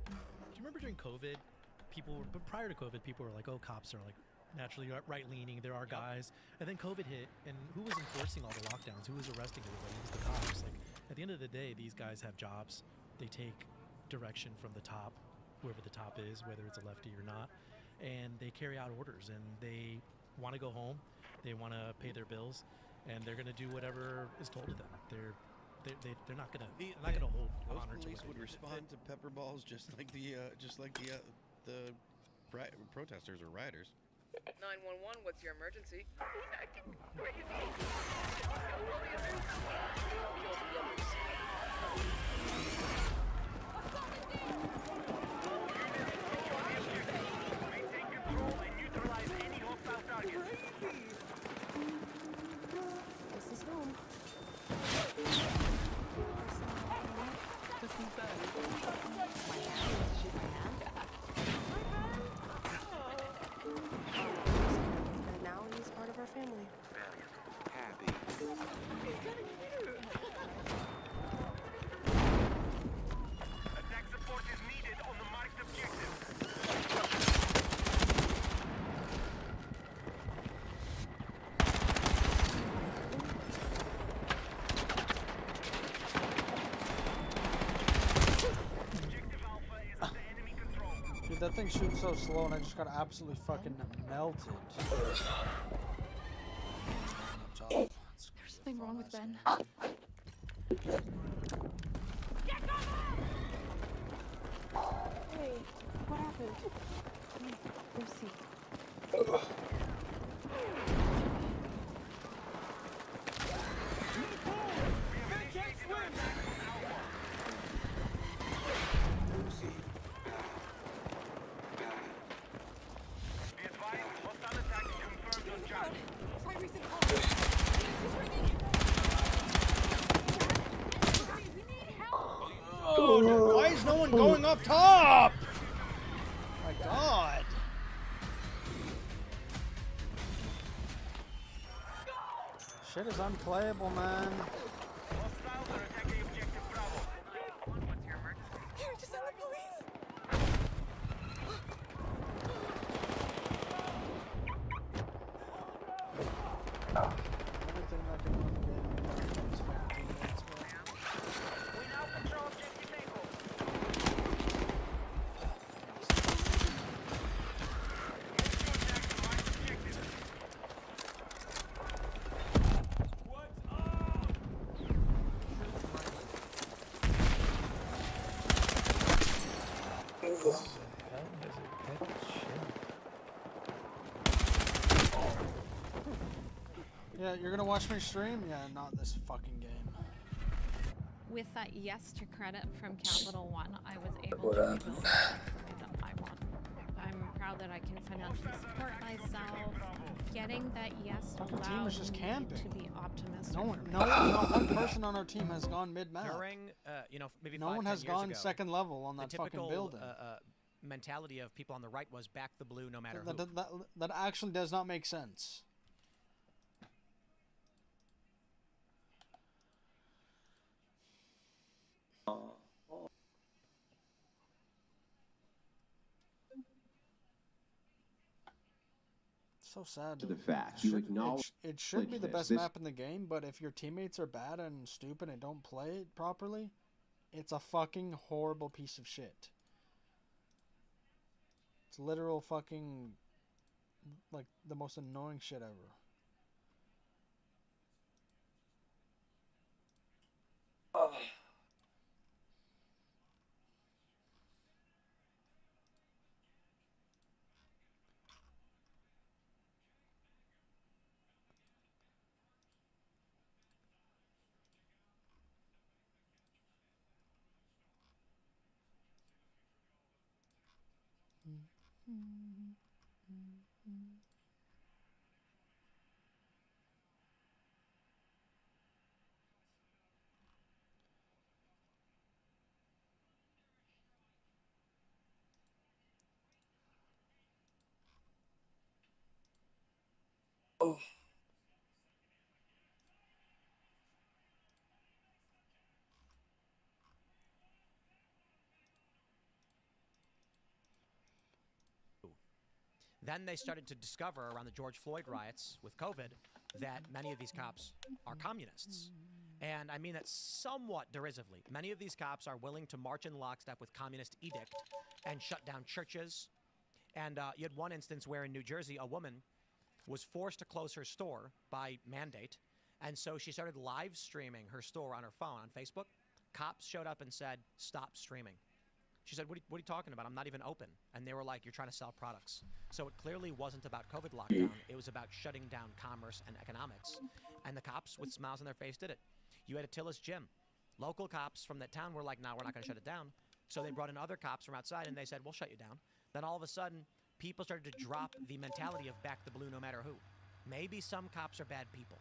Do you remember during COVID, but prior to COVID, people were like, oh, cops are like naturally right-leaning, there are guys. And then COVID hit, and who was enforcing all the lockdowns? Who was arresting everybody? It was the cops. Like, at the end of the day, these guys have jobs. They take direction from the top, whoever the top is, whether it's a lefty or not. And they carry out orders, and they want to go home. They want to pay their bills, and they're going to do whatever is told to them. They're not going to hold honor to police would respond to pepper balls just like the protesters or rioters. 911, what's your emergency? He's acting crazy. Maintain control and neutralize any hostile targets. This is home. This is bad. My hand? Shoot my hand? And now he's part of our family. Happy. He's getting cute. Attack support is needed on the marked objective. Dude, that thing shoots so slow and I just got absolutely fucking melted. There's something wrong with Ben. Hey, what happened? Hey, Lucy. up top! My God. Shit is unplayable, man. Here, just send the police. Everything that can run the game. These fucking teammates, bro. We now control objective Echo. Yeah, you're gonna watch me stream? Yeah, not this fucking game. With that yes to credit from Capital One, I was able What to happened? rebuild the country that I want. I'm proud that I can financially support myself. Getting that yes Fucking team allowed is just me camping. to be optimistic. No one, not one person on our team has gone mid-map. During, you know, maybe No 5, one 10 has years gone ago, second level on the that fucking typical, building. mentality of people on the right was back the blue no matter who. That actually does not make sense. So sad. To the dude. facts. You acknowledge it should be the best this. map in the game, but if your teammates are bad and stupid and don't play it properly, it's a fucking horrible piece of shit. It's literal fucking, like, the most annoying shit ever. Oh. Then they started to discover around the George Floyd riots with COVID that many of these cops are communists. And I mean that somewhat derisively. Many of these cops are willing to march in lockstep with communist edict and shut down churches. And you had one instance where in New Jersey, a woman was forced to close her store by mandate. And so she started live streaming her store on her phone on Facebook. Cops showed up and said, "Stop streaming." She said, what are you talking about? I'm not even open. And they were like, "You're trying to sell products." So it clearly wasn't about COVID lockdown. It was about shutting down commerce and economics. And the cops with smiles on their face did it. You had Attila's Gym. Local cops from that town were like, "No, we're not going to shut it down." So they brought in other cops from outside and they said, "We'll shut you down." Then all of a sudden, people started to drop the mentality of back the blue no matter who. Maybe some cops are bad people.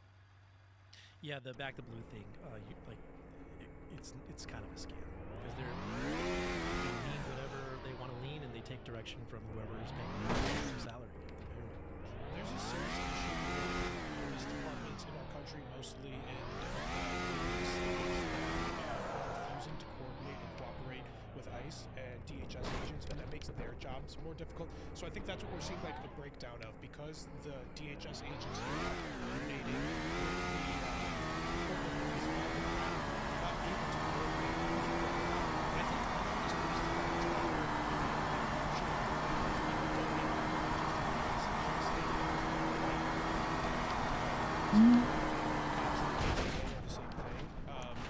Yeah, the back the blue thing, it's kind of a scam because they lean whatever they want to lean, and they take direction from whoever is paying their salary. There's a serious issue with police departments in our country, mostly in refusing to coordinate and cooperate with ICE and DHS agents, and that makes their jobs more difficult. So I think that's what we're seeing, like, the breakdown of, because the DHS agents are not coordinating with the police department, not able to coordinate with each other. And I think all of these police departments are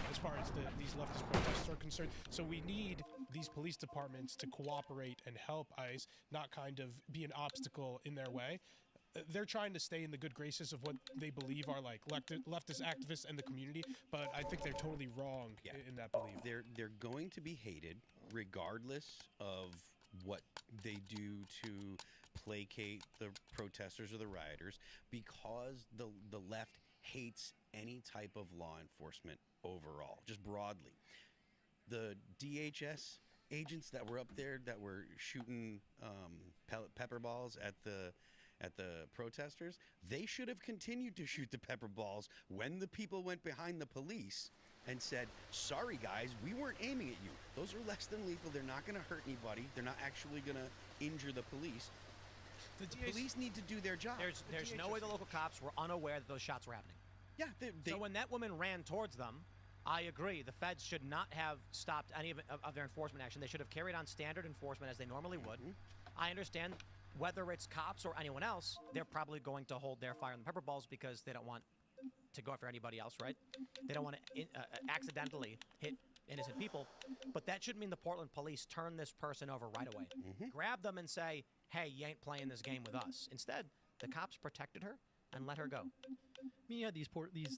as far as these leftist protests are concerned. So we need these police departments to cooperate and help ICE, not kind of be an obstacle in their way. They're trying to stay in the good graces of what they believe are like leftist activists and the community, but I think they're totally wrong in that belief. They're going to be hated regardless of what they do to placate the protesters or the rioters, because the left hates any type of law enforcement overall, just broadly. The DHS agents that were up there that were shooting pepper balls at the protesters, they should have continued to shoot the pepper balls when the people went behind the police and said, sorry guys, we weren't aiming at you. Those are less than lethal. They're not going to hurt anybody. They're not actually going to injure the police. The police need to do their job. There's no way the local cops were unaware that those shots were happening. Yeah. So when that woman ran towards them, I agree. The feds should not have stopped any of their enforcement action. They should have carried on standard enforcement as they normally would. I understand whether it's cops or anyone else, they're probably going to hold their fire on the pepper balls because they don't want to go after anybody else, right? They don't want to accidentally hit innocent people. But that shouldn't mean the Portland police turn this person over right away. Grab them and say, hey, you ain't playing this game with us. Instead, the cops protected her and let her go. I mean, you had these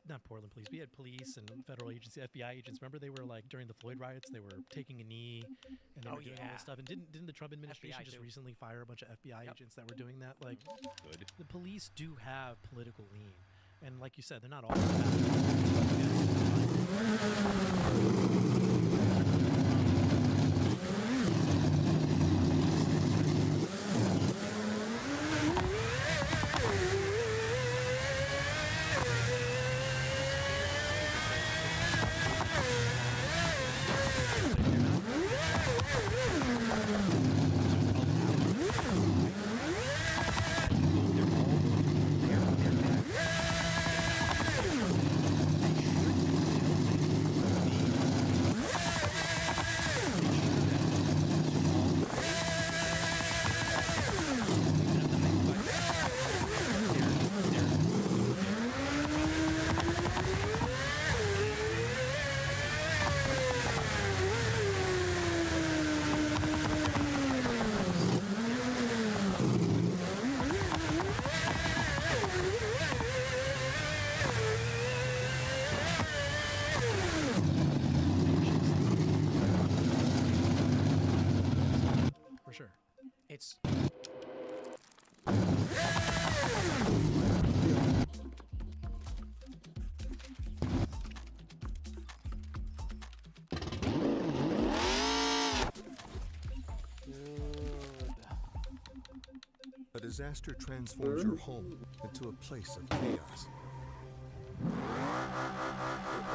not Portland police, we had police and federal agents, FBI agents. Remember, they were like during the Floyd riots, they were taking a knee and they were doing all this stuff. And didn't the Trump administration FBI just too. recently fire a bunch of FBI agents that were doing that? Like, the police do have political lean, and like you said, they're not all for sure. It's A disaster transforms your home into a place of chaos. Where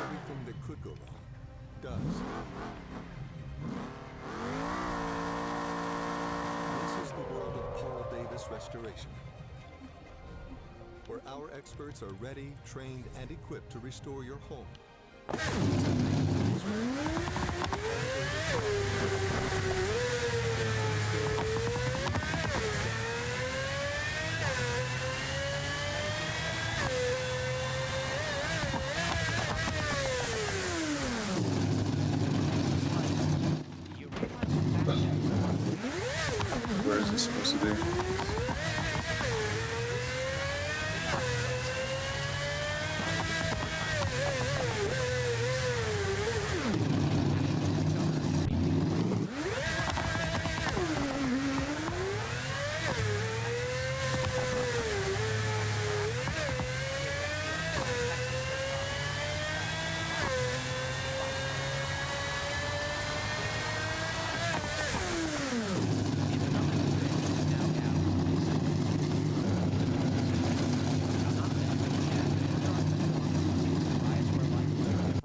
everything that could go wrong does. This is the world of Paul Davis Restoration, where our experts are ready, trained, and equipped to restore your home. Where is this supposed to be?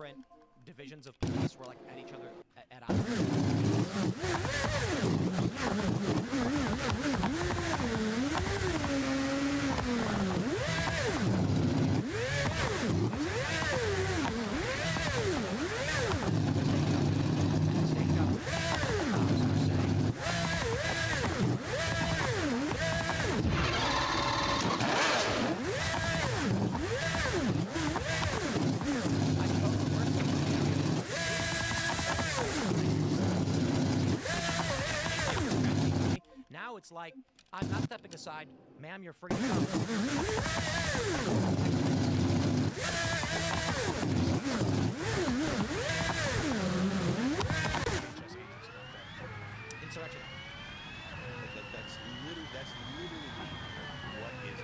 different divisions of police were like at each other at odds. Now it's like, I'm not stepping aside. Ma'am, you're free to go. Insurrection. That's literally what is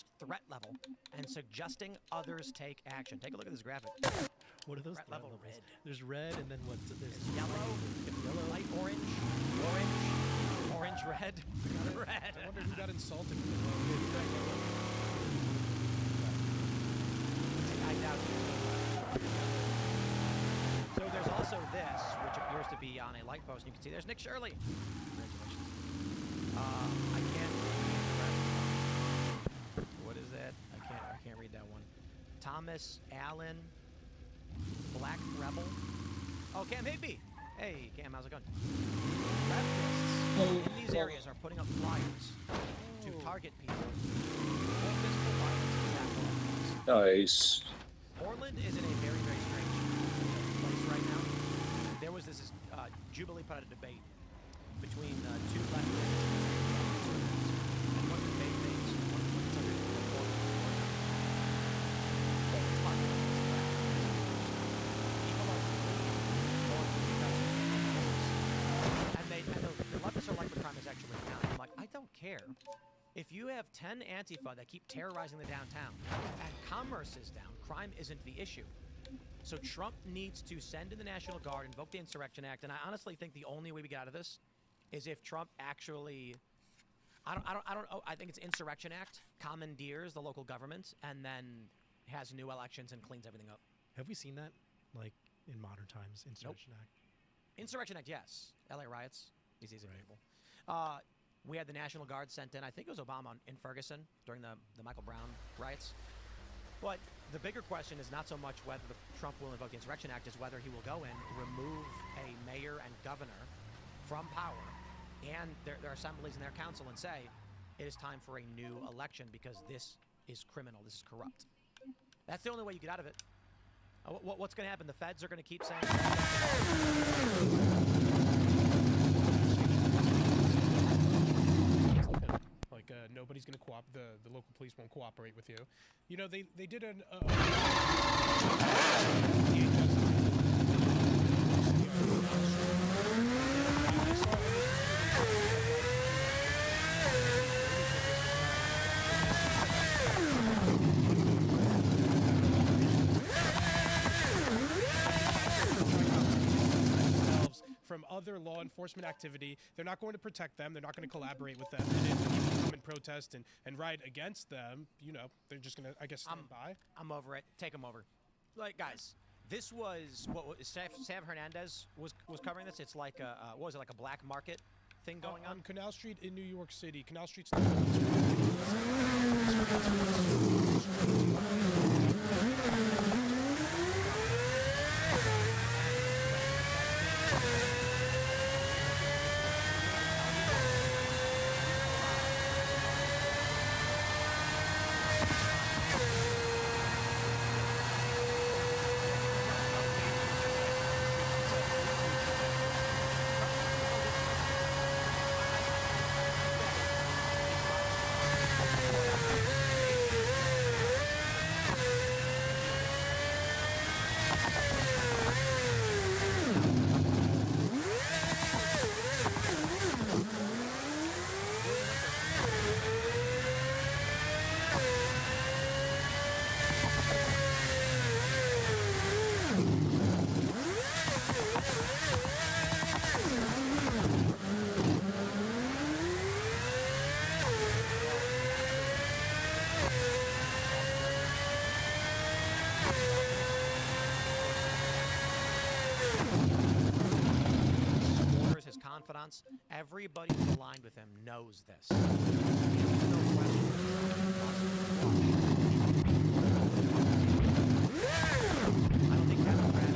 highest threat level and suggesting others take action. Take a look at this graphic. What are those threat level? levels? Red. There's red, and then what? There's Yellow, light orange, orange, red, red. I wonder who got insulted. I doubt it. So there's also this, which appears to be on a light post. You can see there's Nick Shirley. Congratulations. I can't read. What is that? I can't read that one. Thomas Allen, Black Rebel. Oh, Cam Higby. Hey, Cam, how's it going? Leftists in these areas are putting up flyers to target people. For physical violence and tactical violence. Nice. Portland is in a very, very strange place right now. There was this Jubilee put out a debate between two leftists and one of the debate mates, one of the conservatives in Portland. It's popular. People are and the leftists are like the crime is actually down. I'm like, I don't care. If you have 10 Antifa that keep terrorizing the downtown and commerce is down, crime isn't the issue. So Trump needs to send in the National Guard, invoke the Insurrection Act, and I honestly think the only way we get out of this is if Trump actually, I don't know, I think it's Insurrection Act, commandeers the local government, and then has new elections and cleans everything up. Have we seen that, like, in modern times, Insurrection Act? Insurrection Act, yes. LA riots, easy example. We had the National Guard sent in, I think it was Obama in Ferguson during the Michael Brown riots. But the bigger question is not so much whether Trump will invoke the Insurrection Act, is whether he will go in, remove a mayor and governor from power and their assemblies and their council and say, it is time for a new election because this is criminal, this is corrupt. That's the only way you get out of it. What's going to happen? The feds are going to keep saying... Like, nobody's going to cooperate, the local police won't cooperate with you. You know, they did an... from other law enforcement activity. They're not going to protect them. They're not going to collaborate with them. And if people come and protest and riot against them, you know, they're just going to, I guess, stand by. I'm over it. Take them over. Like, guys, this was what Sam Hernandez was covering this. It's like a, what was it, like a black market thing going on? On Canal Street in New York City. Canal Street's... Confidants, everybody who's aligned with him knows this. There's no question. I don't think Kevin Pratt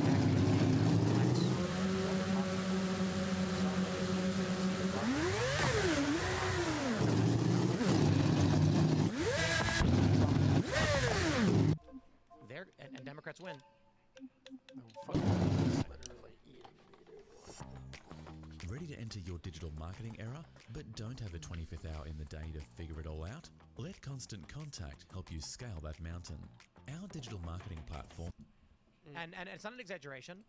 there and Democrats win. Ready to enter your digital marketing era, but don't have a 25th hour in the day to figure it all out? Let Constant Contact help you scale that mountain. Our digital marketing platform... And it's not an exaggeration.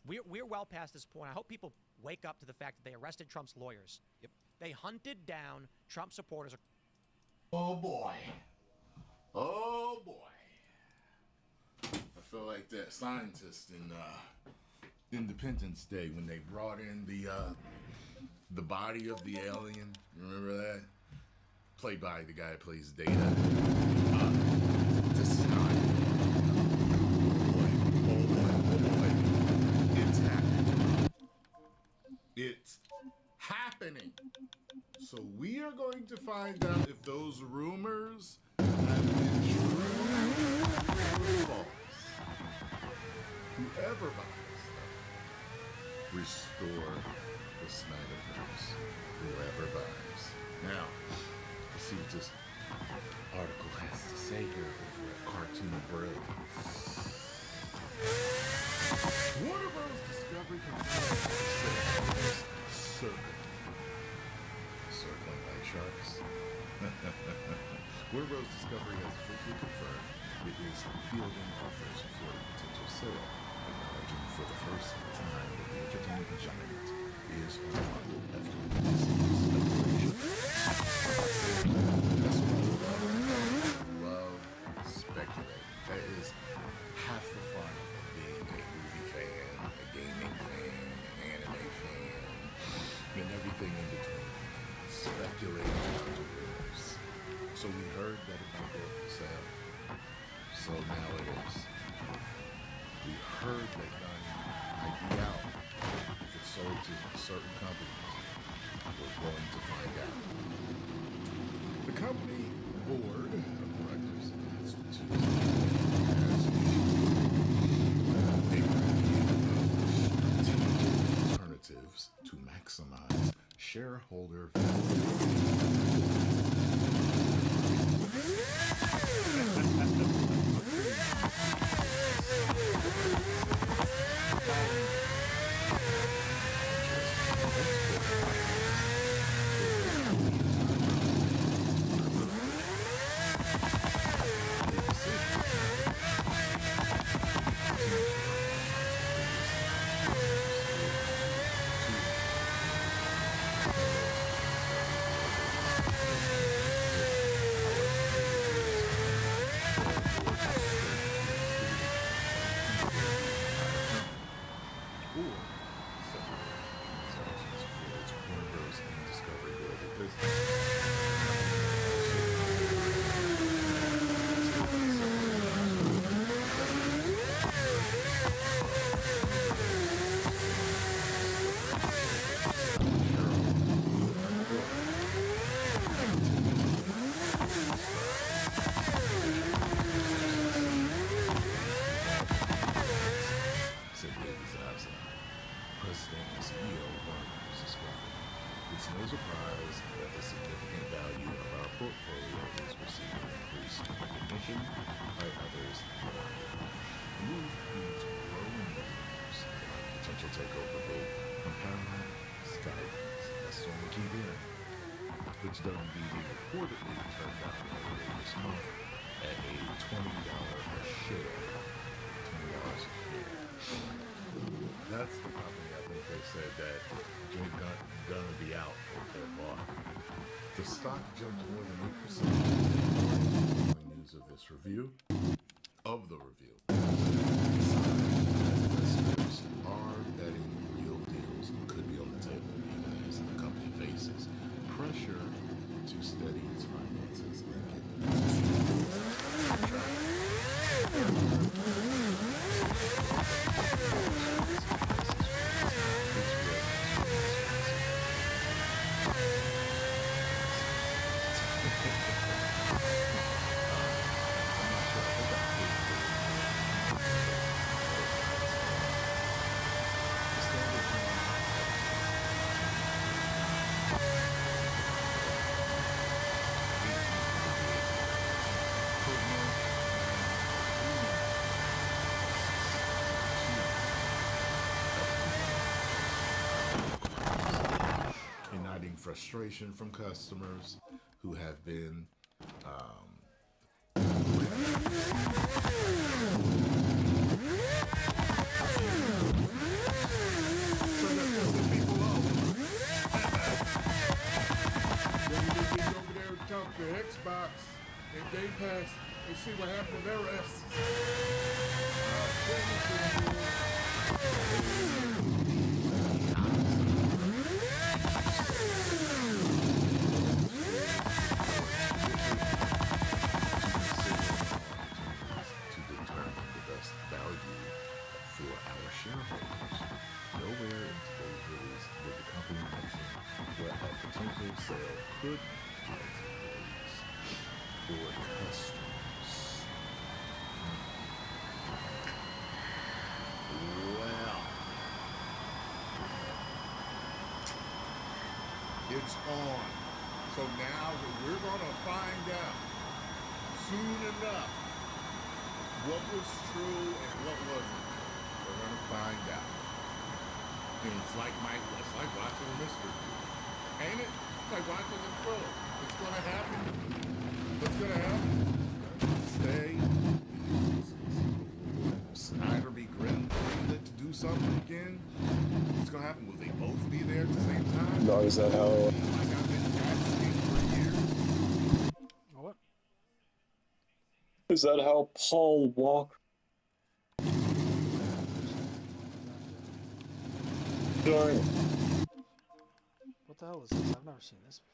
We're well past this point. I hope people wake up to the fact that they arrested Trump's lawyers. Yep. They hunted down Trump supporters. Oh boy. Oh boy. I feel like that scientist in Independence Day when they brought in the body of the alien. You remember that? Played by the guy that plays Data. This is how I feel. Oh boy. It's happening. It's happening. So we are going to find out if those rumors have been true or false. Whoever buys them, restore the Snyderverse. Whoever buys. Now, let's see what this article has to say here over at Cartoon Bray. Warner Bros. Discovery confirms circling like sharks. Warner Bros. Discovery has officially confirmed it is fielding offers for a potential sale, acknowledging for the first time that the entertainment giant is on the market after speculation. That's what I love speculating. That is half the fun of being a movie fan, a gaming fan, an anime fan, and everything in between. Speculating about the rumors. So we heard that it might go up for sale. So now it is. We heard that gun might be out. If it's sold to certain companies, we're going to find out. The company board of directors announced Tuesday has a review of strategic alternatives to maximize shareholder which WBD reportedly turned down earlier this month at a $20 a share. $20 a share. That's the company I think they said that gonna be out if they're bought. The stock jumped more than 8% following news of this review. Of the review. Investors are betting real deals could be on the table even as the company faces pressure to steady its finances and get frustration from customers who have been over there talk to Xbox and Game Pass me see what happened to their refs. To determine the best value for our shareholders. Nowhere in today's release did the company mention what a potential sale could do to employees or customers. Well, it's on. So now we're gonna find out soon enough what was true and what wasn't true. We're gonna find out. And it's like watching a mystery movie. Ain't it? It's like watching a thriller. It's gonna happen. What's gonna happen? Stay. Snyder be greenlit to do something again. What's gonna happen? Will they both be there at the same time? No, is that how? Like I've been practicing for years. What? Is that how Paul Walker? Sorry. What the hell is this? I've never seen this before.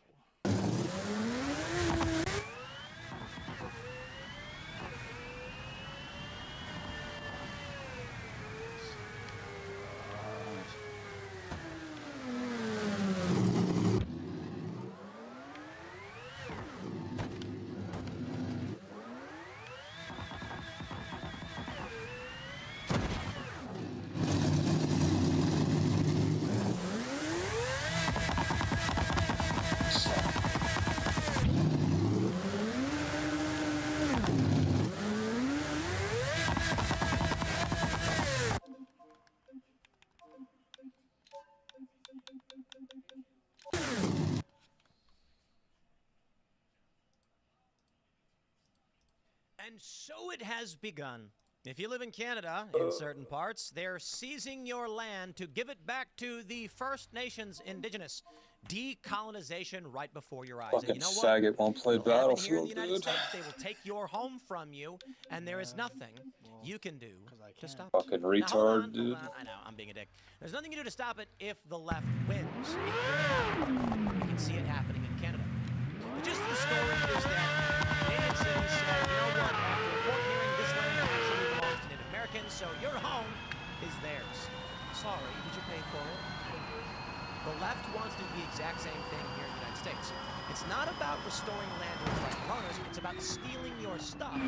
And so it has begun. If you live in Canada, in certain parts, they're seizing your land to give it back to the First Nations Indigenous. Decolonization right before your eyes. Fucking And you know what? faggot won't play It'll happen here in Battlefield, the United dude. States. They will take your home from you, and there is nothing you can do to stop it. Fucking Now, hold retard, on, dude. hold on. I know, I'm being a dick. There's nothing you can do to stop it if the left wins. You can see it happening in Canada. The gist of the story is that Canadian cities said, you know what, after a court hearing, this land actually belongs to Native Americans, so your home is theirs. Sorry, did you pay for it? The left wants to do the exact same thing here in the United States. It's not about restoring land to its rightful owners, it's about stealing your stuff,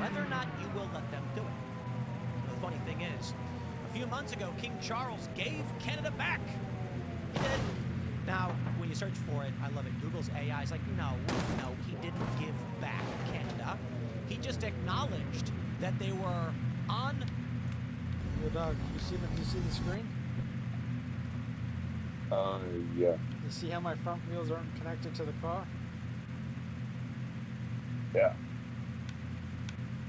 whether or not you will let them do it. The funny thing is, a few months ago, King Charles gave Canada back. He did. Now, when you search for it, I love it. Google's AI is like, no, he didn't give back Canada. He just acknowledged that they were on. Yo, dog, you see the screen? Yeah. You see how my front wheels aren't connected to the car? Yeah.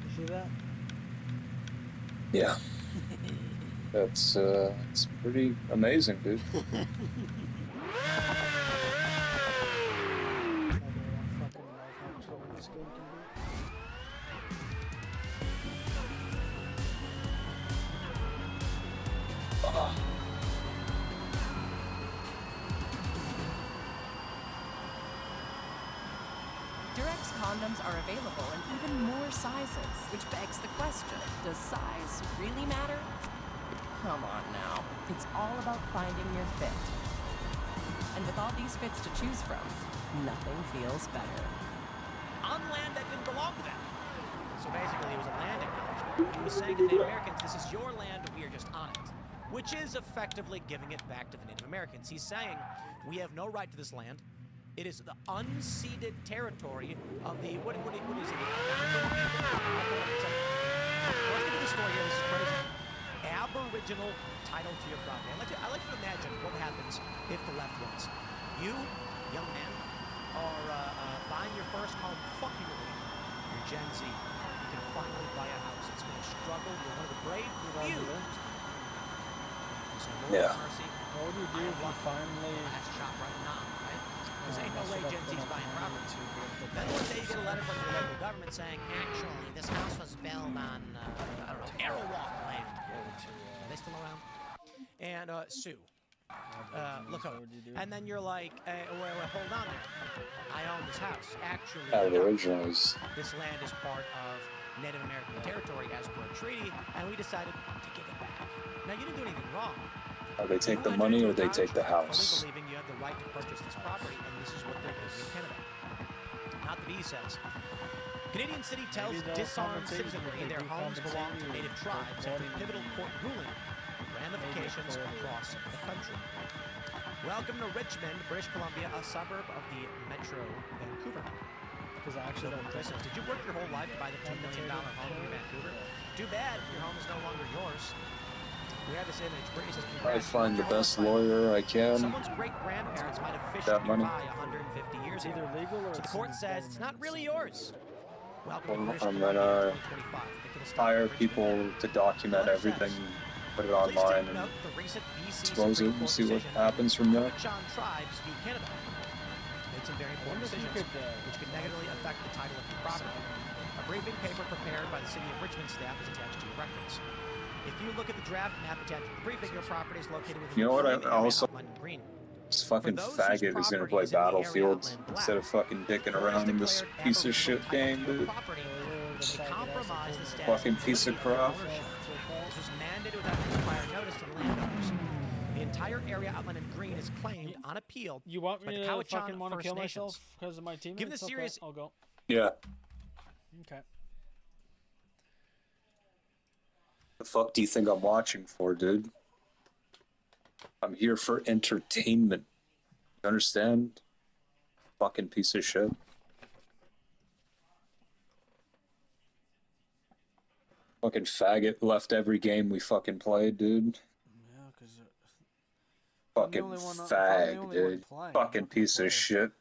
You see that? Yeah. That's it's pretty amazing, dude. Durex condoms are available in even more sizes, which begs the question, does size really matter? Come on now. It's all about finding your fit. And with all these fits to choose from, nothing feels better. On land that didn't belong to them. So basically, it was a land acknowledgement. He was saying to the Native Americans, this is your land, we are just on it. Which is effectively giving it back to the Native Americans. He's saying, we have no right to this land. It is the unceded territory of the, what is it? Let's get to the story here, this is crazy. Aboriginal title to your property. I like you to imagine what happens if the left wins. You, young man, are buying your first home, fucking illegal. You're Gen Z. You can finally buy a house. It's been a struggle. You're one of the brave few. Yeah. What would you do if you finally... Last shot right now, right? Because ain't no way Gen Z's buying property. Then one day you get a letter from your local government saying, actually, this house was built on, I don't know, Arrowwalk land. Are they still around? And sue. Look over. And then you're like, wait, hold on there. I own this house. Actually, this land is part of Native American territory as per a treaty, and we decided to give it back. Now, you didn't do anything wrong. They take the money or they take the house. Believing you have the right to purchase this property, and this is what they're doing in Canada. Not the B says. Canadian City tells disarmed citizenry their homes belong to Native tribes after pivotal court ruling. Ramifications across the country. Welcome to Richmond, British Columbia, a suburb of the Metro Vancouver. Because I actually don't think so. Did you work your whole life to buy the $2 million home in Vancouver? Too bad, your home is no longer yours. We have this image. Brittany says, I find the best lawyer I can. Someone's great-grandparents might have fished nearby 150 years ago. So the court says it's not really yours. Welcome to I'm gonna hire people to document everything, put it online, and expose it and see what happens from there. Tribes v. Canada made some very important decisions which could negatively affect the title of the property. A briefing paper prepared by the City of Richmond staff is attached to your records. If you look at the draft map attached to the briefing, your property is located within You know what? I the also London Green. this fucking faggot is gonna play Battlefield instead of fucking dicking around in this piece of shit game, dude. Fucking piece of crap. This was mandated without any prior notice to the landowners. The entire area outlined in green is claimed on appeal. You want me by the to Cowichan fucking want to First kill Nations. myself because of my teammates? Given the serious, I'll go. Yeah. Okay. The fuck do you think I'm watching for, dude? I'm here for entertainment. You understand? Fucking piece of shit. Fucking faggot left every game we fucking played, dude. Yeah, because Fucking fag, dude. Fucking piece of shit. Let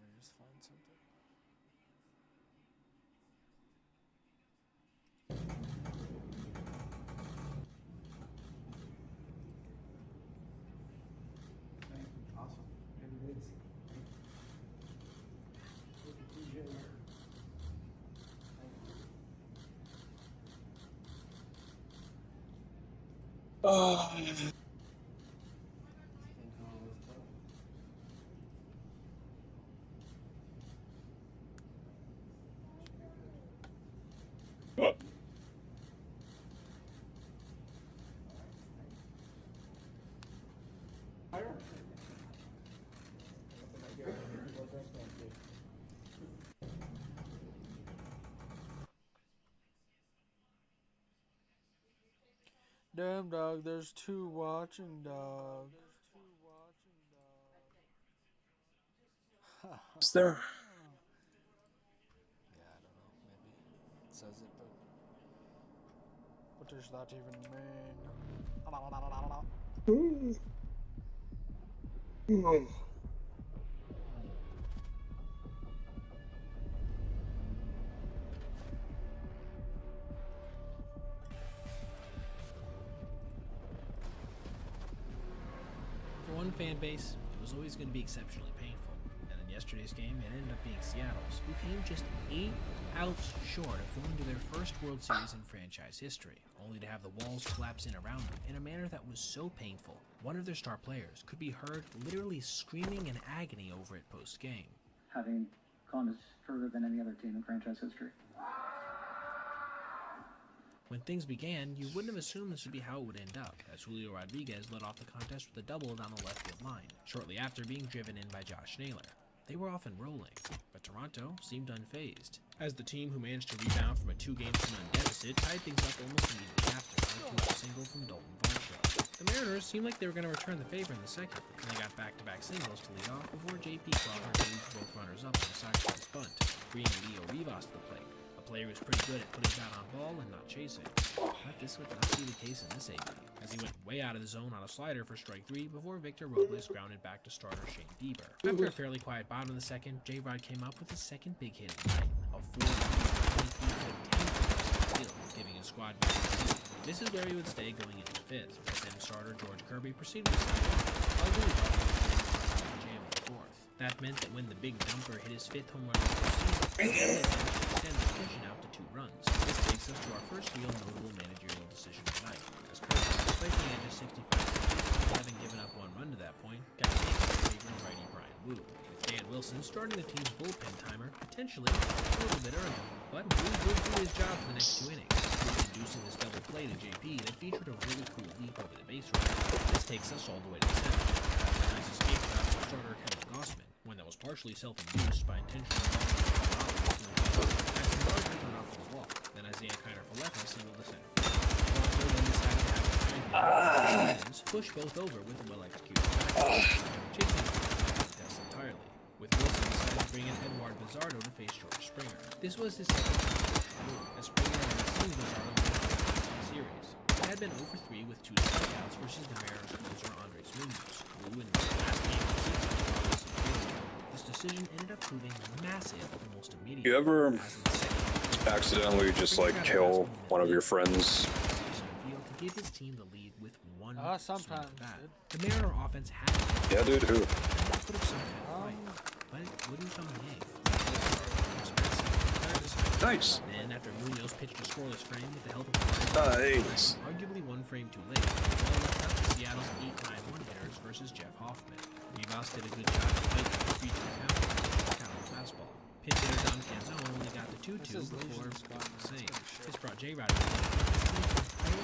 me just find something. Oh. Damn, dog, there's two watching, dog. Is there? Yeah, I don't know. Maybe it says it, but what does that even mean? For one fan base, it was always going to be exceptionally painful. And in yesterday's game, it ended up being Seattle's, who came just 8 outs short of going to their first World Series in franchise history, only to have the walls collapse in around them in a manner that was so painful, one of their star players could be heard literally screaming in agony over it post-game. Having gone as further than any other team in franchise history. When things began, you wouldn't have assumed this would be how it would end up, as Julio Rodriguez led off the contest with a double down the left field line, shortly after being driven in by Josh Naylor. They were off and rolling, but Toronto seemed unfazed, as the team who managed to rebound from a 2-game-to-none deficit tied things up almost immediately after on a 2-out single from Dalton Varsho. The Mariners seemed like they were going to return the favor in the second, and they got back-to-back singles to lead off before J.P. Crawford moved both runners up on a sideline bunt, bringing Leo Rivas to the plate. A player who's pretty good at putting bat on ball and not chasing. But this would not be the case in this AB, as he went way out of the zone on a slider for strike 3 before Victor Robles grounded back to starter Shane Bieber. After a fairly quiet bottom of the second, J-Rod came up with his second big hit of the night, a 4-3 20 feet to 10 pitches. field, giving his squad back the lead. This is where he would stay going into the 5th, as then starter George Kirby proceeded to sign off, while Louis Buffalo jam in the 4th. That meant that when the big dumper hit his 5th home run of the season, he managed to extend the division out to 2 runs. This takes us to our first real notable managerial decision tonight, as Kirby, despite being at just 65 pitches, having given up 1 run to that point, got to take his favorite righty Brian Wu. With Dan Wilson starting the team's bullpen timer, potentially a little bit early, but Wu would do his job for the next 2 innings, introducing this double play to JP that featured a really cool leap over the base runner. This takes us all the way to the 7th. After a nice escape shot from starter Kevin Gossman, one that was partially self-induced by intentional Jackson Gardner went off the wall. Then Isaiah Kiner-Falefa singled the center. Toronto then decided to have a time push both over with a well-executed back. Chasing the test entirely, with Wilson deciding to bring in Edward Bizardo to face George Springer. This was his second time as Springer had seen Bizardo in the series. It had been over 3 with 2 strikeouts versus the Mariners closer Andres Munoz, who in the last game of the season. This decision ended up proving massive almost immediately. You ever accidentally just like kill one of your friends? To give his team the lead with 1 sometimes, the Mariner offense had Yeah, dude, who? put up some kind of fight, but it wouldn't come in game. Nice. Then after Munoz pitched a scoreless frame with the help of Nice. arguably 1 frame too late, well left out to Seattle's 8-9-1 hitters versus Jeff Hoffman. Rivas did a good job to fight the 3-2 count on fastball. Pinch hitter Dom Canzone only got the 2-2 before the same. This brought J-Rod.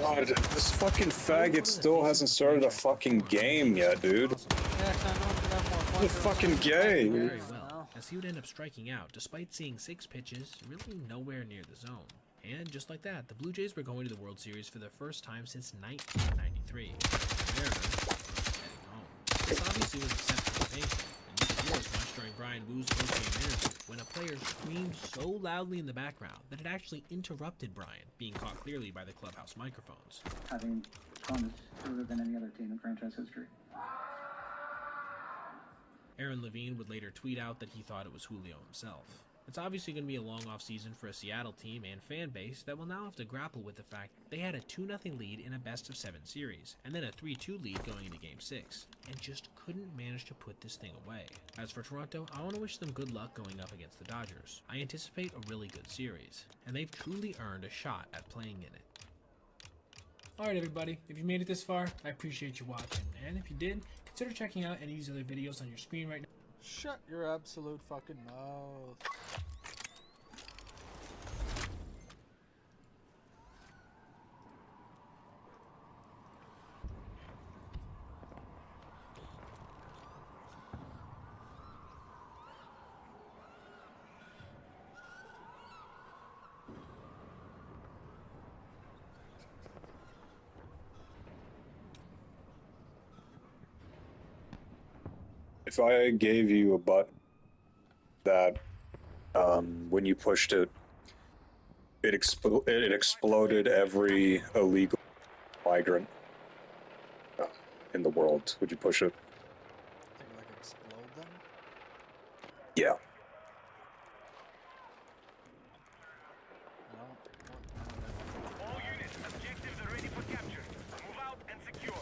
God, this fucking faggot still hasn't started a fucking game yet, dude. He's fucking gay. Very well, as he would end up striking out despite seeing 6 pitches really nowhere near the zone. And just like that, the Blue Jays were going to the World Series for the first time since 1993. The Mariners heading home. This obviously was exceptionally painful, and you could hear as much during Brian Wu's post-game interview when a player screamed so loudly in the background that it actually interrupted Brian, being caught clearly by the clubhouse microphones. Having gone further than any other team in franchise history. Aaron Levine would later tweet out that he thought it was Julio himself. It's obviously going to be a long off-season for a Seattle team and fan base that will now have to grapple with the fact they had a 2-0 lead in a best-of-7 series, and then a 3-2 lead going into Game 6, and just couldn't manage to put this thing away. As for Toronto, I want to wish them good luck going up against the Dodgers. I anticipate a really good series, and they've truly earned a shot at playing in it. Alright everybody, if you made it this far, I appreciate you watching, and if you did, consider checking out any of these other videos on your screen right now. Shut your absolute fucking mouth. If I gave you a button that when you pushed it, it exploded every illegal migrant in the world, would you push it? Like explode them? Yeah. All units, objectives are ready for capture. Move out and secure.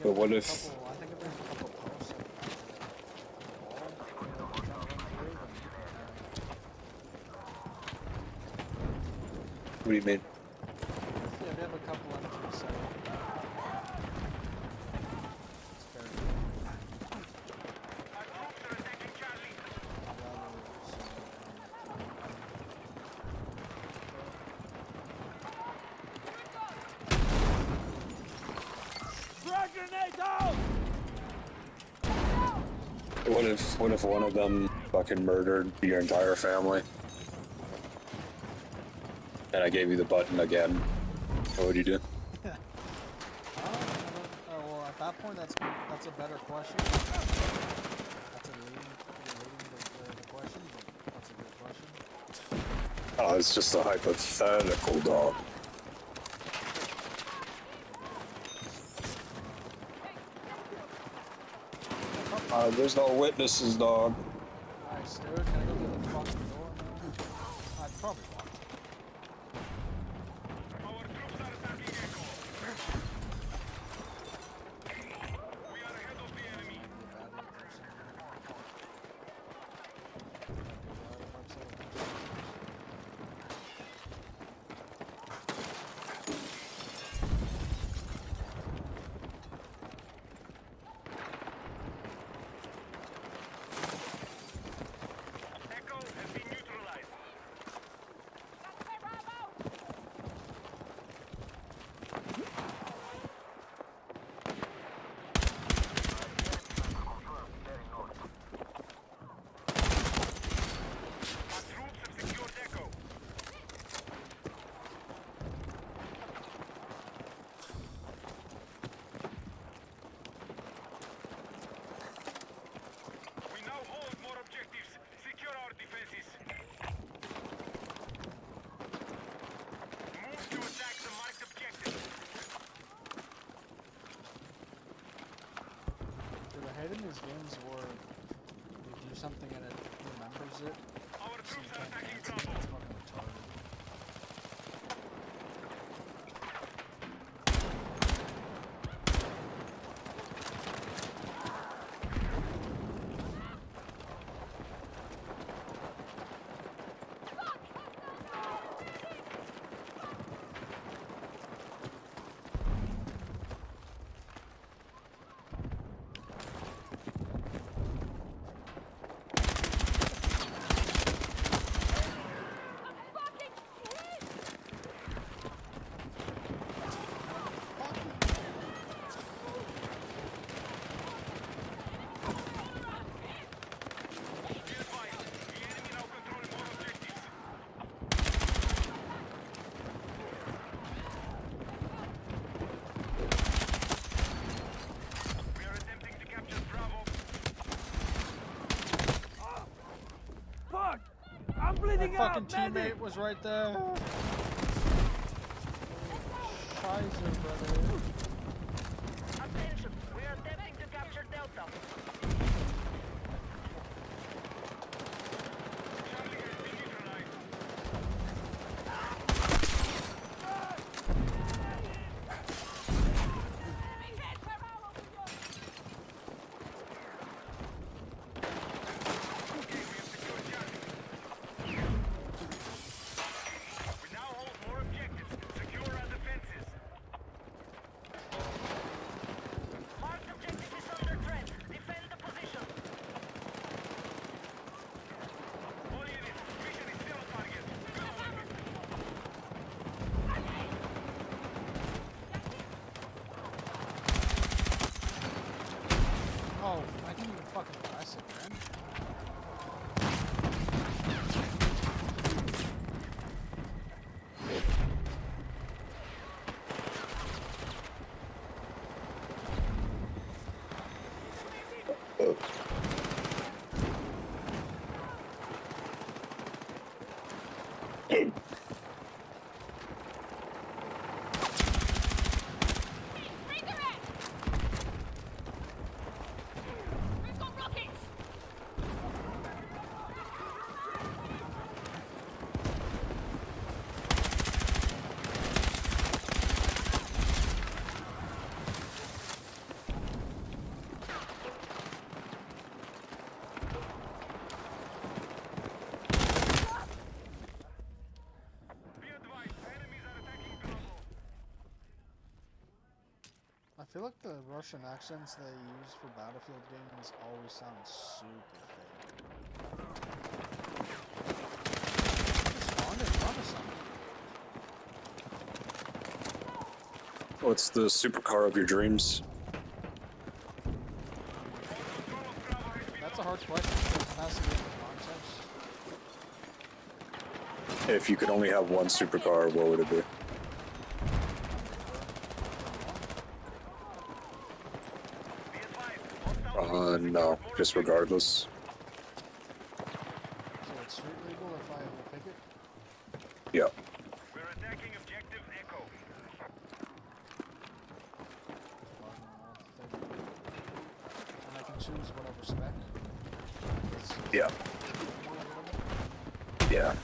But what if... What do you mean? Yeah, they have a couple entries set up. It's fair. Our troops are attacking Charlie. Frag grenade out! What if one of them fucking murdered your entire family? And I gave you the button again. What would you do? Well, at that point, that's a better question. That's a leading the question, but that's a good question. Oh, it's just a hypothetical, dog. There's no witnesses, dog. Nice, dude. Can I go through the fucking door, man? I'd probably walk. I hate in these games where you do something and it remembers it. So you can't cancel it. It's fucking retarded. My fucking teammate was right there. Scheiße, brother. Attention, we are attempting to capture Delta. Oh, I didn't even fucking press it, man. I feel like the Russian accents they use for Battlefield games always sound super fake. Just spawned in front of something. What's the supercar of your dreams? That's a hard question because it has to be in the context. If you could only have one supercar, what would it be? No, just regardless. So it's street legal if I will pick it? Yeah. We're attacking objective Echo. And I can choose whatever Respect. Yeah. Yeah.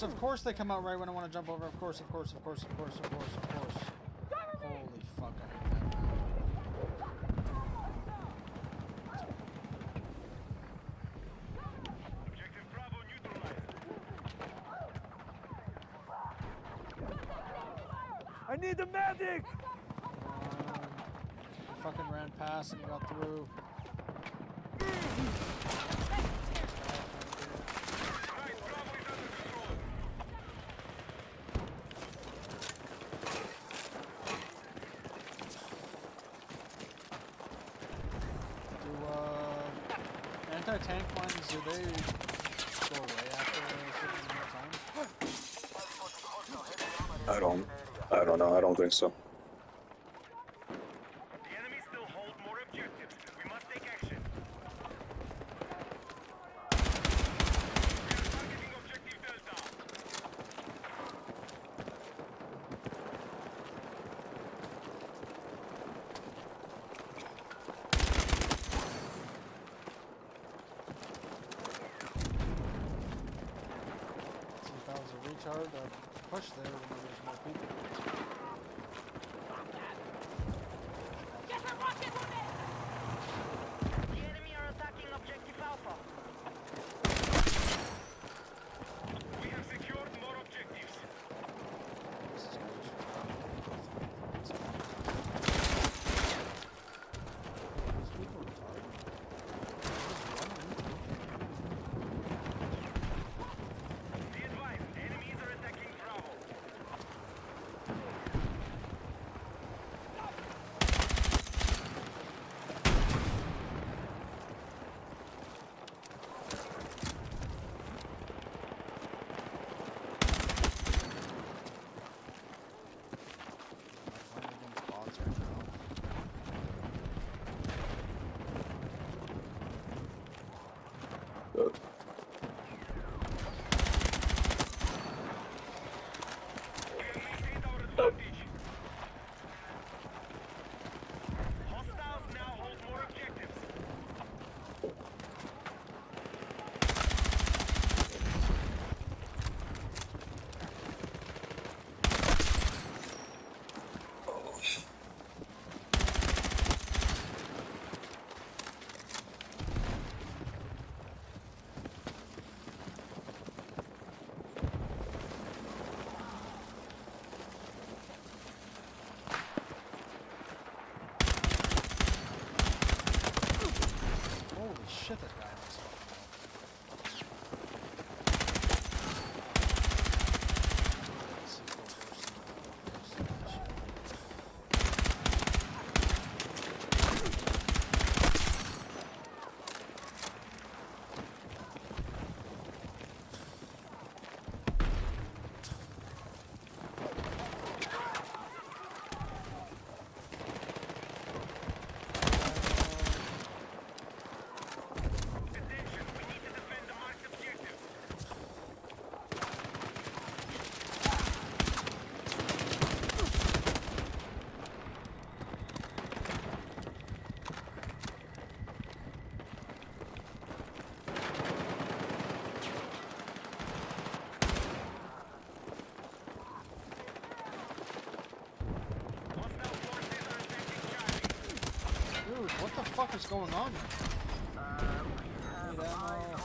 Of course they come out right when I want to jump over. Of course. Holy fuck, I hate that. Objective Bravo neutralized. I need a medic! He fucking ran past and he got through. Anti-tank mines, do they go away after a certain amount of time? I don't know. I don't think so. The enemy still hold more objectives. We must take action. We are targeting objective Delta. See if that was a retard push there when there's more people. The enemy are attacking objective Alpha. We have secured more objectives. Be advised, enemies are attacking Bravo. Hostiles now hold more objectives. Holy shit, that guy was. Dude, what the fuck is going on? Need ammo.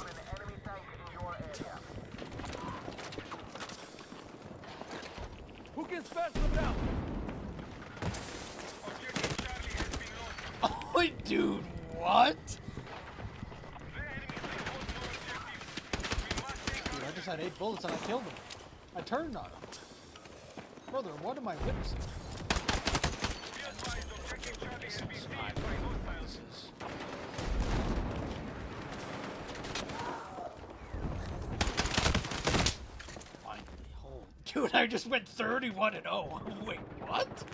Who can smash them down? Oh, dude, what? Dude, I just had 8 bullets and I killed him. I turned on him. Brother, what am I witnessing? Dude, I just went 31-0. Wait, what?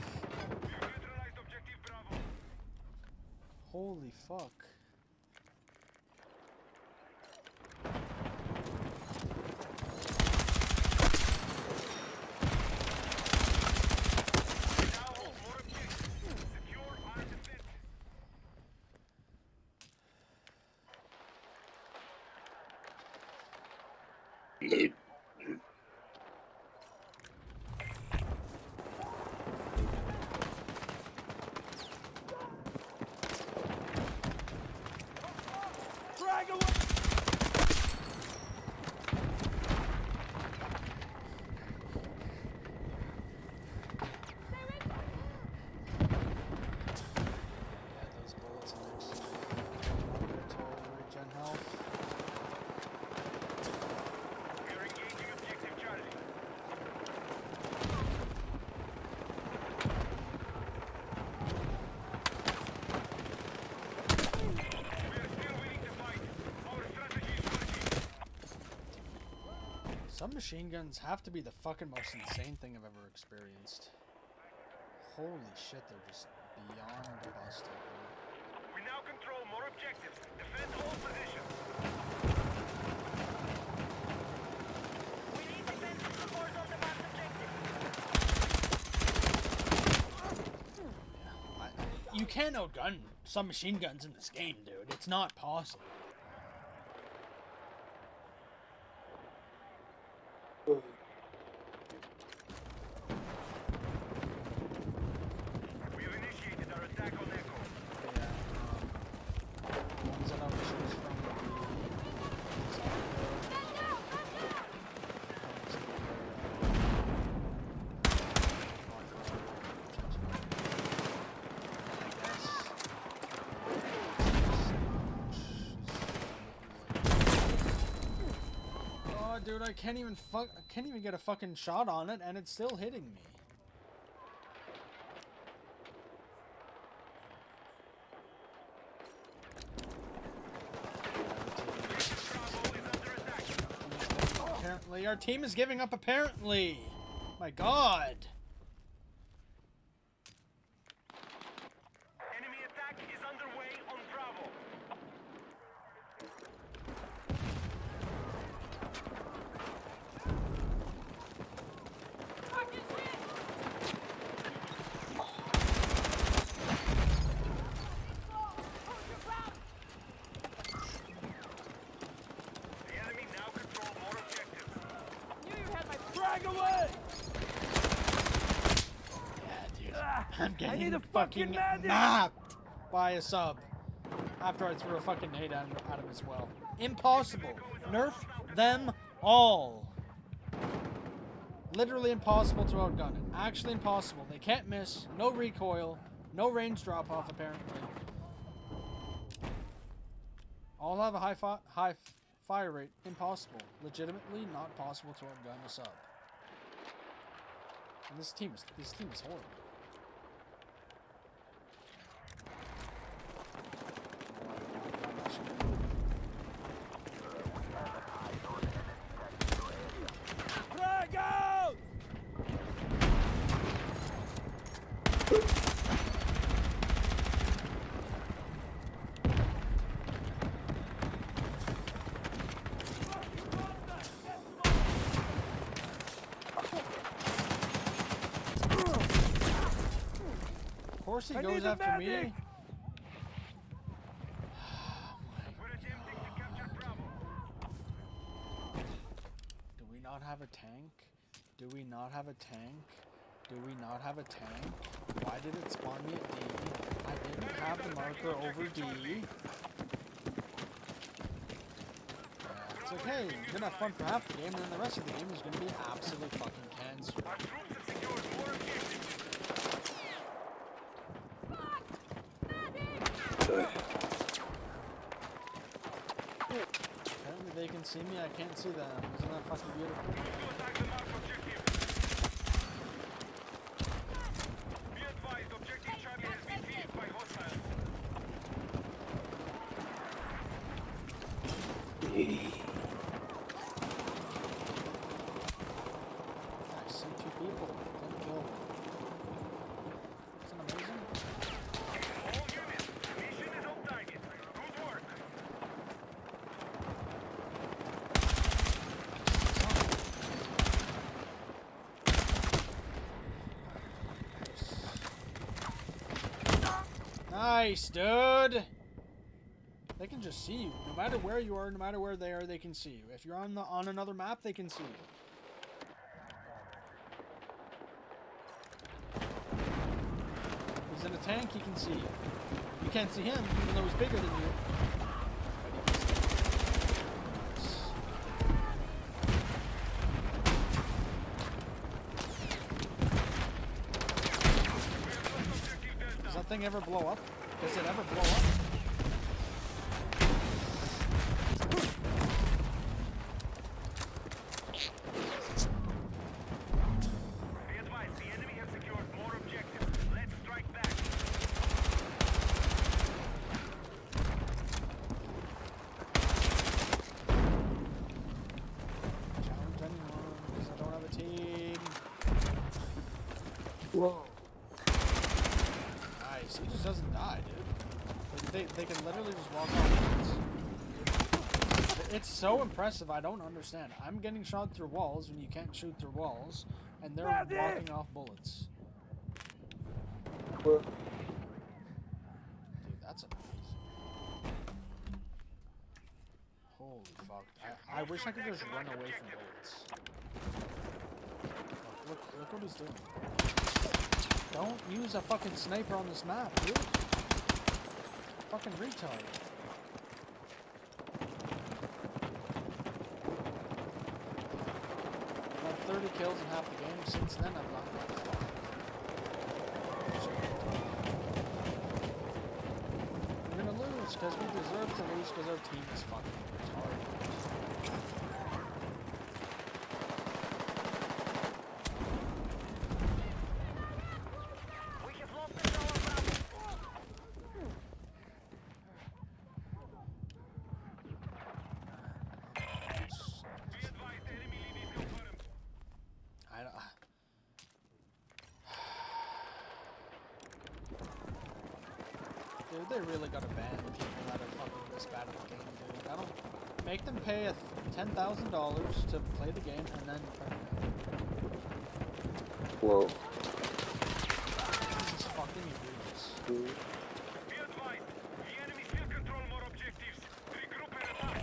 Holy fuck. Submachine guns have to be the fucking most insane thing I've ever experienced. Holy shit, they're just beyond busted, dude. We now control more objectives. Defend all positions. We need defensive support on the main objective. You can't outgun submachine guns in this game, dude. It's not possible. We've initiated our attack on Echo. Ones that I would choose from would dude, I can't even get a fucking shot on it, and it's still hitting me. Apparently, our team is giving up. Apparently, my God. Enemy attack is underway on Bravo. The enemy now control more objectives. Drag away! Yeah, dude. I'm getting fucking mapped by a sub after I threw a fucking nade at him as well. Impossible. Nerf them all. Literally impossible to outgun it. Actually impossible. They can't miss. No recoil. No range drop off apparently. All have a high fire rate. Impossible. Legitimately not possible to outgun a sub. And this team is horrible. Drag out! Of course he goes after me. Do we not have a tank? Do we not have a tank? Do we not have a tank? Why did it spawn me at D? I didn't have the marker over D. It's okay. You're gonna have fun for half the game, and then the rest of the game is gonna be absolute fucking cancer. Apparently they can see me, I can't see them. Isn't that fucking beautiful? Be advised, objective Charlie has been seized by hostiles. Nice. Nice, dude. They can just see you. No matter where you are, no matter where they are, they can see you. If you're on another map, they can see you. He's in a tank, he can see you. You can't see him, even though he's bigger than you. Does that thing ever blow up? Does it ever blow up? Be advised, the enemy has secured more objectives. Let's strike back. Challenge anyone, because I don't have a team. Whoa. Nice, he just doesn't die, dude. Like, they can literally just walk off. It's so impressive, I don't understand. I'm getting shot through walls when you can't shoot through walls, and they're walking off bullets. Dude, that's amazing. Holy fuck. I wish I could just run away from bullets. Look what he's doing. Don't use a fucking sniper on this map, dude. Fucking retard. I've 30 kills in half the game. Since then, I've gotten like 5. We're gonna lose because we deserve to lose because our team is fucking retarded. Dude, they really gotta ban people that are fucking this bad at the game, dude. I don't make them pay $10,000 to play the game and then try to. Whoa. This is fucking egregious. Be advised, the enemy still control more objectives. Regroup and attack.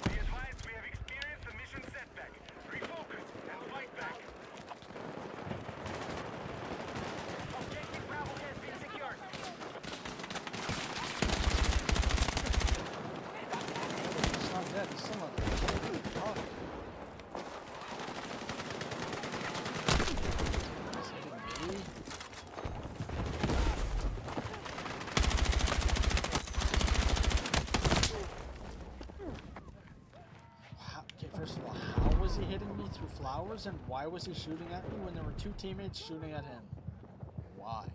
Be advised, we have experienced a mission setback. Refocus and fight back. Objective Bravo has been secured. He's not dead, he's still not dead. Oh. He's hitting me. Okay, first of all, how was he hitting me through flowers, and why was he shooting at me when there were 2 teammates shooting at him? Why?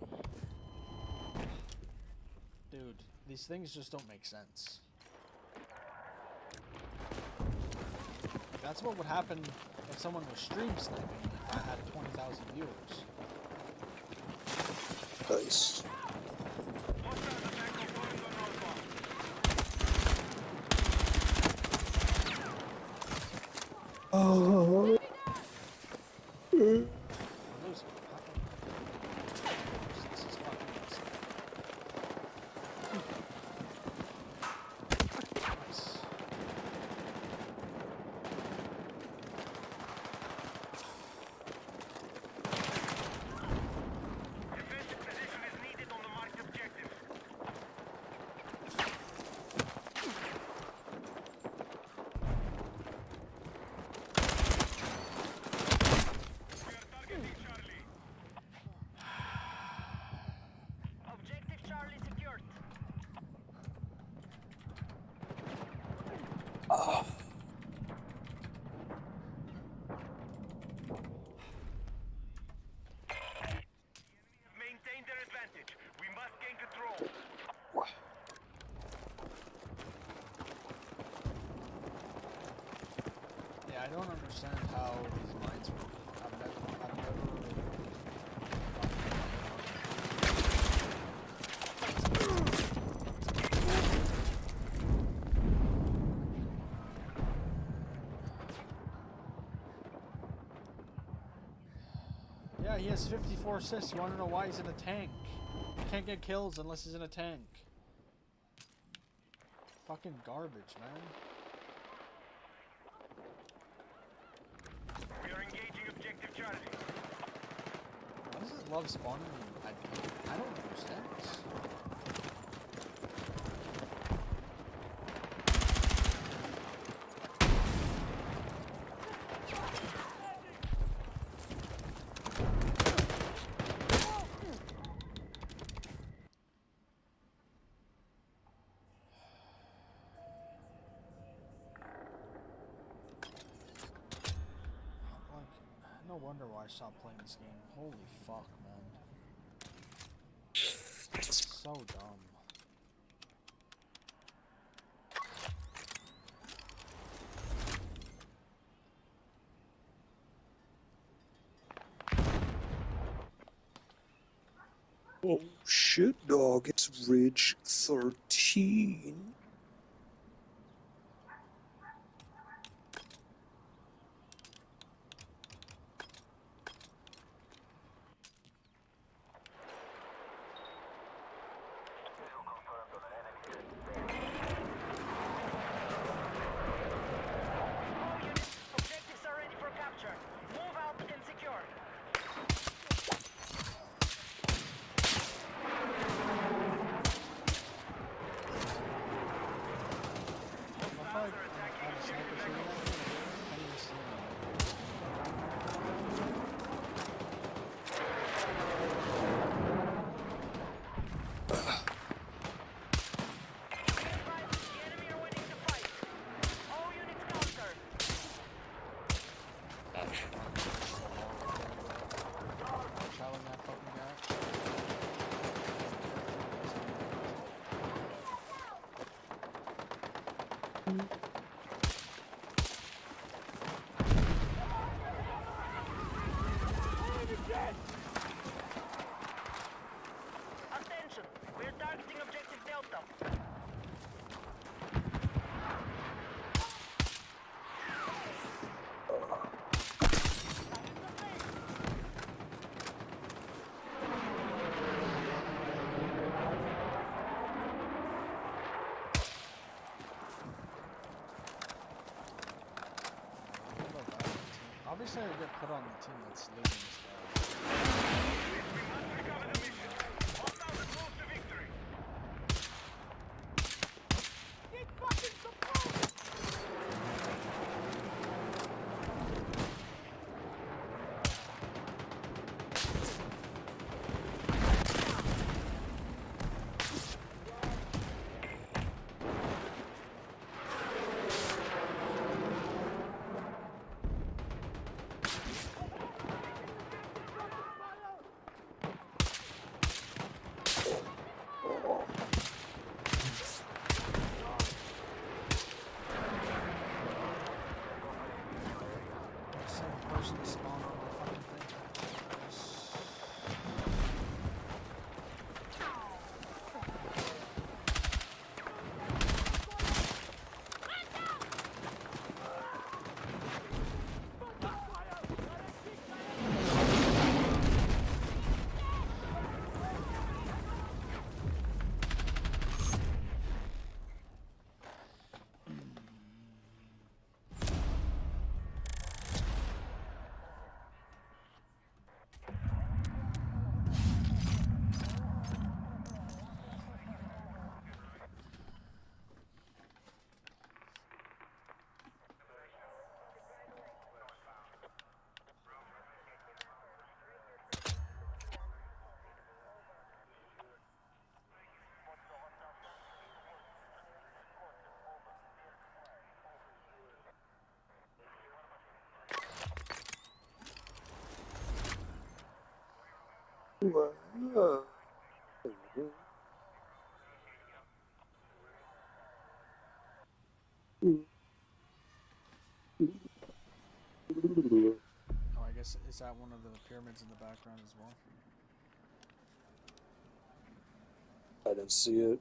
Dude, these things just don't make sense. That's what would happen if someone was stream sniping if I had 20,000 viewers. Nice. Oh. We're losing. This is fucking insane. Nice. Defensive position is needed on the marked objective. We are targeting Charlie. Objective Charlie secured. Maintain their advantage. We must gain control. Yeah, I don't understand how these mines work. I've never Yeah, he has 54 assists. You want to know why he's in a tank? Can't get kills unless he's in a tank. Fucking garbage, man. We are engaging objective Charlie. Why does it love spawning me? I don't understand this. No wonder why I stopped playing this game. Holy fuck, man. It's so dumb. Oh shit, dog, it's Ridge 13. Objectives are ready for capture. Move out and secure. Attention, we're targeting objective Delta. Obviously, I get put on the team that's losing this guy. Oh, I guess, is that one of the pyramids in the background as well? I didn't see it.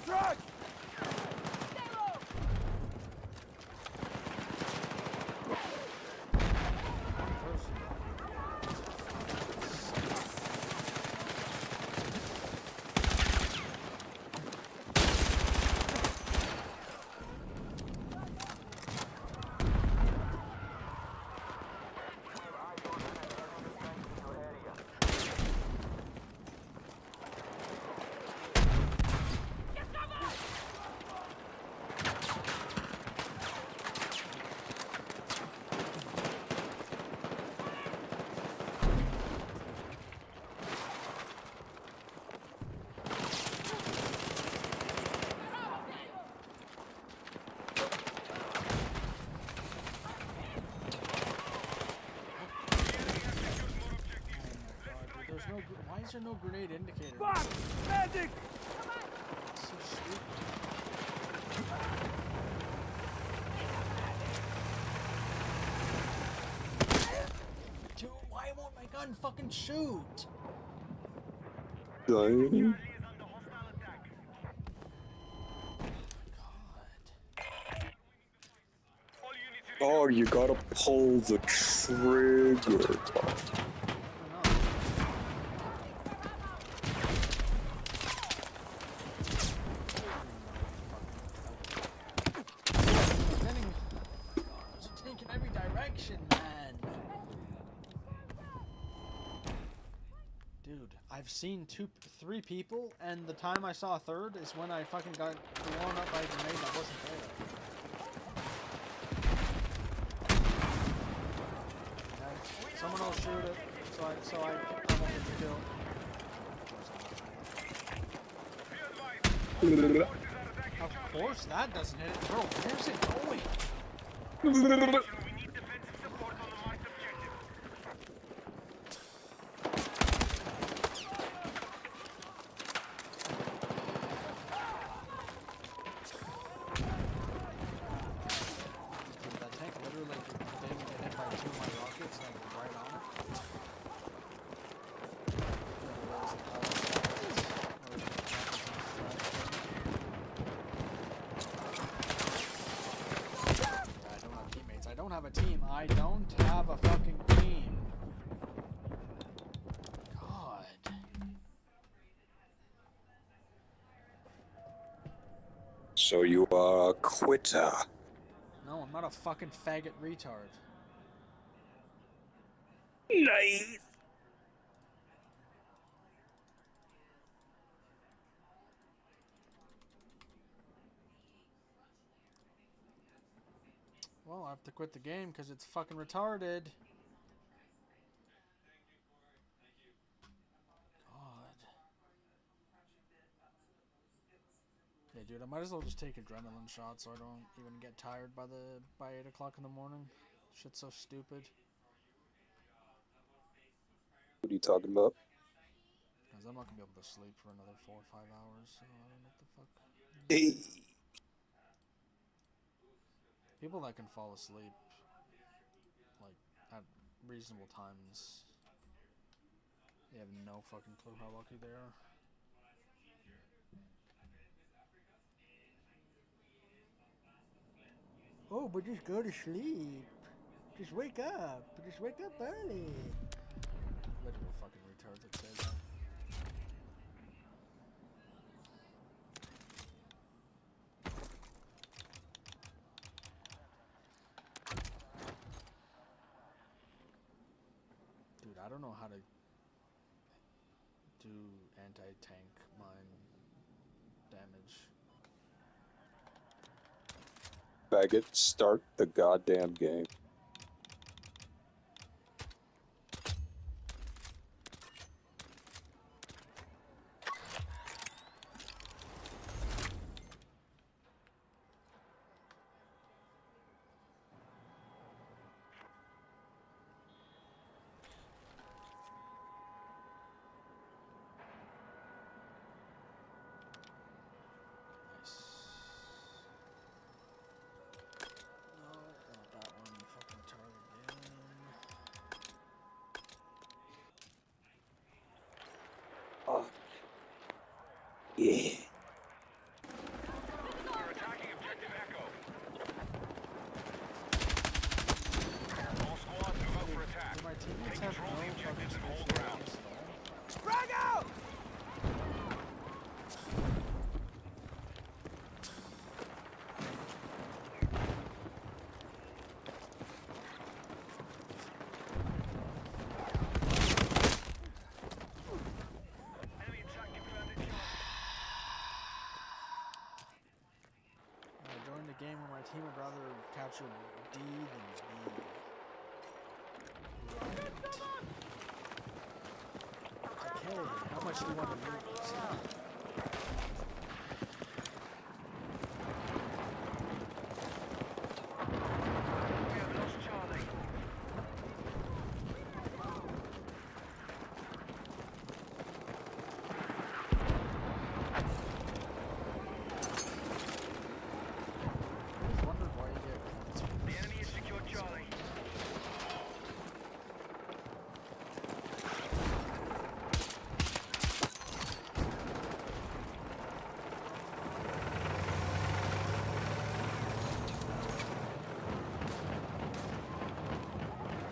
truck! Why is there no grenade indicator? Fuck! Magic! It's so stupid. Dude, why won't my gun fucking shoot? Dying. Oh, you gotta pull the trigger. It's taking every direction, man. Dude, I've seen 3 people, and the time I saw a third is when I fucking got blown up by a grenade that wasn't there. Okay. Someone else shoot it, so I won't get the kill. Of course that doesn't hit it. Bro, where's it going? That tank literally didn't get hit by 2 of my rockets, like right on it. I don't have a team. I don't have a fucking team. God. So you are a quitter. No, I'm not a fucking faggot retard. Nice. Well, I have to quit the game because it's fucking retarded. God. Yeah, dude, I might as well just take adrenaline shots so I don't even get tired by 8 o'clock in the morning. Shit's so stupid. What are you talking about? Because I'm not gonna be able to sleep for another 4 or 5 hours, so I don't know what the fuck. Hey. People that can fall asleep, like, at reasonable times, they have no fucking clue how lucky they are. Oh, but just go to sleep. Just wake up. Just wake up early. Literal fucking retards that say that. Dude, I don't know how to do anti-tank mine damage. Faggot, start the goddamn game. Yeah. game where my team would rather capture D than B. Right. Okay, how much do you want to lose? We have lost Charlie. I wondered why you get points for The this. enemy has secured Charlie.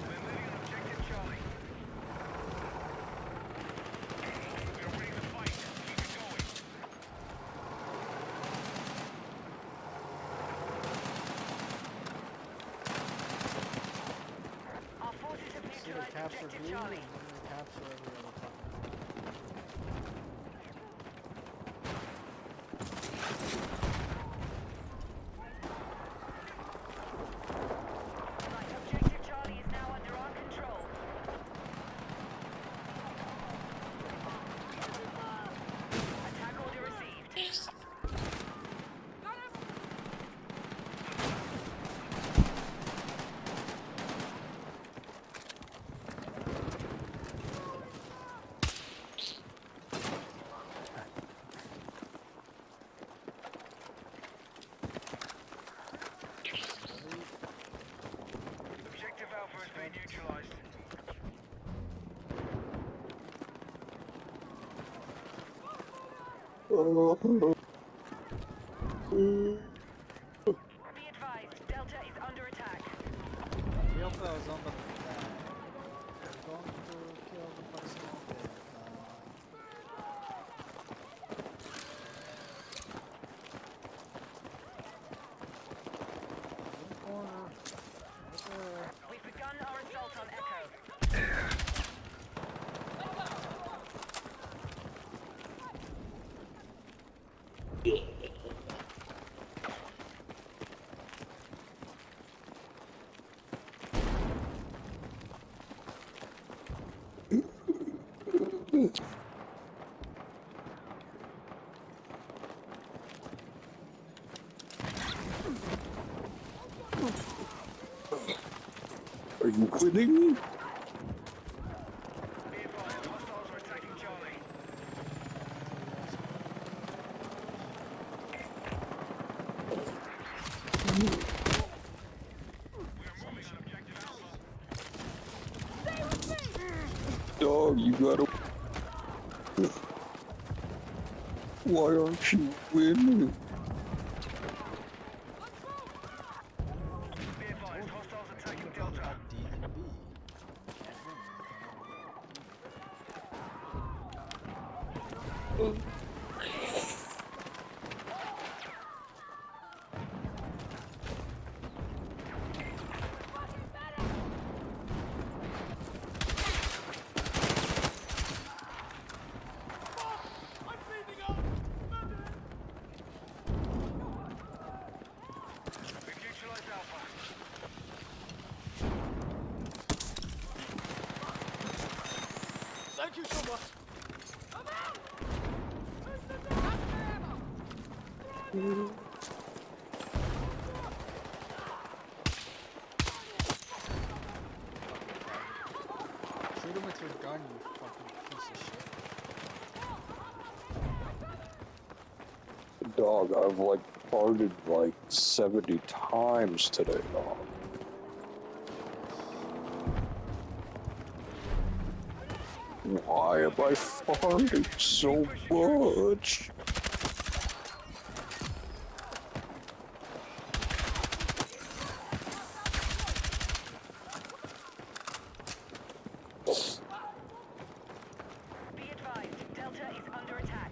We're moving on objective Charlie. We're ready to fight. Keep it going. Our forces have It's either neutralized capture objective D or Charlie. capture every other fucking. Right, objective Charlie is now under our control. Attack order received. Objective Alpha has been neutralized. Be advised, Delta is under attack. Delta is under attack. We're going to kill the person on Delta. In the corner. Right there. We've begun our assault on Echo. Are you kidding me? Be advised, hostiles are attacking Charlie. Dog, you gotta. Why aren't you winning? Be advised, hostiles attacking Delta. D and B. We've neutralized Alpha. Thank you so much. Shoot him with your gun, you fucking piece of shit. Dog, I've like farted like 70 times today, dog. Why am I farting so much? Be advised, Delta is under attack.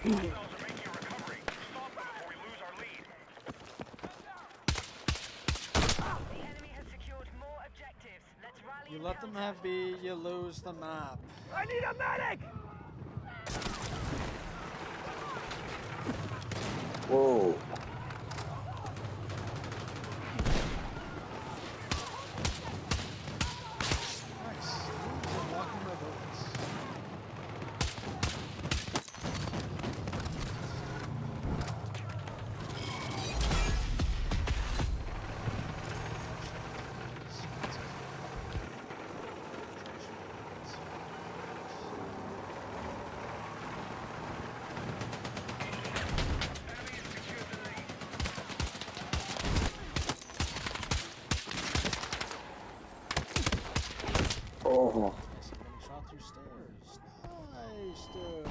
Hostiles are making a recovery. heavy, you lose the map. I need a medic! Whoa. Nice. You're blocking my bullets. Oh. Nice, I'm getting shot through stairs. Nice, dude.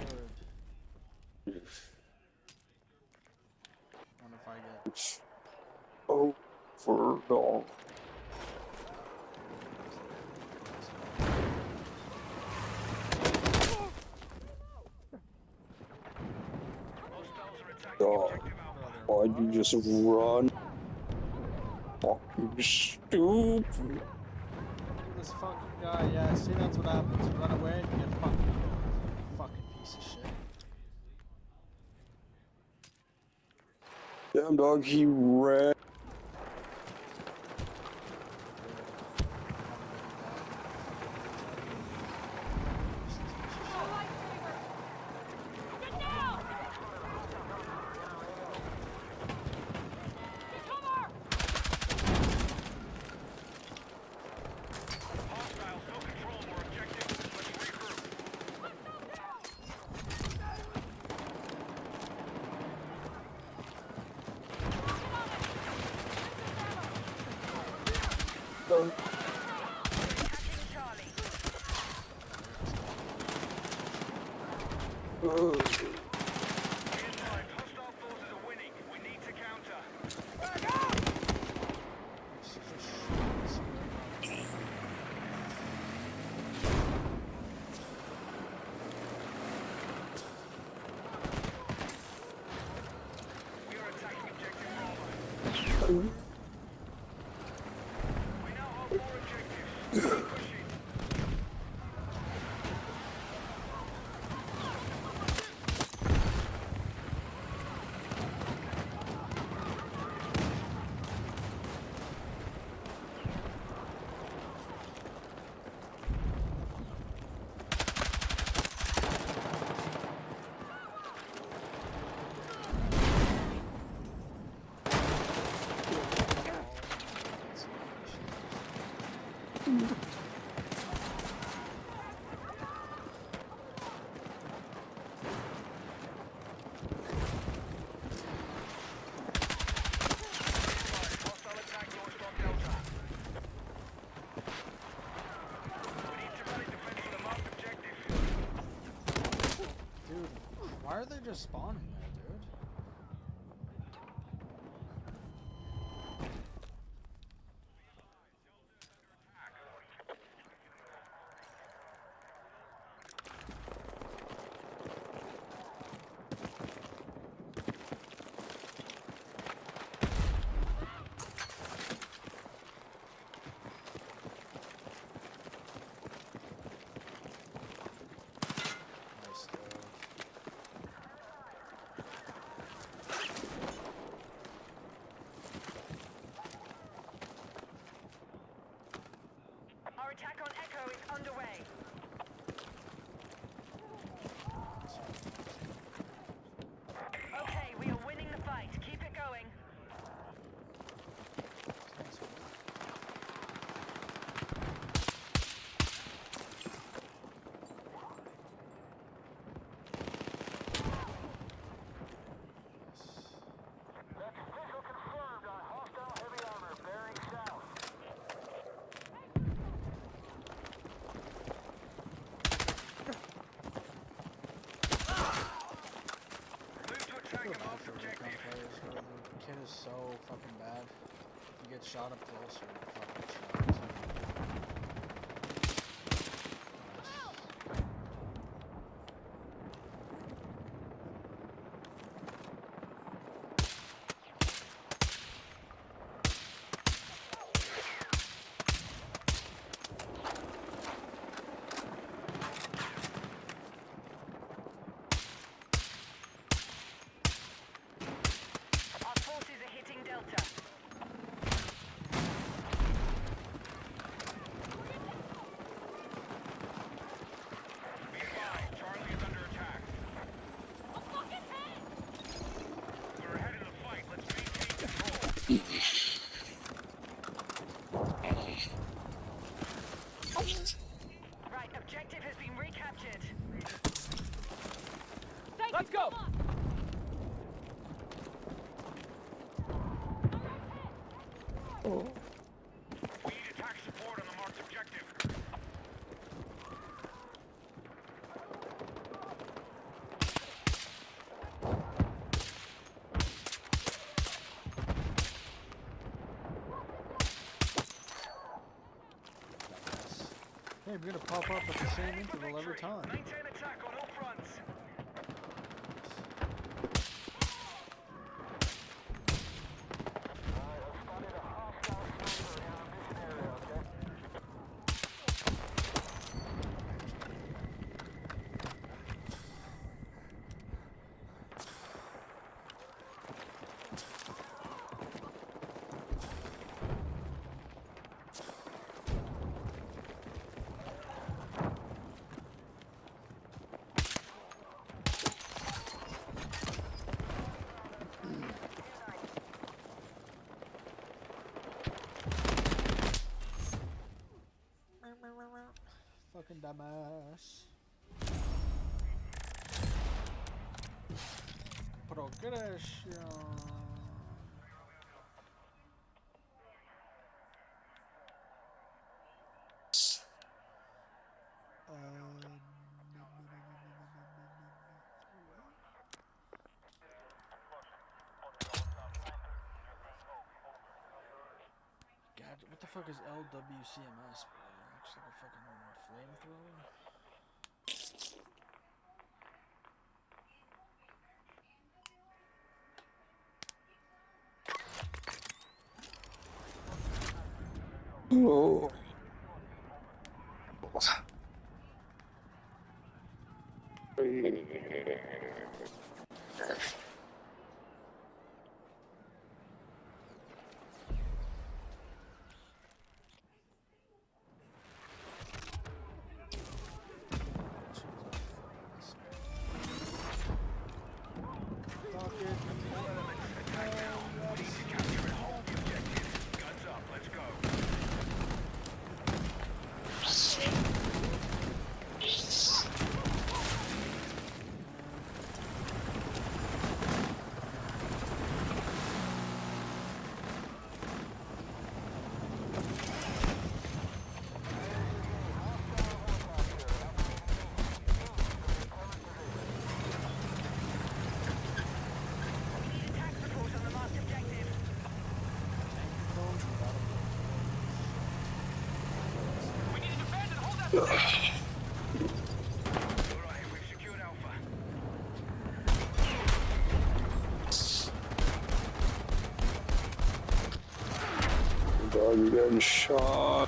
Wonder if I get. Oh, for dog. Dog. Why'd you just run? Fucking stupid. This fucking guy, yeah, see, that's what happens. You run away and you get fucking killed. Fucking piece of shit. Damn dog, he ran. Why are they just spawning there, dude? Nice, dude. Our attack on Echo is underway. Okay, we are winning the fight. Keep it going. Visual confirmed on hostile heavy armor bearing south. The kid is so fucking bad. He gets shot up closer. Fucking shot. Let's go! We need attack support on the marked objective. Hey, we're gonna pop up at the same interval every time. Maintain attack on all fronts. Fucking dumbass. Progression. God, what the fuck is LWCMS, bro? Looks like a fucking flamethrower. Oh. Dog, you're getting shot.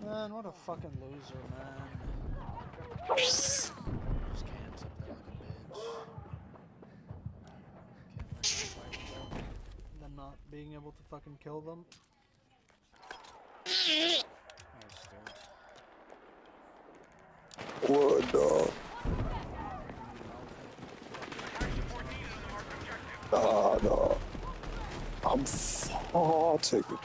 Man, what a fucking loser, man. Just camps up there like a bitch. Can't let them fight without them not being able to fucking kill them. Nice, dude. wood, dog. Nah, no. I'm farting.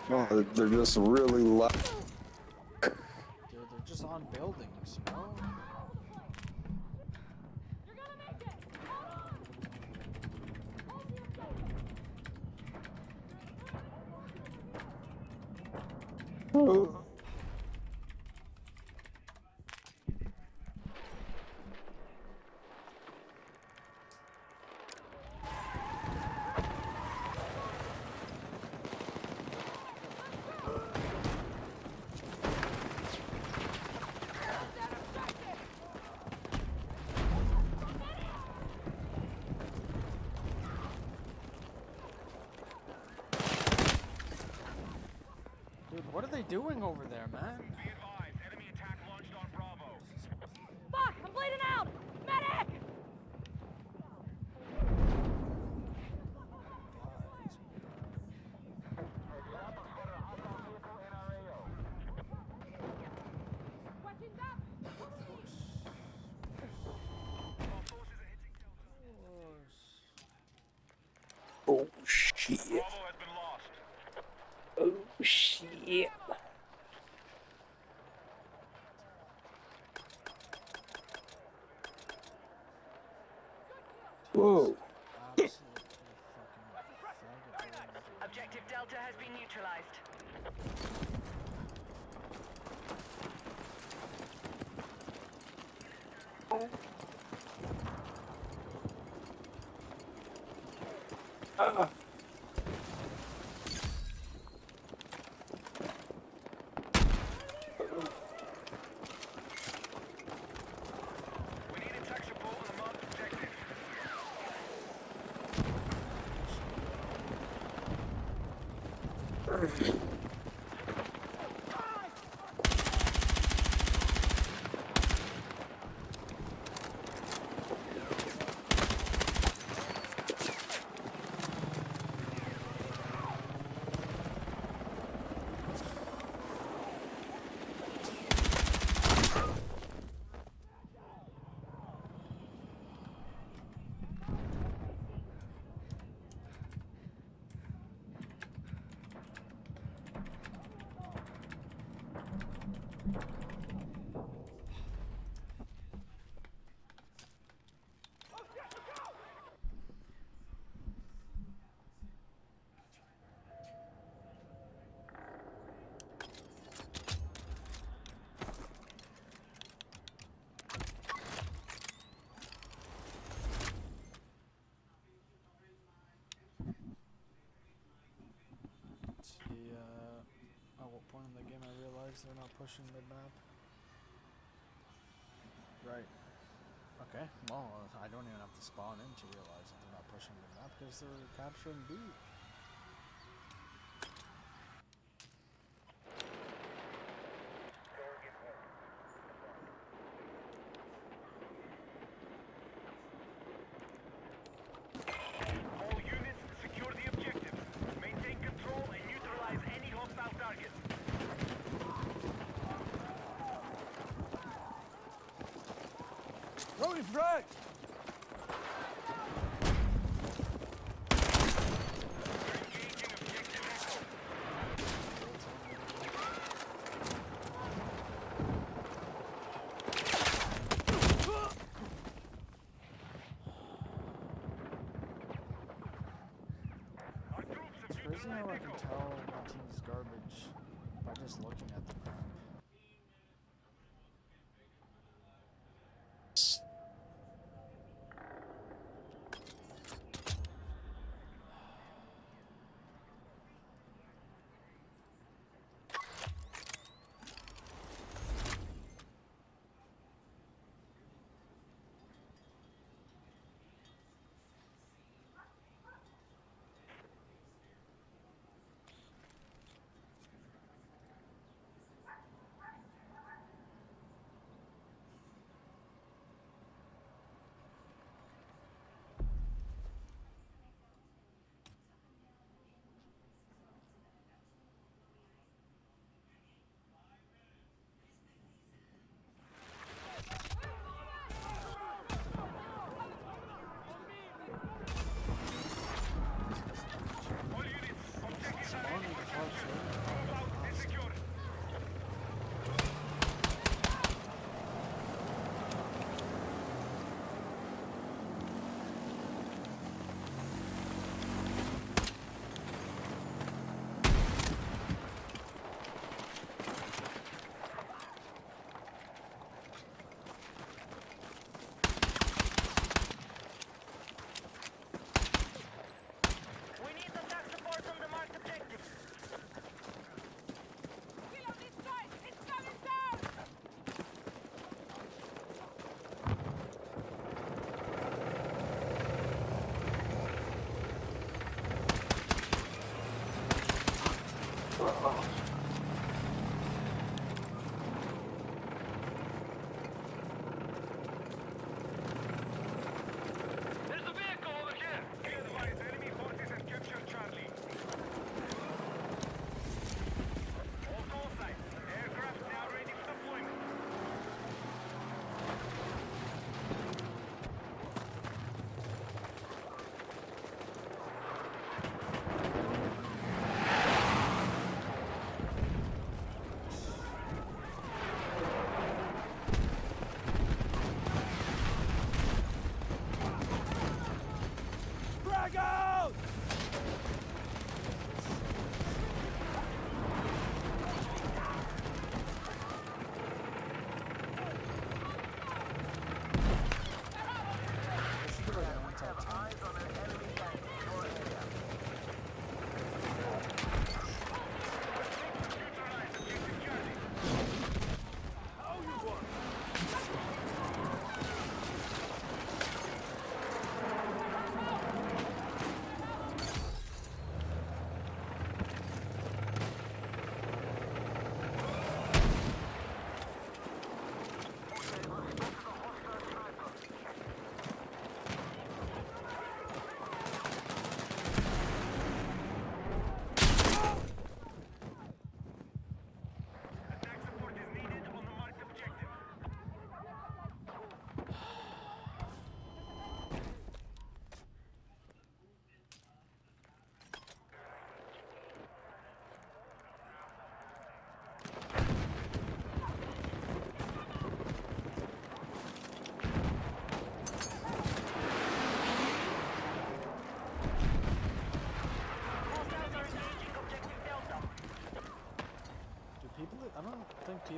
No, they're just really loud. Dude, they're just on buildings, bro. Dude, what are they doing over there, man? Fuck! I'm bleeding out! Medic! Oh shit. Oh shit. Whoa. Objective Delta has been neutralized. At what point in the game I realized they're not pushing mid-map. Right. Okay, well, I don't even have to spawn in to realize that they're not pushing mid-map because they're capturing B. All units, secure the objective. Maintain control and neutralize any hostile targets. Throwing frag! It's crazy how I can tell my team's garbage by just looking at the map.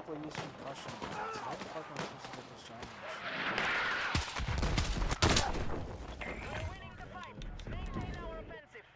people use concussion bullets. How the fuck am I supposed to get this challenge? We're winning the fight. Maintain our offensive.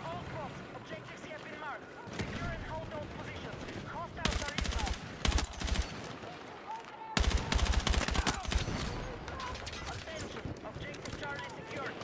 All squads, objectives have been marked. Secure and hold those positions. Hostiles are inbound. Attention, objective Charlie secured.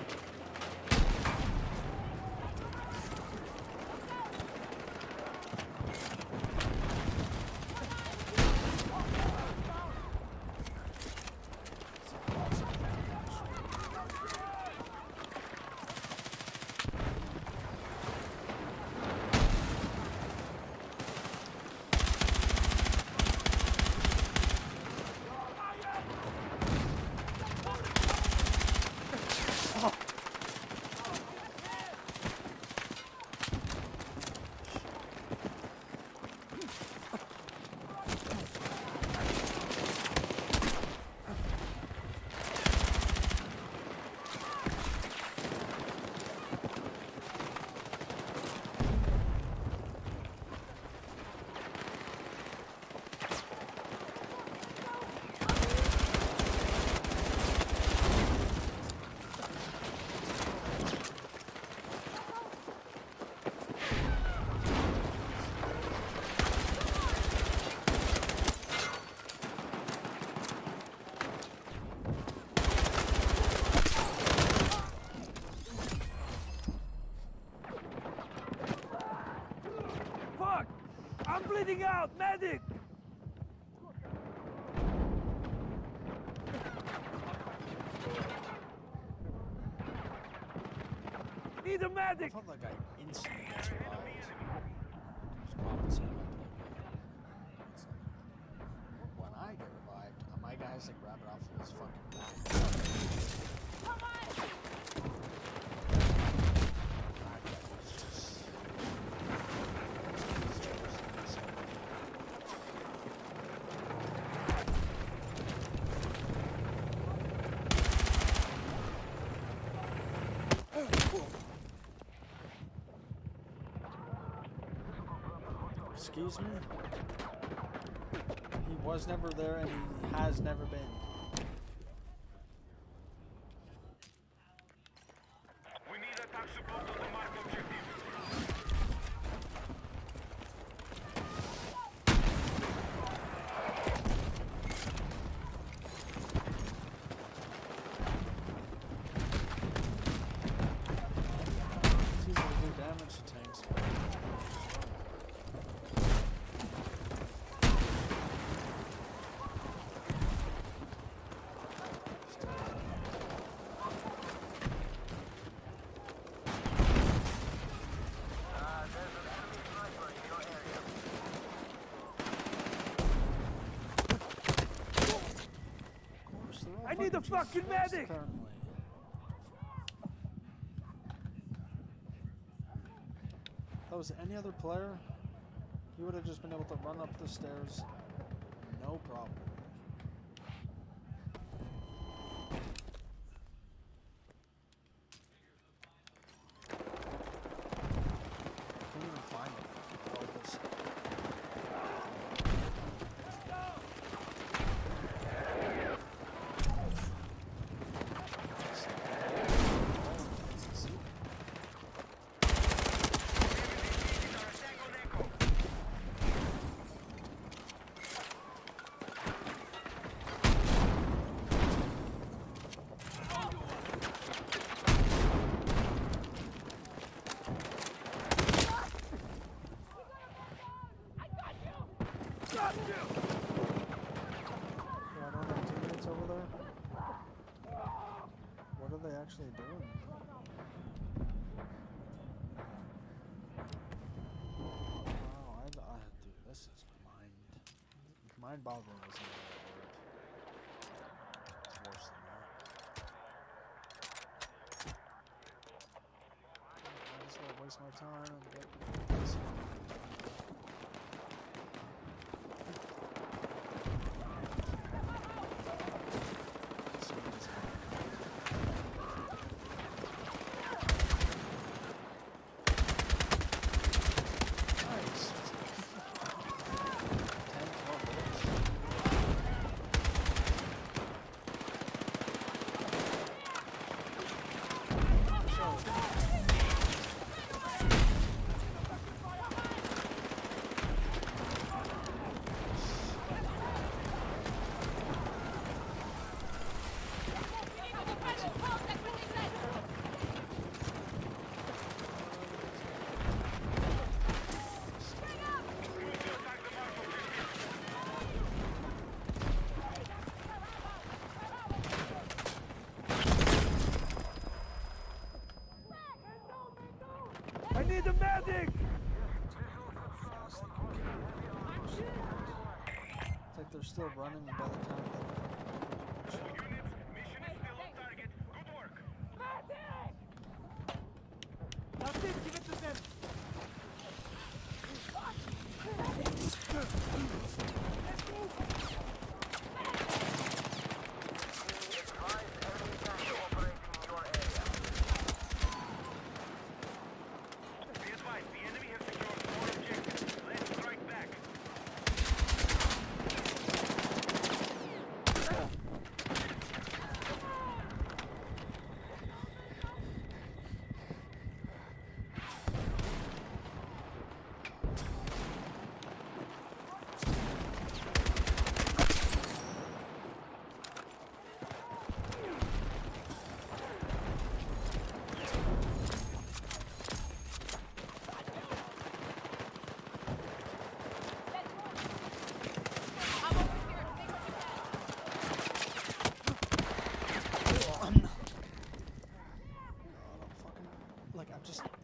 Fuck! I'm bleeding out! Medic! Need a medic! I felt like I instantly got revived. Just pop this in when I get revived, my guy has to grab it off of his fucking back. Excuse me? He was never there and he has never been. We need attack support on the mark objective. It's easy to do damage to tanks. I need a fucking medic! Apparently. If that was any other player, he would have just been able to run up the stairs, no problem. Couldn't even find it. All this. are they actually doing? Wow, dude, this is mind-boggling. Isn't it? It's worse than that. I just want to waste my time and get this. I need a medic! It's like they're still running by the time they That's it, give it to them!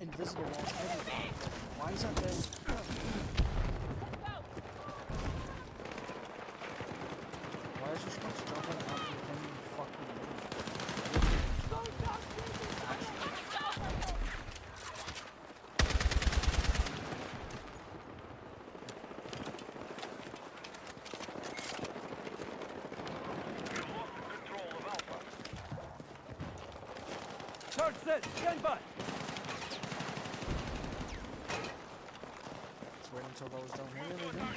invisible walls everywhere. Why is that there? Why is she supposed to jump on top of any fucking Charge set, stand by! Let's wait until those don't hit anything.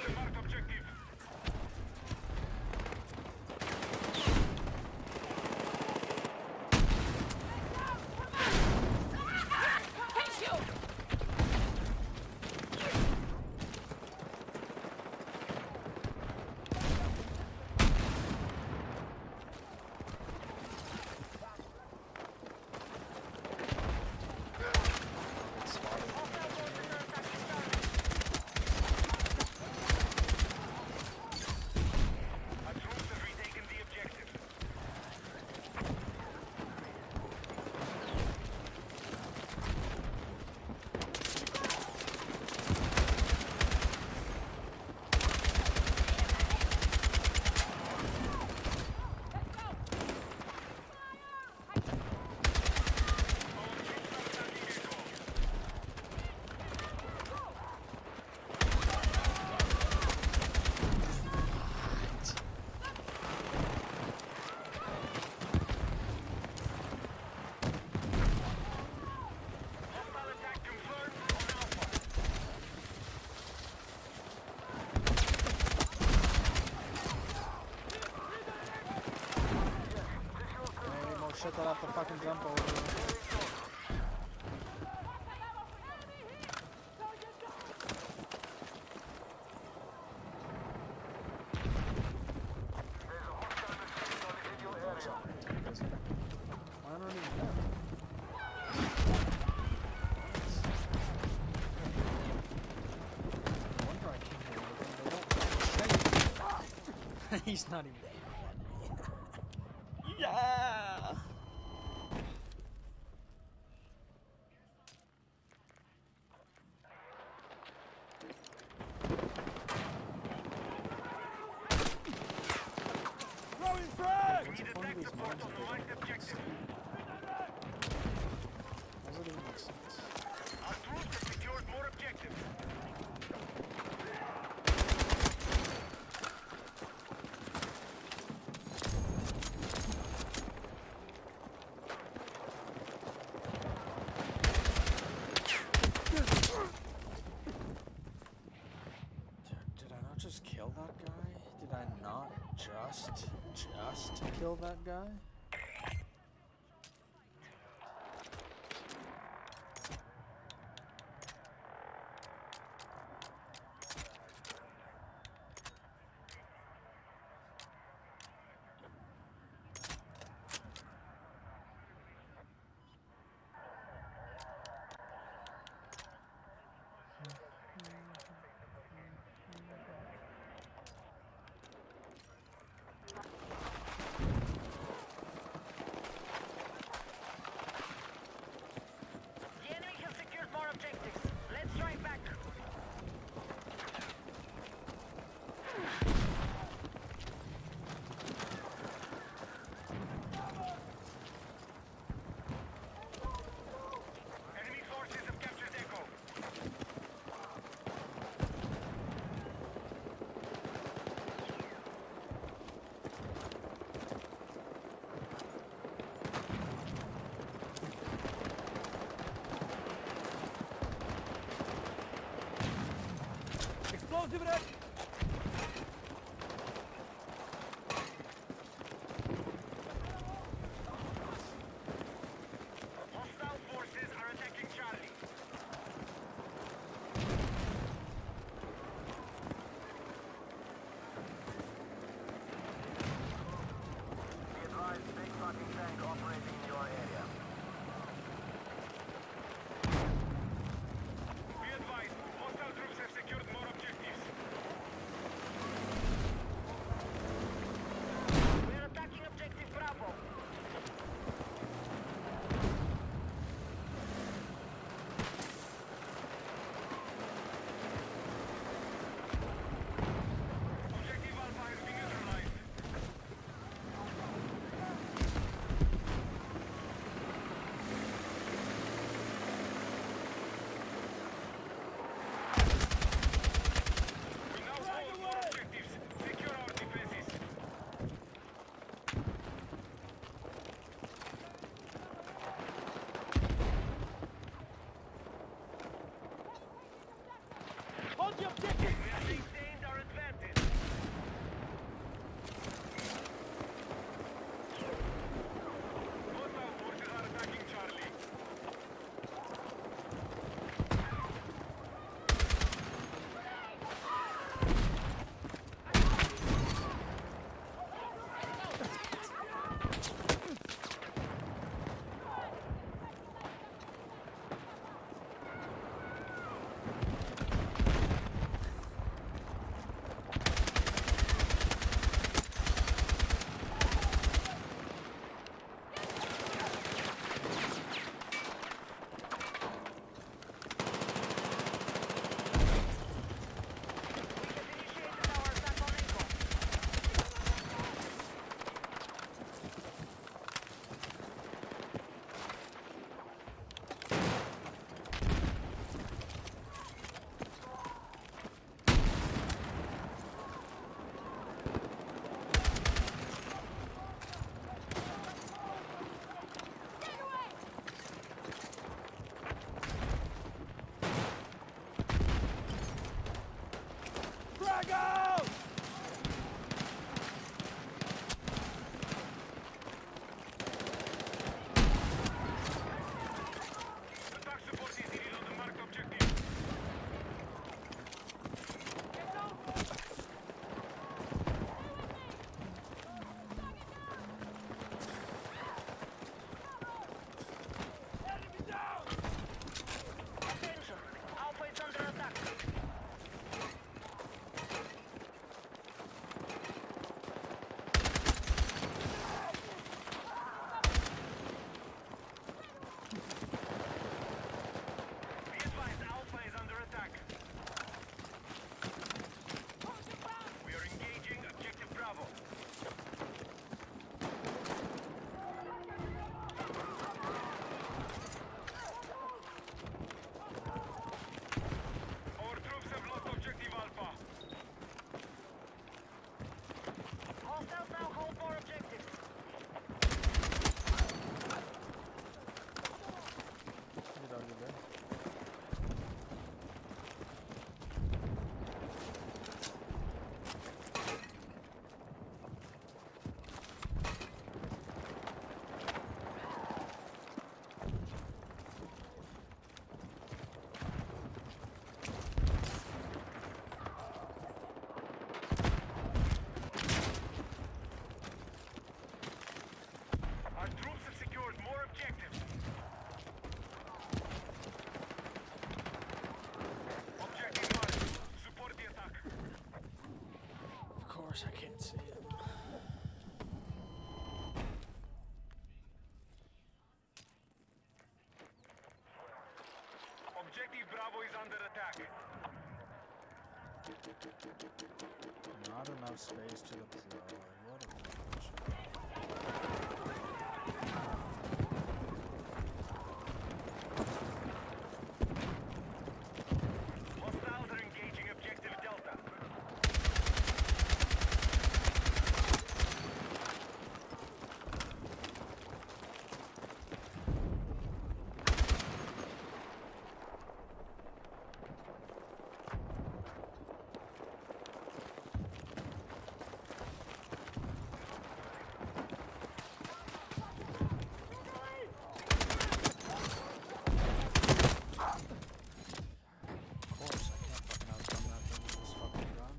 Shut that off the fucking jump over. Why don't even know? No wonder I can't hear anything. They don't fucking say. He's not even. Yeah! kill that guy? The enemy has secured more objectives. Let's strike back. Enemy forces have captured Echo. Explosive ready! Hostile forces are attacking Charlie. Be advised, big fucking tank operating in your area. Be advised, hostile troops have secured more objectives. Bravo is under attack. Not enough space to deploy. What a fucking shit. Hostiles are engaging objective Delta. Of course, I can't fucking outscum that thing with this fucking gun.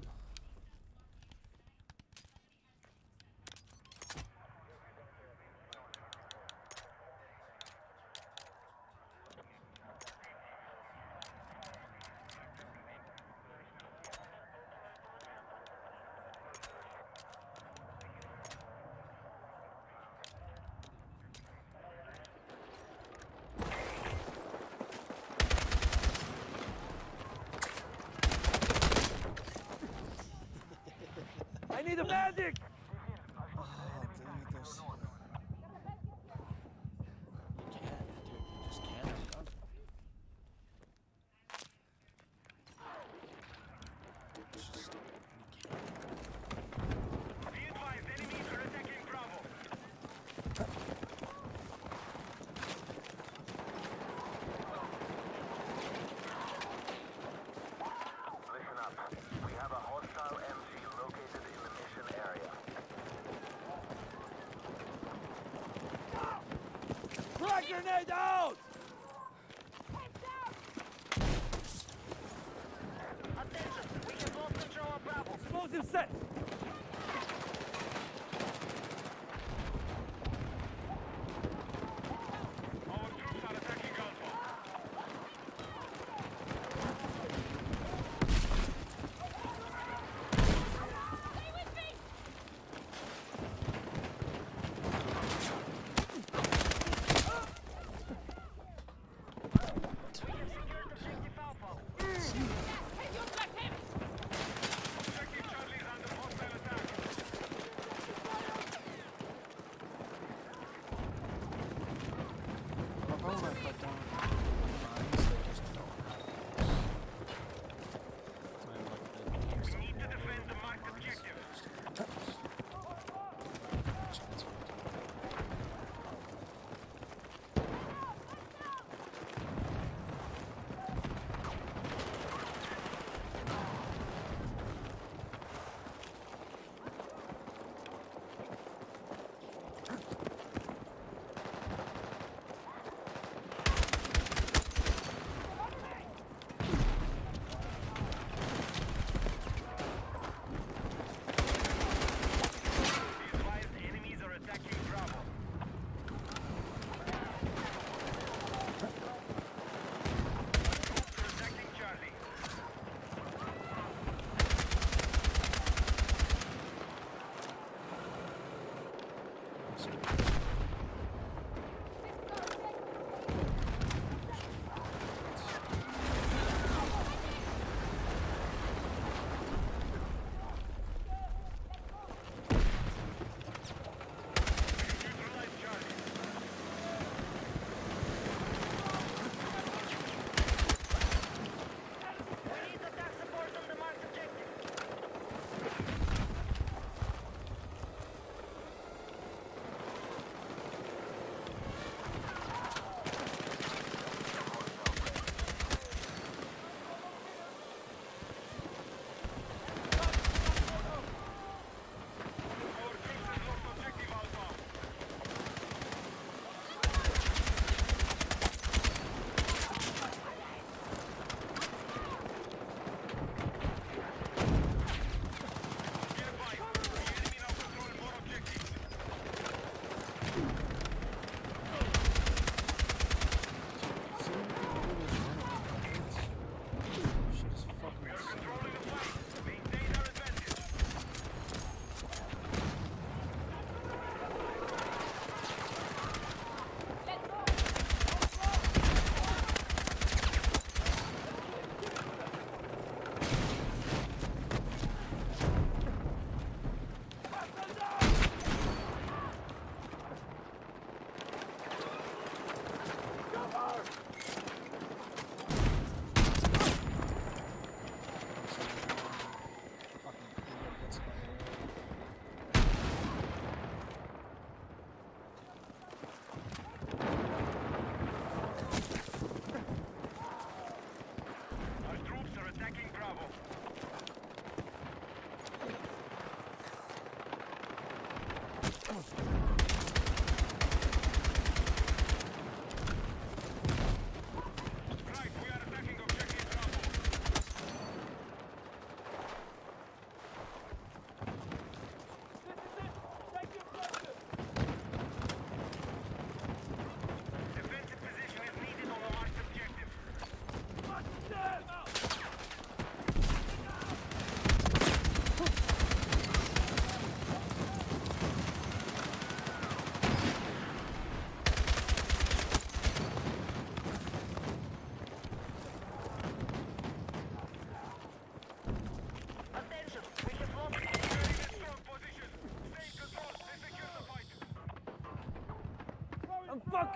I need a medic! Oh, dude, there's... You can't, dude. You just can't. Gun. It's just... You can't. Be advised, enemies are attacking Bravo. Listen up. We have a hostile MC located in the mission area. Frag grenade out! Attention, we have lost control of Bravo. Explosive set! Our troops are attacking Alpha. Objective Charlie is under hostile attack.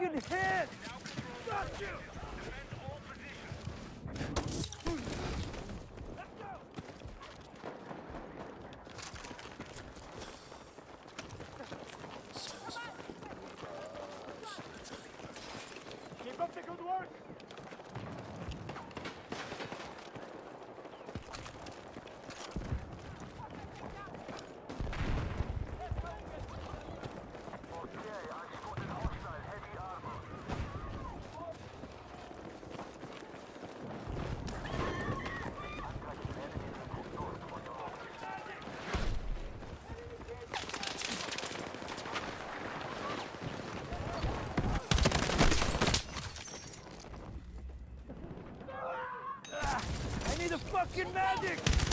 fucking hit! Got you! Keep up the good work! I need a fucking medic!